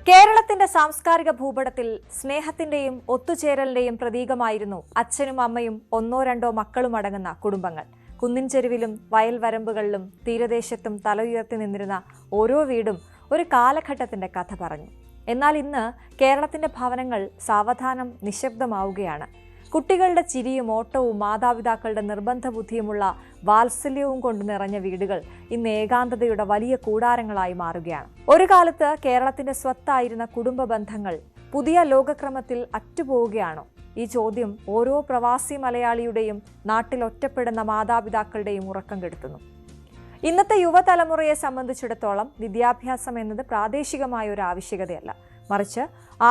S19: കേരളത്തിന്റെ സാംസ്കാരിക ഭൂപടത്തിൽ സ്നേഹത്തിന്റെയും ഒത്തുചേരലിന്റെയും പ്രതീകമായിരുന്നു അച്ഛനും അമ്മയും ഒന്നോ രണ്ടോ മക്കളും അടങ്ങുന്ന കുടുംബങ്ങൾ. കുന്നിൻ ചെരുവിലും വയൽ വരമ്പുകളിലും തീരദേശത്തും തല ഉയർത്തി നിന്നിരുന്ന ഓരോ വീടും ഒരു കാലഘട്ടത്തിന്റെ കഥ പറഞ്ഞു. എന്നാൽ ഇന്ന് കേരളത്തിന്റെ ഭവനങ്ങൾ സാവധാനം നിശബ്ദമാവുകയാണ്. കുട്ടികളുടെ ചിരിയും ഓട്ടവും മാതാപിതാക്കളുടെ നിർബന്ധ ബുദ്ധിയുമുള്ള വാത്സല്യവും കൊണ്ട് നിറഞ്ഞ വീടുകൾ ഇന്ന് ഏകാന്തതയുടെ വലിയ കൂടാരങ്ങളായി മാറുകയാണ്. ഒരു കാലത്ത് കേരളത്തിന്റെ സ്വത്തായിരുന്ന കുടുംബ ബന്ധങ്ങൾ പുതിയ ലോകക്രമത്തിൽ അറ്റുപോവുകയാണോ? ഈ ചോദ്യം ഓരോ പ്രവാസി മലയാളിയുടെയും നാട്ടിൽ ഒറ്റപ്പെടുന്ന മാതാപിതാക്കളുടെയും ഉറക്കം കെടുത്തുന്നു. ഇന്നത്തെ യുവതലമുറയെ സംബന്ധിച്ചിടത്തോളം വിദ്യാഭ്യാസം എന്നത് പ്രാദേശികമായ ഒരു ആവശ്യകതയല്ല, മറിച്ച്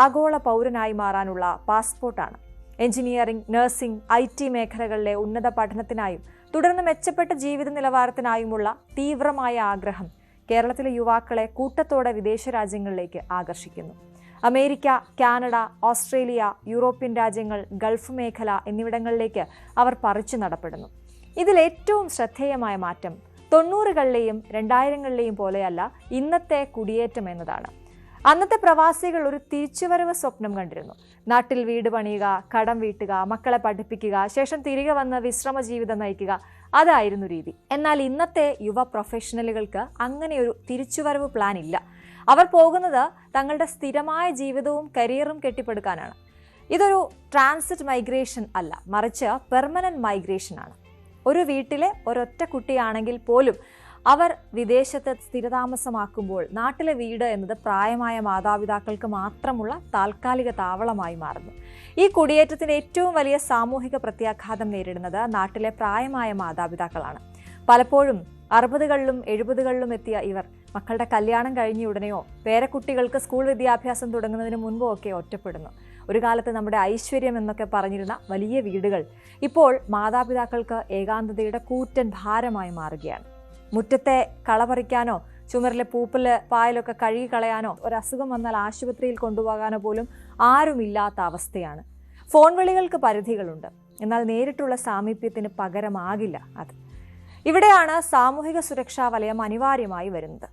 S19: ആഗോള പൗരനായി മാറാനുള്ള പാസ്പോർട്ടാണ്. എഞ്ചിനീയറിംഗ്, നഴ്സിംഗ്, IT മേഖലകളിലെ ഉന്നത പഠനത്തിനായും തുടർന്ന് മെച്ചപ്പെട്ട ജീവിത നിലവാരത്തിനായുമുള്ള തീവ്രമായ ആഗ്രഹം കേരളത്തിലെ യുവാക്കളെ കൂട്ടത്തോടെ വിദേശ രാജ്യങ്ങളിലേക്ക് ആകർഷിക്കുന്നു. അമേരിക്ക, കാനഡ, ഓസ്ട്രേലിയ, യൂറോപ്യൻ രാജ്യങ്ങൾ, ഗൾഫ് മേഖല എന്നിവിടങ്ങളിലേക്ക് അവർ പറിച്ചു നടപ്പെടുന്നു. ഇതിലേറ്റവും ശ്രദ്ധേയമായ മാറ്റം 90കളിലെയും 2000കളിലെയും പോലെയല്ല ഇന്നത്തെ കുടിയേറ്റം എന്നതാണ്. അന്നത്തെ പ്രവാസികൾ ഒരു തിരിച്ചുവരവ് സ്വപ്നം കണ്ടിരുന്നു. നാട്ടിൽ വീട് പണിയുക, കടം വീട്ടുക, മക്കളെ പഠിപ്പിക്കുക, ശേഷം തിരികെ വന്ന് വിശ്രമ ജീവിതം നയിക്കുക, അതായിരുന്നു രീതി. എന്നാൽ ഇന്നത്തെ യുവ പ്രൊഫഷണലുകൾക്ക് അങ്ങനെ ഒരു തിരിച്ചുവരവ് പ്ലാൻ ഇല്ല. അവർ പോകുന്നത് തങ്ങളുടെ സ്ഥിരമായ ജീവിതവും കരിയറും കെട്ടിപ്പടുക്കാനാണ്. ഇതൊരു ട്രാൻസിറ്റ് മൈഗ്രേഷൻ അല്ല, മറിച്ച് പെർമനന്റ് മൈഗ്രേഷൻ ആണ്. ഒരു വീട്ടിലെ ഒരൊറ്റ കുട്ടിയാണെങ്കിൽ പോലും അവർ വിദേശത്ത് സ്ഥിരതാമസമാക്കുമ്പോൾ നാട്ടിലെ വീട് എന്നത് പ്രായമായ മാതാപിതാക്കൾക്ക് മാത്രമുള്ള താൽക്കാലിക താവളമായി മാറുന്നു. ഈ കുടിയേറ്റത്തിന്റെ ഏറ്റവും വലിയ സാമൂഹിക പ്രത്യാഘാതം നേരിടുന്നത് നാട്ടിലെ പ്രായമായ മാതാപിതാക്കളാണ്. പലപ്പോഴും 60കളിലും 70കളിലും എത്തിയ ഇവർ മക്കളുടെ കല്യാണം കഴിഞ്ഞ ഉടനെയോ പേരക്കുട്ടികൾക്ക് സ്കൂൾ വിദ്യാഭ്യാസം തുടങ്ങുന്നതിന് മുൻപോ ഒക്കെ ഒറ്റപ്പെടുന്നു. ഒരു കാലത്ത് നമ്മുടെ ഐശ്വര്യം എന്നൊക്കെ പറഞ്ഞിരുന്ന വലിയ വീടുകൾ ഇപ്പോൾ മാതാപിതാക്കൾക്ക് ഏകാന്തതയുടെ കൂറ്റൻ ഭാരമായി മാറുകയാണ്. മുറ്റത്തെ കള പറിക്കാനോ ചുമരിലെ പൂപ്പല് പായലൊക്കെ കഴുകി കളയാനോ ഒരസുഖം വന്നാൽ ആശുപത്രിയിൽ കൊണ്ടുപോകാനോ പോലും ആരുമില്ലാത്ത അവസ്ഥയാണ്. ഫോൺ വിളികൾക്ക് പരിധികളുണ്ട്, എന്നാൽ നേരിട്ടുള്ള സാമീപ്യത്തിന് പകരമാകില്ല അത്. ഇവിടെയാണ് സാമൂഹിക സുരക്ഷാ വലയം അനിവാര്യമായി വരുന്നത്.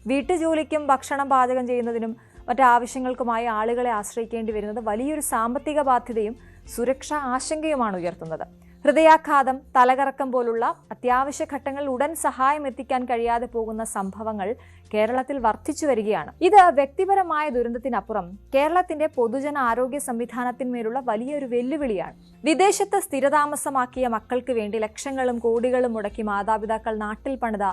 S19: വീട്ടുജോലിക്കും ഭക്ഷണം പാചകം ചെയ്യുന്നതിനും മറ്റാവശ്യങ്ങൾക്കുമായി ആളുകളെ ആശ്രയിക്കേണ്ടി വരുന്നത് വലിയൊരു സാമ്പത്തിക ബാധ്യതയും സുരക്ഷാ ആശങ്കയുമാണ് ഉയർത്തുന്നത്. ഹൃദയാഘാതം, തലകറക്കം പോലുള്ള അത്യാവശ്യ ഘട്ടങ്ങളിൽ ഉടൻ സഹായം എത്തിക്കാൻ കഴിയാതെ പോകുന്ന സംഭവങ്ങൾ കേരളത്തിൽ വർദ്ധിച്ചു വരികയാണ്. ഇത് വ്യക്തിപരമായ ദുരന്തത്തിനപ്പുറം കേരളത്തിന്റെ പൊതുജന ആരോഗ്യ സംവിധാനത്തിന്മേലുള്ള വലിയൊരു വെല്ലുവിളിയാണ്. വിദേശത്ത് സ്ഥിരതാമസമാക്കിയ മക്കൾക്ക് വേണ്ടി ലക്ഷങ്ങളും കോടികളും മുടക്കി മാതാപിതാക്കൾ നാട്ടിൽ പണിത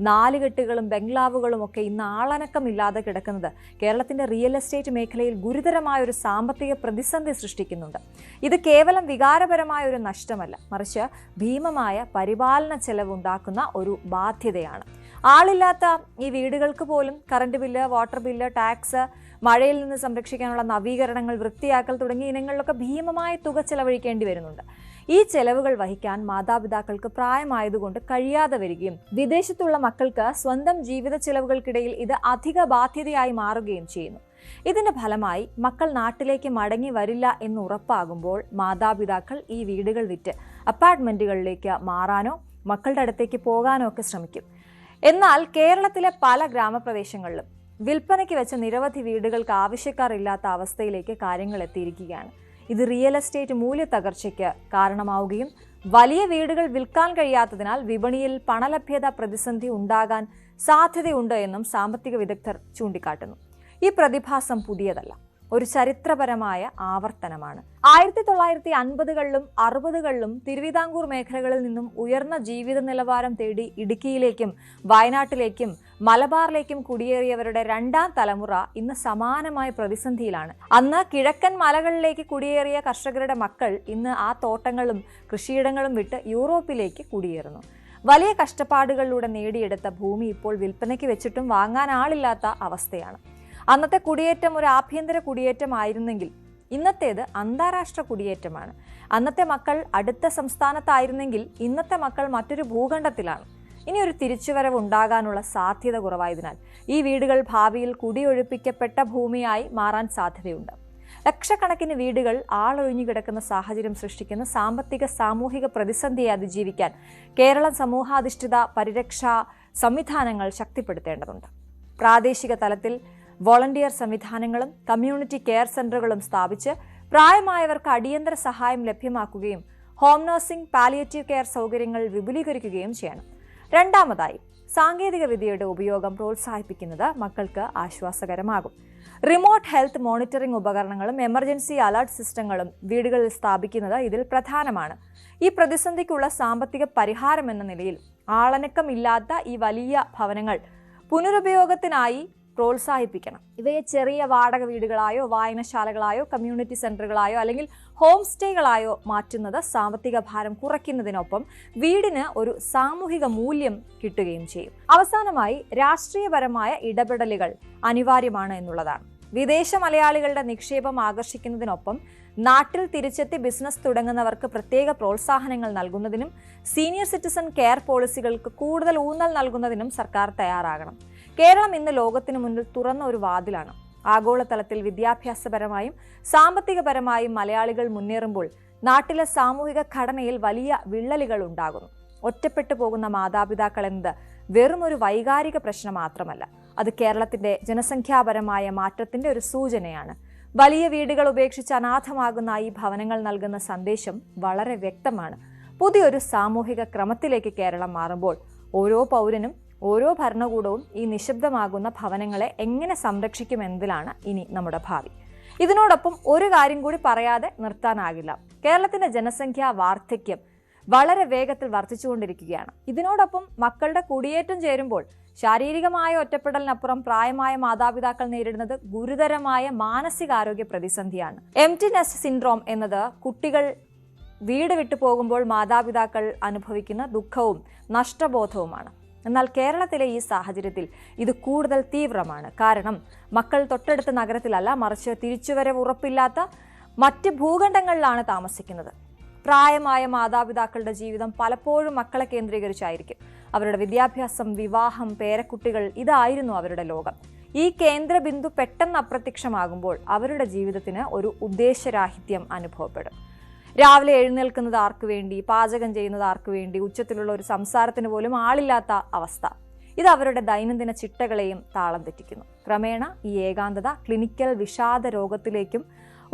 S19: നാലുകെട്ടുകളും ബംഗ്ലാവുകളും ഒക്കെ ഇന്ന് ആളനക്കമില്ലാതെ കിടക്കുന്നത് കേരളത്തിന്റെ റിയൽ എസ്റ്റേറ്റ് മേഖലയിൽ ഗുരുതരമായ ഒരു സാമ്പത്തിക പ്രതിസന്ധി സൃഷ്ടിക്കുന്നുണ്ട്. ഇത് കേവലം വികാരപരമായ ഒരു നഷ്ടമല്ല, മറിച്ച് ഭീമമായ പരിപാലന ചെലവുണ്ടാക്കുന്ന ഒരു ബാധ്യതയാണ്. ആളില്ലാത്ത ഈ വീടുകൾക്ക് പോലും current bill, water bill, tax, മഴയിൽ നിന്ന് സംരക്ഷിക്കാനുള്ള നവീകരണങ്ങൾ, വൃത്തിയാക്കൽ തുടങ്ങിയ ഇനങ്ങളിലൊക്കെ ഭീമമായ തുക ചെലവഴിക്കേണ്ടി വരുന്നുണ്ട്. ഈ ചെലവുകൾ വഹിക്കാൻ മാതാപിതാക്കൾക്ക് പ്രായമായതുകൊണ്ട് കഴിയാതെ വരികയും വിദേശത്തുള്ള മക്കൾക്ക് സ്വന്തം ജീവിത ചെലവുകൾക്കിടയിൽ ഇത് അധിക ബാധ്യതയായി മാറുകയും ചെയ്യുന്നു. ഇതിന്റെ ഫലമായി മക്കൾ നാട്ടിലേക്ക് മടങ്ങി വരില്ല എന്ന് ഉറപ്പാകുമ്പോൾ മാതാപിതാക്കൾ ഈ വീടുകൾ വിറ്റ് അപ്പാർട്ട്മെന്റുകളിലേക്ക് മാറാനോ മക്കളുടെ അടുത്തേക്ക് പോകാനോ ഒക്കെ ശ്രമിക്കും. എന്നാൽ കേരളത്തിലെ പല ഗ്രാമപ്രദേശങ്ങളിലും വിൽപ്പനയ്ക്ക് വെച്ച നിരവധി വീടുകൾക്ക് ആവശ്യക്കാർ ഇല്ലാത്ത അവസ്ഥയിലേക്ക് കാര്യങ്ങൾ എത്തിയിരിക്കുകയാണ്. ഇത് റിയൽ എസ്റ്റേറ്റ് മൂല്യത്തകർച്ചയ്ക്ക് കാരണമാവുകയും വലിയ വീടുകൾ വിൽക്കാൻ കഴിയാത്തതിനാൽ വിപണിയിൽ പണലഭ്യത പ്രതിസന്ധി ഉണ്ടാകാൻ സാധ്യതയുണ്ട് എന്നും സാമ്പത്തിക വിദഗ്ധർ ചൂണ്ടിക്കാട്ടുന്നു. ഈ പ്രതിഭാസം പുതിയതല്ല, ഒരു ചരിത്രപരമായ ആവർത്തനമാണ്. 1950കളിലും 60കളിലും തിരുവിതാംകൂർ മേഖലകളിൽ നിന്നും ഉയർന്ന ജീവിത നിലവാരം തേടി ഇടുക്കിയിലേക്കും വയനാട്ടിലേക്കും മലബാറിലേക്കും കുടിയേറിയവരുടെ രണ്ടാം തലമുറ ഇന്ന് സമാനമായ പ്രതിസന്ധിയിലാണ്. അന്ന് കിഴക്കൻ മലകളിലേക്ക് കുടിയേറിയ കർഷകരുടെ മക്കൾ ഇന്ന് ആ തോട്ടങ്ങളും കൃഷിയിടങ്ങളും വിട്ട് യൂറോപ്പിലേക്ക് കുടിയേറുന്നു. വലിയ കഷ്ടപ്പാടുകളിലൂടെ നേടിയെടുത്ത ഭൂമി ഇപ്പോൾ വിൽപ്പനയ്ക്ക് വെച്ചിട്ടും വാങ്ങാൻ ആളില്ലാത്ത അവസ്ഥയാണ്. അന്നത്തെ കുടിയേറ്റം ഒരു ആഭ്യന്തര കുടിയേറ്റമായിരുന്നെങ്കിൽ ഇന്നത്തേത് അന്താരാഷ്ട്ര കുടിയേറ്റമാണ്. അന്നത്തെ മക്കൾ അടുത്ത സംസ്ഥാനത്തായിരുന്നെങ്കിൽ ഇന്നത്തെ മക്കൾ മറ്റൊരു ഭൂഖണ്ഡത്തിലാണ്. ഇനി ഒരു തിരിച്ചുവരവ് ഉണ്ടാകാനുള്ള സാധ്യത കുറവായതിനാൽ ഈ വീടുകൾ ഭാവിയിൽ കുടിയൊഴിപ്പിക്കപ്പെട്ട ഭൂമിയായി മാറാൻ സാധ്യതയുണ്ട്. ലക്ഷക്കണക്കിന് വീടുകൾ ആളൊഴിഞ്ഞു കിടക്കുന്ന സാഹചര്യം സൃഷ്ടിക്കുന്ന സാമ്പത്തിക സാമൂഹിക പ്രതിസന്ധിയെ അതിജീവിക്കാൻ കേരളം സമൂഹാധിഷ്ഠിത പരിരക്ഷാ സംവിധാനങ്ങൾ ശക്തിപ്പെടുത്തേണ്ടതുണ്ട്. പ്രാദേശിക തലത്തിൽ വോളണ്ടിയർ സംവിധാനങ്ങളും കമ്മ്യൂണിറ്റി കെയർ സെന്ററുകളും സ്ഥാപിച്ച് പ്രായമായവർക്ക് അടിയന്തര സഹായം ലഭ്യമാക്കുകയും ഹോം നഴ്സിംഗ്, പാലിയേറ്റീവ് കെയർ സൗകര്യങ്ങൾ വിപുലീകരിക്കുകയും ചെയ്യണം. രണ്ടാമതായി സാങ്കേതിക വിദ്യയുടെ ഉപയോഗം പ്രോത്സാഹിപ്പിക്കുന്നത് മക്കൾക്ക് ആശ്വാസകരമാകും. റിമോട്ട് ഹെൽത്ത് മോണിറ്ററിംഗ് ഉപകരണങ്ങളും എമർജൻസി അലർട്ട് സിസ്റ്റങ്ങളും വീടുകളിൽ സ്ഥാപിക്കുന്നത് ഇതിൽ പ്രധാനമാണ്. ഈ പ്രതിസന്ധിക്കുള്ള സാമ്പത്തിക പരിഹാരം എന്ന നിലയിൽ ആളനക്കമില്ലാത്ത ഈ വലിയ ഭവനങ്ങൾ പുനരുപയോഗത്തിനായി പ്രോത്സാഹിപ്പിക്കണം. ഇവയെ ചെറിയ വാടക വീടുകളായോ വായനശാലകളായോ കമ്മ്യൂണിറ്റി സെന്ററുകളായോ അല്ലെങ്കിൽ ഹോം സ്റ്റേകളായോ മാറ്റുന്നത് സാമ്പത്തിക ഭാരം കുറയ്ക്കുന്നതിനൊപ്പം വീടിന് ഒരു സാമൂഹിക മൂല്യം കിട്ടുകയും ചെയ്യും. അവസാനമായി രാഷ്ട്രീയപരമായ ഇടപെടലുകൾ അനിവാര്യമാണ് എന്നുള്ളതാണ്. വിദേശ മലയാളികളുടെ നിക്ഷേപം ആകർഷിക്കുന്നതിനൊപ്പം നാട്ടിൽ തിരിച്ചെത്തി ബിസിനസ് തുടങ്ങുന്നവർക്ക് പ്രത്യേക പ്രോത്സാഹനങ്ങൾ നൽകുന്നതിനും സീനിയർ സിറ്റിസൺ കെയർ പോളിസികൾക്ക് കൂടുതൽ ഊന്നൽ നൽകുന്നതിനും സർക്കാർ തയ്യാറാകണം. കേരളം ഇന്ന് ലോകത്തിന് മുന്നിൽ തുറന്ന ഒരു വാതിലാണ്. ആഗോളതലത്തിൽ വിദ്യാഭ്യാസപരമായും സാമ്പത്തികപരമായും മലയാളികൾ മുന്നേറുമ്പോൾ നാട്ടിലെ സാമൂഹിക ഘടനയിൽ വലിയ വിള്ളലുകൾ ഉണ്ടാകുന്നു. ഒറ്റപ്പെട്ടു പോകുന്ന മാതാപിതാക്കൾ എന്നത് വെറും ഒരു വൈകാരിക പ്രശ്നം മാത്രമല്ല, അത് കേരളത്തിന്റെ ജനസംഖ്യാപരമായ മാറ്റത്തിന്റെ ഒരു സൂചനയാണ്. വലിയ വീടുകൾ ഉപേക്ഷിച്ച് അനാഥമാകുന്ന ഈ ഭവനങ്ങൾ നൽകുന്ന സന്ദേശം വളരെ വ്യക്തമാണ്. പുതിയൊരു സാമൂഹിക ക്രമത്തിലേക്ക് കേരളം മാറുമ്പോൾ ഓരോ പൗരനും ഓരോ ഭരണകൂടവും ഈ നിശബ്ദമാകുന്ന ഭവനങ്ങളെ എങ്ങനെ സംരക്ഷിക്കുമെന്നതിലാണ് ഇനി നമ്മുടെ ഭാവി. ഇതിനോടൊപ്പം ഒരു കാര്യം കൂടി പറയാതെ നിർത്താനാകില്ല. കേരളത്തിന്റെ ജനസംഖ്യാ വാർദ്ധക്യം വളരെ വേഗത്തിൽ വർദ്ധിച്ചുകൊണ്ടിരിക്കുകയാണ്. ഇതിനോടൊപ്പം മക്കളുടെ കുടിയേറ്റം ചേരുമ്പോൾ ശാരീരികമായ ഒറ്റപ്പെടലിനപ്പുറം പ്രായമായ മാതാപിതാക്കൾ നേരിടുന്നത് ഗുരുതരമായ മാനസികാരോഗ്യ പ്രതിസന്ധിയാണ്. എംപ്റ്റി നെസ്റ്റ് സിൻഡ്രോം എന്നത് കുട്ടികൾ വീട് വിട്ടു പോകുമ്പോൾ മാതാപിതാക്കൾ അനുഭവിക്കുന്ന ദുഃഖവും നഷ്ടബോധവുമാണ്. എന്നാൽ കേരളത്തിലെ ഈ സാഹചര്യത്തിൽ ഇത് കൂടുതൽ തീവ്രമാണ്. കാരണം മക്കൾ തൊട്ടടുത്ത നഗരത്തിലല്ല, മറിച്ച് തിരിച്ചുവരവ് ഉറപ്പില്ലാത്ത മറ്റ് ഭൂഖണ്ഡങ്ങളിലാണ് താമസിക്കുന്നത്. പ്രായമായ മാതാപിതാക്കളുടെ ജീവിതം പലപ്പോഴും മക്കളെ കേന്ദ്രീകരിച്ചായിരിക്കും. അവരുടെ വിദ്യാഭ്യാസം, വിവാഹം, പേരക്കുട്ടികൾ ഇതായിരുന്നു അവരുടെ ലോകം. ഈ കേന്ദ്രബിന്ദു പെട്ടെന്ന് അപ്രത്യക്ഷമാകുമ്പോൾ അവരുടെ ജീവിതത്തിന് ഒരു ഉദ്ദേശരാഹിത്യം അനുഭവപ്പെടും. രാവിലെ എഴുന്നേൽക്കുന്നത് ആർക്കു വേണ്ടി, പാചകം ചെയ്യുന്നത് ആർക്കു വേണ്ടി, ഉച്ചത്തിലുള്ള ഒരു സംസാരത്തിന് പോലും ആളില്ലാത്ത അവസ്ഥ. ഇത് അവരുടെ ദൈനംദിന ചിട്ടകളെയും താളം തെറ്റിക്കുന്നു. ക്രമേണ ഈ ഏകാന്തത ക്ലിനിക്കൽ വിഷാദ രോഗത്തിലേക്കും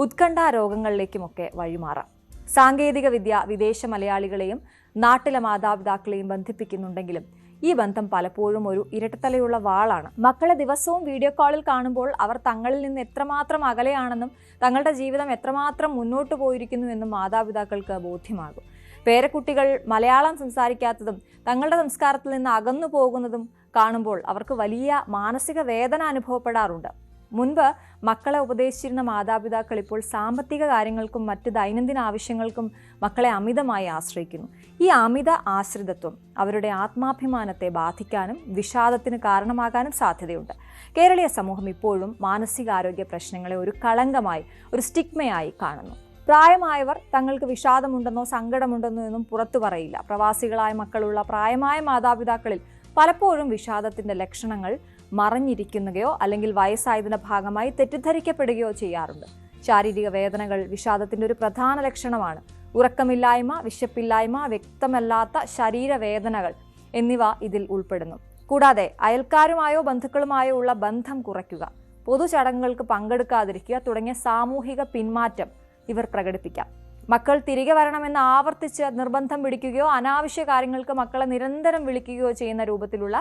S19: ഉത്കണ്ഠാ രോഗങ്ങളിലേക്കുമൊക്കെ വഴിമാറാം. സാങ്കേതിക വിദ്യ വിദേശ മലയാളികളെയും നാട്ടിലെ മാതാപിതാക്കളെയും ബന്ധിപ്പിക്കുന്നുണ്ടെങ്കിലും ഈ ബന്ധം പലപ്പോഴും ഒരു ഇരട്ടത്തലയുള്ള വാളാണ്. മക്കളെ ദിവസവും വീഡിയോ കോളിൽ കാണുമ്പോൾ അവർ തങ്ങളിൽ നിന്ന് എത്രമാത്രം അകലെയാണെന്നും തങ്ങളുടെ ജീവിതം എത്രമാത്രം മുന്നോട്ട് പോയിരിക്കുന്നു എന്നും മാതാപിതാക്കൾക്ക് ബോധ്യമാകും. പേരക്കുട്ടികൾ മലയാളം സംസാരിക്കാത്തതും തങ്ങളുടെ സംസ്കാരത്തിൽ നിന്ന് അകന്നു പോകുന്നതും കാണുമ്പോൾ അവർക്ക് വലിയ മാനസിക വേദന അനുഭവപ്പെടാറുണ്ട്. മുൻപ് മക്കളെ ഉപദേശിച്ചിരുന്ന മാതാപിതാക്കൾ ഇപ്പോൾ സാമ്പത്തിക കാര്യങ്ങൾക്കും മറ്റ് ദൈനംദിന ആവശ്യങ്ങൾക്കും മക്കളെ അമിതമായി ആശ്രയിക്കുന്നു. ഈ അമിത ആശ്രിതത്വം അവരുടെ ആത്മാഭിമാനത്തെ ബാധിക്കാനും വിഷാദത്തിന് കാരണമാകാനും സാധ്യതയുണ്ട്. കേരളീയ സമൂഹം ഇപ്പോഴും മാനസികാരോഗ്യ പ്രശ്നങ്ങളെ ഒരു കളങ്കമായി, ഒരു സ്റ്റിഗ്മയായി കാണുന്നു. പ്രായമായവർ തങ്ങൾക്ക് വിഷാദമുണ്ടെന്നോ സങ്കടമുണ്ടെന്നോ എന്നും പുറത്തു പറയില്ല. പ്രവാസികളായ മക്കളുള്ള പ്രായമായ മാതാപിതാക്കളിൽ പലപ്പോഴും വിഷാദത്തിന്റെ ലക്ഷണങ്ങൾ മറഞ്ഞിരിക്കുകയോ അല്ലെങ്കിൽ വയസ്സായതിന്റെ ഭാഗമായി തെറ്റിദ്ധരിക്കപ്പെടുകയോ ചെയ്യാറുണ്ട്. ശാരീരിക വേദനകൾ വിഷാദത്തിന്റെ ഒരു പ്രധാന ലക്ഷണമാണ്. ഉറക്കമില്ലായ്മ, വിശപ്പില്ലായ്മ, വ്യക്തമല്ലാത്ത ശരീരവേദനകൾ എന്നിവ ഇതിൽ ഉൾപ്പെടുന്നു. കൂടാതെ അയൽക്കാരുമായോ ബന്ധുക്കളുമായോ ഉള്ള ബന്ധം കുറയ്ക്കുക, പൊതുചടങ്ങുകൾക്ക് പങ്കെടുക്കാതിരിക്കുക തുടങ്ങിയ സാമൂഹിക പിന്മാറ്റം ഇവർ പ്രകടിപ്പിക്കാം. മക്കൾ തിരികെ വരണമെന്ന് ആവർത്തിച്ച് നിർബന്ധം പിടിക്കുകയോ അനാവശ്യ കാര്യങ്ങൾക്ക് മക്കളെ നിരന്തരം വിളിക്കുകയോ ചെയ്യുന്ന രൂപത്തിലുള്ള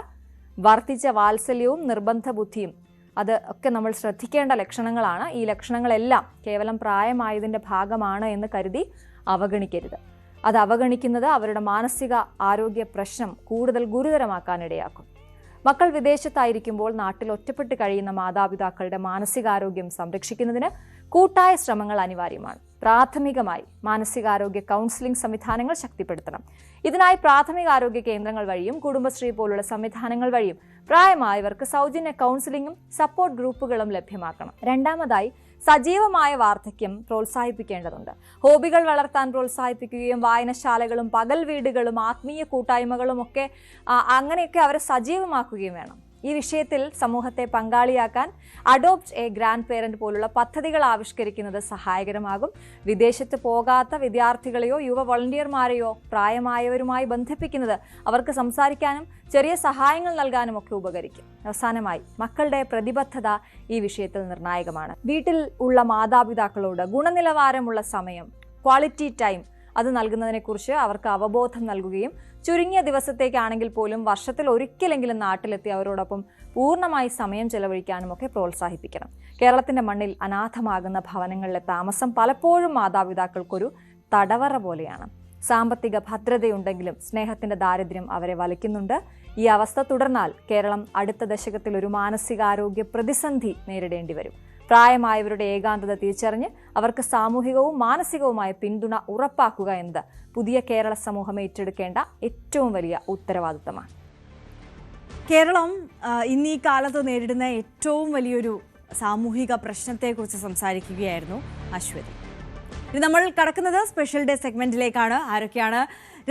S19: വർദ്ധിച്ച വാത്സല്യവും നിർബന്ധ ബുദ്ധിയും അത് ഒക്കെ നമ്മൾ ശ്രദ്ധിക്കേണ്ട ലക്ഷണങ്ങളാണ്. ഈ ലക്ഷണങ്ങളെല്ലാം കേവലം പ്രായമായതിൻ്റെ ഭാഗമാണ് എന്ന് കരുതി അവഗണിക്കരുത്. അത് അവഗണിക്കുന്നത് അവരുടെ മാനസിക ആരോഗ്യ പ്രശ്നം കൂടുതൽ ഗുരുതരമാക്കാനിടയാക്കും. മക്കൾ വിദേശത്തായിരിക്കുമ്പോൾ നാട്ടിൽ ഒറ്റപ്പെട്ട് കഴിയുന്ന മാതാപിതാക്കളുടെ മാനസികാരോഗ്യം സംരക്ഷിക്കുന്നതിന് കൂട്ടായ ശ്രമങ്ങൾ അനിവാര്യമാണ്. പ്രാഥമികമായി മാനസികാരോഗ്യ കൗൺസിലിംഗ് സംവിധാനങ്ങൾ ശക്തിപ്പെടുത്തണം. ഇതിനായി പ്രാഥമികാരോഗ്യ കേന്ദ്രങ്ങൾ വഴിയും കുടുംബശ്രീ പോലുള്ള സംവിധാനങ്ങൾ വഴിയും പ്രായമായവർക്ക് സൗജന്യ കൗൺസിലിംഗും സപ്പോർട്ട് ഗ്രൂപ്പുകളും ലഭ്യമാക്കണം. രണ്ടാമതായി സജീവമായ വാർദ്ധക്യം പ്രോത്സാഹിപ്പിക്കേണ്ടതുണ്ട്. ഹോബികൾ വളർത്താൻ പ്രോത്സാഹിപ്പിക്കുകയും വായനശാലകളും പകൽ വീടുകളും ആത്മീയ കൂട്ടായ്മകളും ഒക്കെ അങ്ങനെയൊക്കെ അവരെ സജീവമാക്കുകയും വേണം. ഈ വിഷയത്തിൽ സമൂഹത്തെ പങ്കാളിയാക്കാൻ അഡോപ്റ്റ് എ ഗ്രാൻഡ് പേരന്റ് പോലുള്ള പദ്ധതികൾ ആവിഷ്കരിക്കുന്നത് സഹായകരമാകും. വിദേശത്ത് പോകാത്ത വിദ്യാർത്ഥികളെയോ യുവ വോളണ്ടിയർമാരെയോ പ്രായമായവരുമായി ബന്ധിപ്പിക്കുന്നത് അവർക്ക് സംസാരിക്കാനും ചെറിയ സഹായങ്ങൾ നൽകാനും ഒക്കെ ഉപകരിക്കും. അവസാനമായി മക്കളുടെ പ്രതിബദ്ധത ഈ വിഷയത്തിൽ നിർണായകമാണ്. വീട്ടിൽ ഉള്ള മാതാപിതാക്കളോട് ഗുണനിലവാരമുള്ള സമയം, ക്വാളിറ്റി ടൈം അത് നൽകുന്നതിനെക്കുറിച്ച് അവർക്ക് അവബോധം നൽകുകയും ചുരുങ്ങിയ ദിവസത്തേക്കാണെങ്കിൽ പോലും വർഷത്തിൽ ഒരിക്കലെങ്കിലും നാട്ടിലെത്തി അവരോടൊപ്പം പൂർണ്ണമായി സമയം ചെലവഴിക്കാനും ഒക്കെ പ്രോത്സാഹിപ്പിക്കണം. കേരളത്തിന്റെ മണ്ണിൽ അനാഥമാകുന്ന ഭവനങ്ങളിലെ താമസം പലപ്പോഴും മാതാപിതാക്കൾക്കൊരു തടവറ പോലെയാണ്. സാമ്പത്തിക ഭദ്രതയുണ്ടെങ്കിലും സ്നേഹത്തിന്റെ ദാരിദ്ര്യം അവരെ വലയ്ക്കുന്നുണ്ട്. ഈ അവസ്ഥ തുടർന്നാൽ കേരളം അടുത്ത ദശകത്തിൽ ഒരു മാനസികാരോഗ്യ പ്രതിസന്ധി നേരിടേണ്ടി വരും. പ്രായമായവരുടെ ഏകാന്തത തിരിച്ചറിഞ്ഞ് അവർക്ക് സാമൂഹികവും മാനസികവുമായ പിന്തുണ ഉറപ്പാക്കുക എന്നത് പുതിയ കേരള സമൂഹം ഏറ്റെടുക്കേണ്ട ഏറ്റവും വലിയ ഉത്തരവാദിത്തമാണ്.
S1: കേരളം ഇന്ന് ഈ കാലത്ത് നേരിടുന്ന ഏറ്റവും വലിയൊരു സാമൂഹിക പ്രശ്നത്തെക്കുറിച്ച് സംസാരിക്കുകയായിരുന്നു അശ്വതി. ഇനി നമ്മൾ കടക്കുന്നത് സ്പെഷ്യൽ ഡേ സെഗ്മെന്റിലേക്കാണ്. ആരൊക്കെയാണ്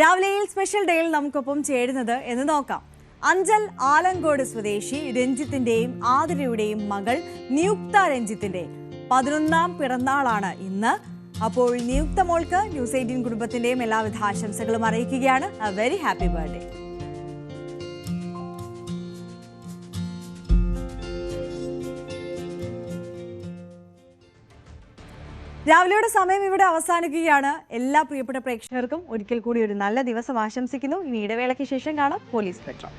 S1: രാവിലെയിൽ സ്പെഷ്യൽ ഡേയിൽ നമുക്കൊപ്പം ചേരുന്നത് എന്ന് നോക്കാം. അഞ്ചൽ ആലങ്കോട് സ്വദേശി രഞ്ജിത്തിന്റെയും ആതിരയുടെയും മകൾ നിയുക്ത രഞ്ജിത്തിന്റെ 11ാം പിറന്നാളാണ് ഇന്ന്. അപ്പോൾ നിയുക്ത മോൾക്ക് ന്യൂസ് 18 കുടുംബത്തിന്റെയും എല്ലാവിധ ആശംസകളും അറിയിക്കുകയാണ്. A very happy birthday. രാവിലെയുടെ സമയം ഇവിടെ അവസാനിക്കുകയാണ്. എല്ലാ പ്രിയപ്പെട്ട പ്രേക്ഷകർക്കും ഒരിക്കൽ കൂടി ഒരു നല്ല ദിവസം ആശംസിക്കുന്നു. ഇനി ഇടവേളയ്ക്ക് ശേഷം കാണാം പോലീസ് പെട്രോൾ.